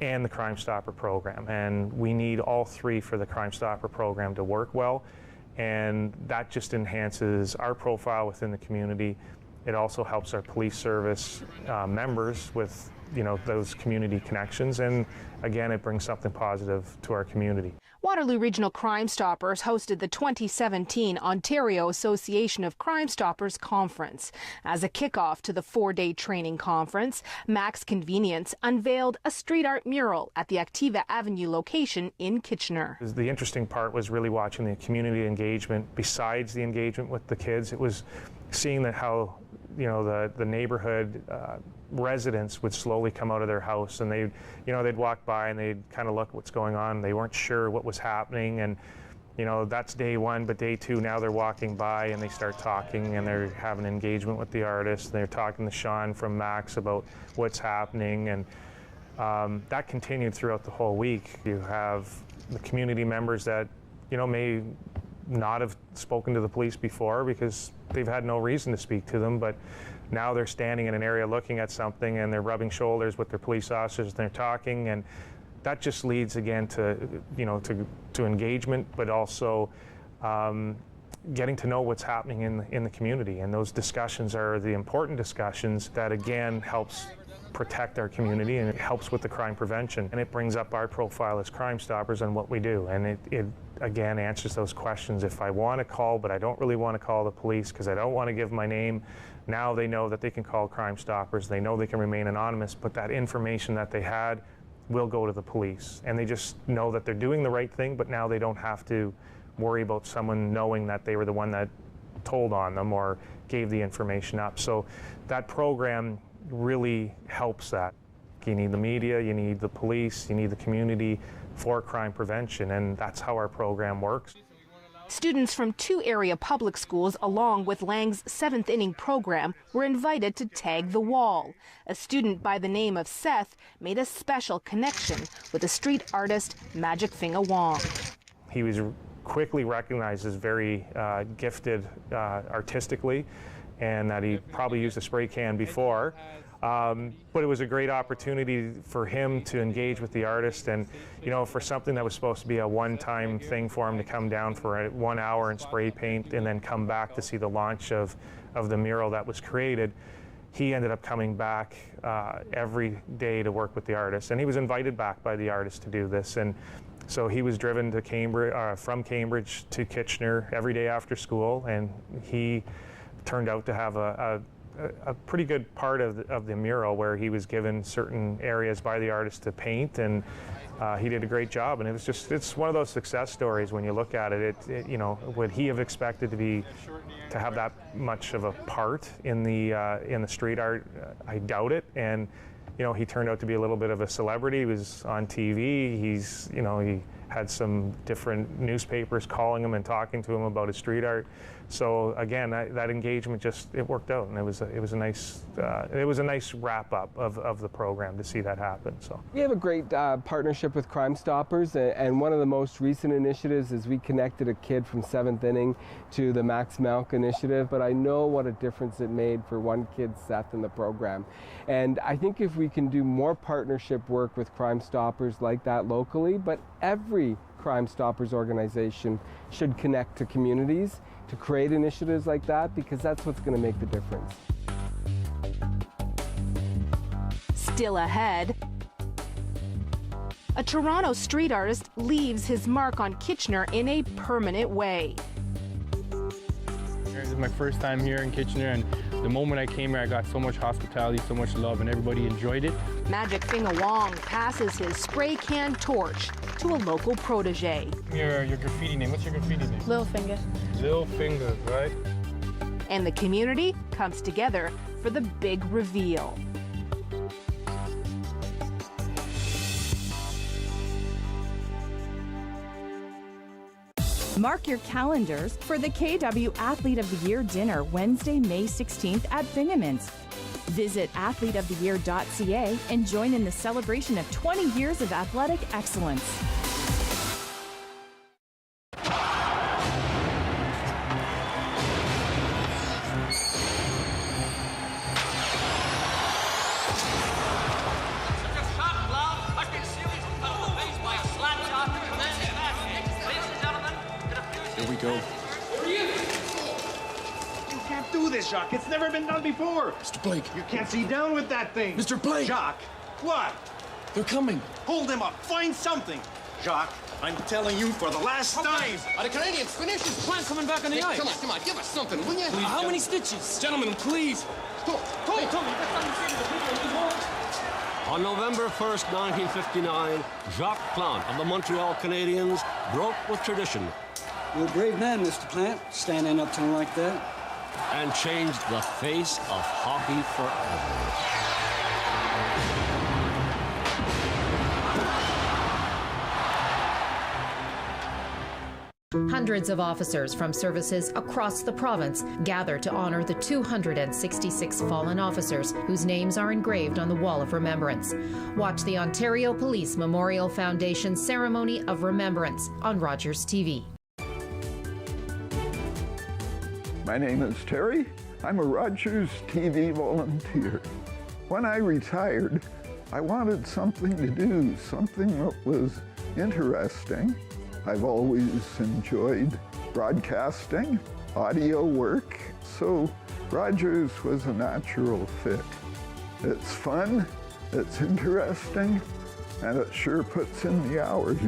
Speaker 8: and the Crime Stopper program. And we need all three for the Crime Stopper program to work well. And that just enhances our profile within the community. It also helps our police service members with, those community connections. And again, it brings something positive to our community.
Speaker 14: Waterloo Regional Crime Stoppers hosted the 2017 Ontario Association of Crime Stoppers Conference. As a kickoff to the 4-day training conference, Max Convenience unveiled a street art mural at the Activa Avenue location in Kitchener.
Speaker 8: The interesting part was really watching the community engagement. Besides the engagement with the kids, it was seeing how the neighborhood residents would slowly come out of their house, and they'd walk by and they'd kind of look what's going on. They weren't sure what was happening, and that's day one, but day two, now they're walking by and they start talking and they're having engagement with the artist. They're talking to Sean from Max about what's happening, and that continued throughout the whole week. You have the community members that may not have spoken to the police before because they've had no reason to speak to them, but now they're standing in an area looking at something and they're rubbing shoulders with their police officers and they're talking, and that just leads again to engagement, but also getting to know what's happening in the community. And those discussions are the important discussions that again helps protect our community, and it helps with the crime prevention, and it brings up our profile as Crime Stoppers and what we do, and it again answers those questions. If I want to call, but I don't really want to call the police because I don't want to give my name, now they know that they can call Crime Stoppers. They know they can remain anonymous, but that information that they had will go to the police, and they just know that they're doing the right thing, but now they don't have to worry about someone knowing that they were the one that told on them or gave the information up. So that program really helps that. You need the media, you need the police, you need the community for crime prevention, and that's how our program works.
Speaker 14: Students from 2 area public schools, along with Lang's 7th inning program, were invited to tag the wall. A student by the name of Seth made a special connection with the street artist Magic Finger Wong.
Speaker 8: He was quickly recognized as very gifted artistically, and that he probably used a spray can before. But it was a great opportunity for him to engage with the artist, and for something that was supposed to be a one-time thing for him to come down for 1 hour and spray paint and then come back to see the launch of the mural that was created, he ended up coming back every day to work with the artist, and he was invited back by the artist to do this. And so he was driven to Cambridge, from Cambridge to Kitchener every day after school, and he turned out to have a pretty good part of the mural where he was given certain areas by the artist to paint, and he did a great job. And it's one of those success stories when you look at it. Would he have expected to have that much of a part in the street art? I doubt it. And he turned out to be a little bit of a celebrity. He was on TV. He had some different newspapers calling him and talking to him about his street art. So again, that engagement it worked out, and it was a nice wrap up of the program to see that happen. So
Speaker 19: we have a great partnership with Crime Stoppers, and one of the most recent initiatives is we connected a kid from 7th inning to the Max Malk initiative. But I know what a difference it made for one kid, Seth, in the program. And I think if we can do more partnership work with Crime Stoppers like that locally, but every Crime Stoppers organization should connect to communities to create initiatives like that, because that's what's going to make the difference.
Speaker 14: Still ahead, a Toronto street artist leaves his mark on Kitchener in a permanent way.
Speaker 2: This is my first time here in Kitchener, and the moment I came here, I got so much hospitality, so much love, and everybody enjoyed it.
Speaker 14: Magic Finger Wong passes his spray can torch to a local protege.
Speaker 2: Your graffiti name, what's your graffiti name?
Speaker 16: Lil Finger.
Speaker 2: Lil Finger, right?
Speaker 14: And the community comes together for the big reveal.
Speaker 17: Mark your calendars for the KW Athlete of the Year dinner Wednesday, May 16th at Bingaman's. Visit athleteoftheyear.ca and join in the celebration of 20 years of athletic excellence.
Speaker 5: go.
Speaker 16: You can't do this, Jacques. It's never been done before.
Speaker 5: Mr. Blake.
Speaker 16: You can't see down with that thing.
Speaker 5: Mr. Blake.
Speaker 16: Jacques, what?
Speaker 5: They're coming.
Speaker 16: Hold them up. Find something. Jacques, I'm telling you for the last time.
Speaker 5: Are the Canadians finished? His plan coming back on the ice. Come on, give us something, will you? Please, how many stitches? Gentlemen, please. Come on, you got something to say to the people.
Speaker 22: On November 1st, 1959, Jacques Plante of the Montreal Canadiens broke with tradition.
Speaker 23: You're a brave man, Mr. Plante, standing up to him like that.
Speaker 22: And changed the face of hockey forever.
Speaker 25: Hundreds of officers from services across the province gather to honor the 266 fallen officers whose names are engraved on the Wall of Remembrance. Watch the Ontario Police Memorial Foundation Ceremony of Remembrance on Rogers TV.
Speaker 26: My name is Terry. I'm a Rogers TV volunteer. When I retired, I wanted something to do, something that was interesting. I've always enjoyed broadcasting, audio work, so Rogers was a natural fit. It's fun, it's interesting, and it sure puts in the hours.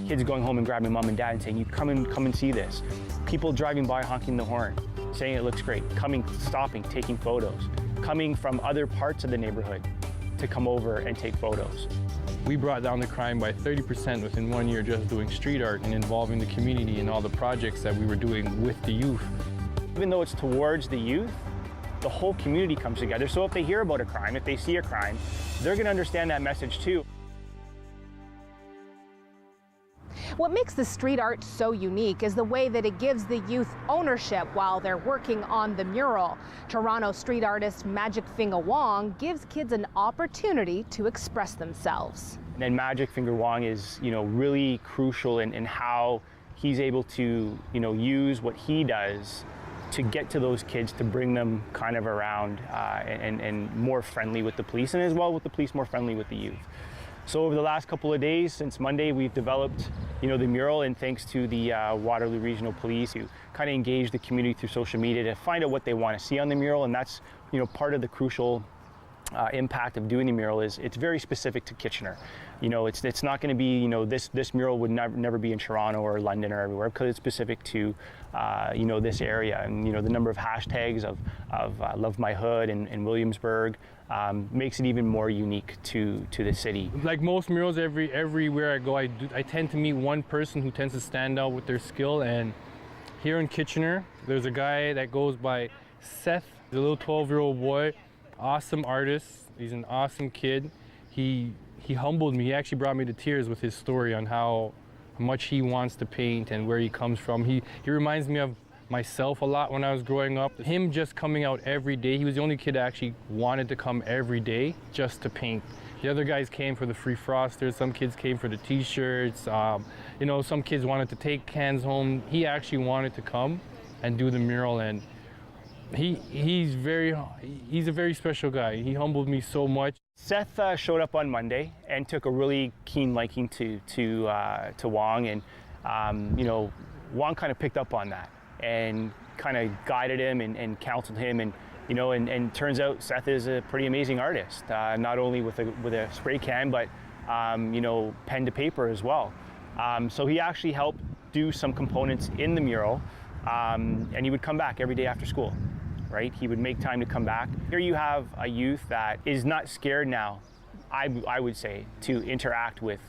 Speaker 12: Kids going home and grabbing mom and dad and saying, come and see this. People driving by honking the horn, saying it looks great, stopping, taking photos, coming from other parts of the neighborhood to come over and take photos.
Speaker 2: We brought down the crime by 30% within 1 year just doing street art and involving the community in all the projects that we were doing with the youth.
Speaker 12: Even though it's towards the youth, the whole community comes together. So if they hear about a crime, if they see a crime, they're going to understand that message too.
Speaker 14: What makes the street art so unique is the way that it gives the youth ownership while they're working on the mural. Toronto street artist Magic Finger Wong gives kids an opportunity to express themselves.
Speaker 12: And Magic Finger Wong is, really crucial in how he's able to, use what he does to get to those kids, to bring them kind of around and more friendly with the police, and as well with the police more friendly with the youth. So over the last couple of days, since Monday, we've developed, the mural, and thanks to the Waterloo Regional Police, who kind of engage the community through social media to find out what they want to see on the mural, and that's, part of the crucial impact of doing the mural is it's very specific to Kitchener. It's not going to be, this mural would never be in Toronto or London or everywhere, because it's specific to, this area. And, the number of hashtags of Love My Hood and Williamsburg makes it even more unique to the city.
Speaker 2: Like most murals, everywhere I go, I tend to meet one person who tends to stand out with their skill. And here in Kitchener, there's a guy that goes by Seth, the little 12-year-old boy. Awesome artist. He's an awesome kid. He humbled me. He actually brought me to tears with his story on how much he wants to paint and where he comes from. He reminds me of myself a lot when I was growing up. Him just coming out every day. He was the only kid that actually wanted to come every day just to paint. The other guys came for the free frosters. Some kids came for the t-shirts. Some kids wanted to take cans home. He actually wanted to come and do the mural, and he's a very special guy. He humbled me so much.
Speaker 12: Seth showed up on Monday and took a really keen liking to Wong, and Wong kind of picked up on that and kind of guided him and counseled him, and turns out Seth is a pretty amazing artist, not only with a spray can, but pen to paper as well. So he actually helped do some components in the mural, and he would come back every day after school. Right? He would make time to come back. Here you have a youth that is not scared now, I would say, to interact with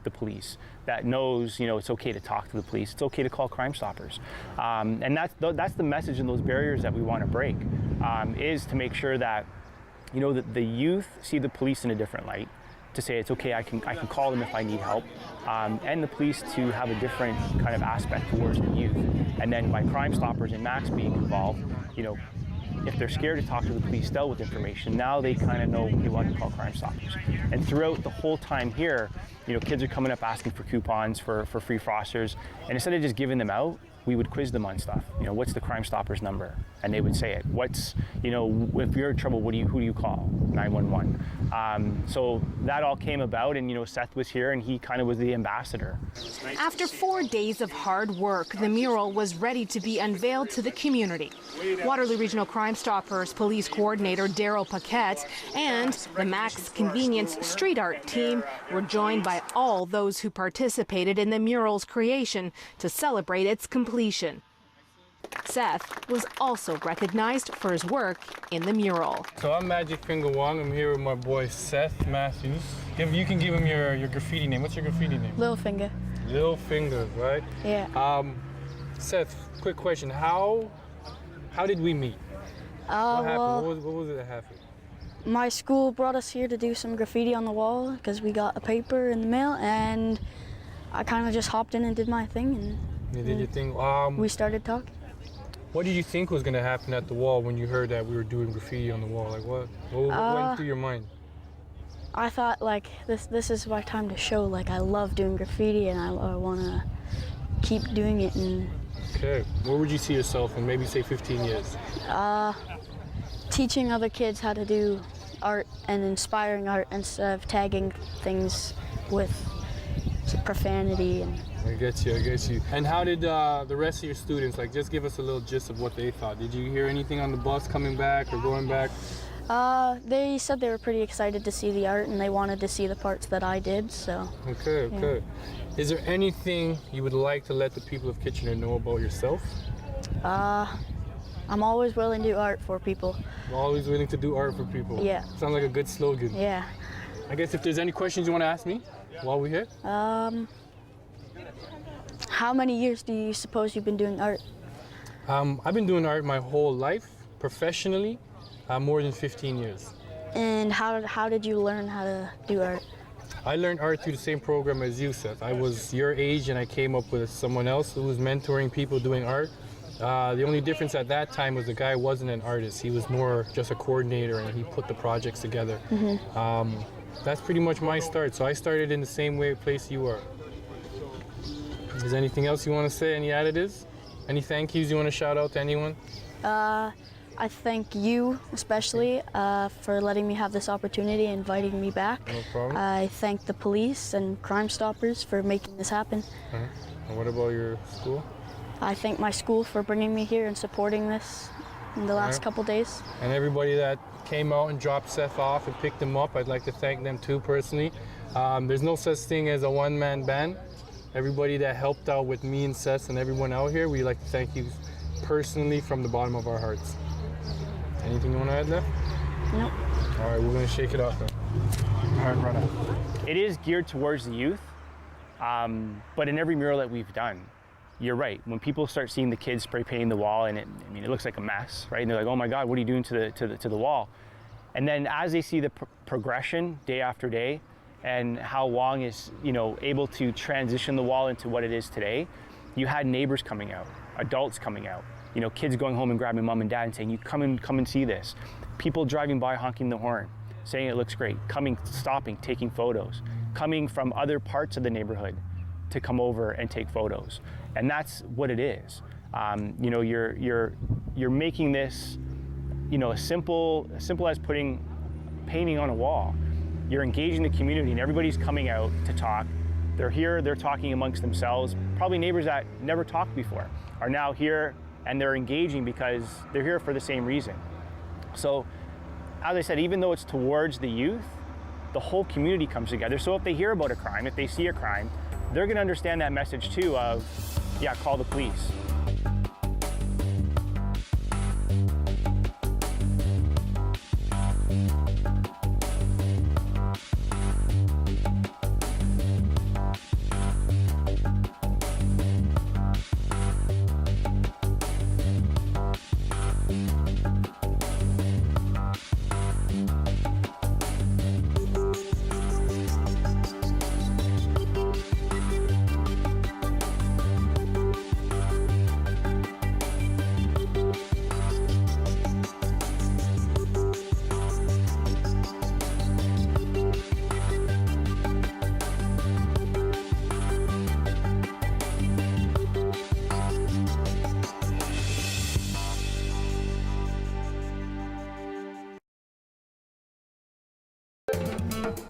Speaker 12: the police, that knows, it's okay to talk to the police, it's okay to call Crime Stoppers. And that's the message, and those barriers that we want to break, is to make sure that, that the youth see the police in a different light, to say it's okay, I can call them if I need help, and the police to have a different kind of aspect towards the youth. And then by Crime Stoppers and Max being involved, if they're scared to talk to the police still with information, now they kind of know you want to call Crime Stoppers. And throughout the whole time here, kids are coming up asking for coupons for free frosters, and instead of just giving them out, we would quiz them on stuff. You know, what's the Crime Stoppers number? And they would say it. What's, you know, if you're in trouble, who do you call? 911. So that all came about, and you know, Seth was here, and he kind of was the ambassador.
Speaker 14: After 4 days of hard work, the mural was ready to be unveiled to the community. Waterloo Regional Crime Stoppers Police Coordinator Daryl Paquette and the Max Convenience Street Art team were joined by all those who participated in the mural's creation to celebrate its completion. Seth was also recognized for his work in the mural.
Speaker 2: So I'm Magic Finger Wong. I'm here with my boy Seth Matthews. You can give him your graffiti name. What's your graffiti name?
Speaker 1: Little Finger.
Speaker 2: Little Finger, right?
Speaker 1: Yeah.
Speaker 2: Seth, quick question. How did we meet? What happened?
Speaker 1: Well,
Speaker 2: What was it that happened?
Speaker 1: my school brought us here to do some graffiti on the wall because we got a paper in the mail, and I kind of just hopped in and did my thing, and
Speaker 2: You did your thing.
Speaker 1: we started talking.
Speaker 2: What did you think was going to happen at the wall when you heard that we were doing graffiti on the wall? Like what went through your mind?
Speaker 1: I thought, like, this is my time to show, like, I love doing graffiti and I want to keep doing it. And
Speaker 2: Okay, where would you see yourself in maybe say 15 years?
Speaker 1: teaching other kids how to do art and inspiring art instead of tagging things with profanity. And
Speaker 2: I get you. And how did the rest of your students, like, just give us a little gist of what they thought. Did you hear anything on the bus coming back or going back?
Speaker 1: they said they were pretty excited to see the art and they wanted to see the parts that I did, so.
Speaker 2: Okay.
Speaker 1: Yeah.
Speaker 2: Is there anything you would like to let the people of Kitchener know about yourself?
Speaker 1: I'm always willing to do art for people.
Speaker 2: I'm always willing to do art for people.
Speaker 1: Yeah.
Speaker 2: Sounds like a good slogan.
Speaker 1: Yeah.
Speaker 2: I guess if there's any questions you want to ask me while we're here?
Speaker 1: How many years do you suppose you've been doing art?
Speaker 2: I've been doing art my whole life, professionally, more than 15 years.
Speaker 1: And how did you learn how to do art?
Speaker 2: I learned art through the same program as you, Seth. I was your age and I came up with someone else who was mentoring people doing art. The only difference at that time was the guy wasn't an artist. He was more just a coordinator and he put the projects together.
Speaker 1: Mm-hmm.
Speaker 2: That's pretty much my start. So I started in the same place you are. Is there anything else you want to say? Any additives? Any thank yous you want to shout out to anyone?
Speaker 1: I thank you especially for letting me have this opportunity and inviting me back.
Speaker 2: No problem.
Speaker 1: I thank the police and Crime Stoppers for making this happen.
Speaker 2: And what about your school?
Speaker 1: I thank my school for bringing me here and supporting this in the last couple days.
Speaker 2: And everybody that came out and dropped Seth off and picked him up, I'd like to thank them too personally. There's no such thing as a one-man band. Everybody that helped out with me and Seth and everyone out here, we'd like to thank you personally from the bottom of our hearts. Anything you want to add there?
Speaker 1: Nope.
Speaker 2: All right, we're going to shake it off then. All right, brother.
Speaker 12: It is geared towards the youth, but in every mural that we've done, you're right. When people start seeing the kids spray painting the wall, and it looks like a mess, right? And they're like, "Oh my God, what are you doing to the wall?" And then as they see the progression day after day, and how Wong is, able to transition the wall into what it is today, you had neighbors coming out, adults coming out, kids going home and grabbing mom and dad and saying, "You come and see this." People driving by honking the horn, saying it looks great, stopping, taking photos, coming from other parts of the neighborhood to come over and take photos. And that's what it is. You're making this, as simple as putting painting on a wall. You're engaging the community and everybody's coming out to talk. They're here, they're talking amongst themselves. Probably neighbors that never talked before are now here and they're engaging because they're here for the same reason. So, as I said, even though it's towards the youth, the whole community comes together. So if they hear about a crime, if they see a crime, they're gonna understand that message too of, yeah, call the police.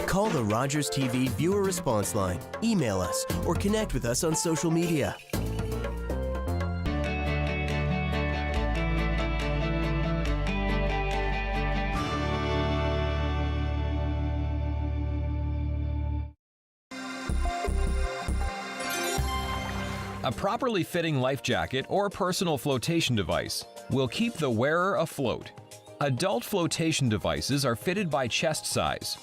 Speaker 4: Call the Rogers TV viewer response line, email us, or connect with us on social media.
Speaker 9: A properly fitting life jacket or personal flotation device will keep the wearer afloat. Adult flotation devices are fitted by chest size.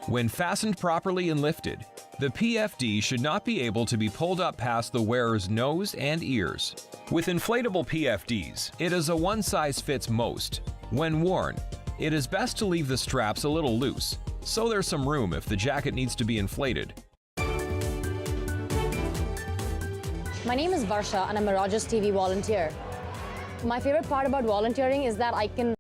Speaker 9: When fastened properly and lifted, the PFD should not be able to be pulled up past the wearer's nose and ears. With inflatable PFDs, it is a one-size-fits-most. When worn, it is best to leave the straps a little loose, so there's some room if the jacket needs to be inflated.
Speaker 6: My name is Varsha and I'm a Rogers TV volunteer. My favorite part about volunteering is that I can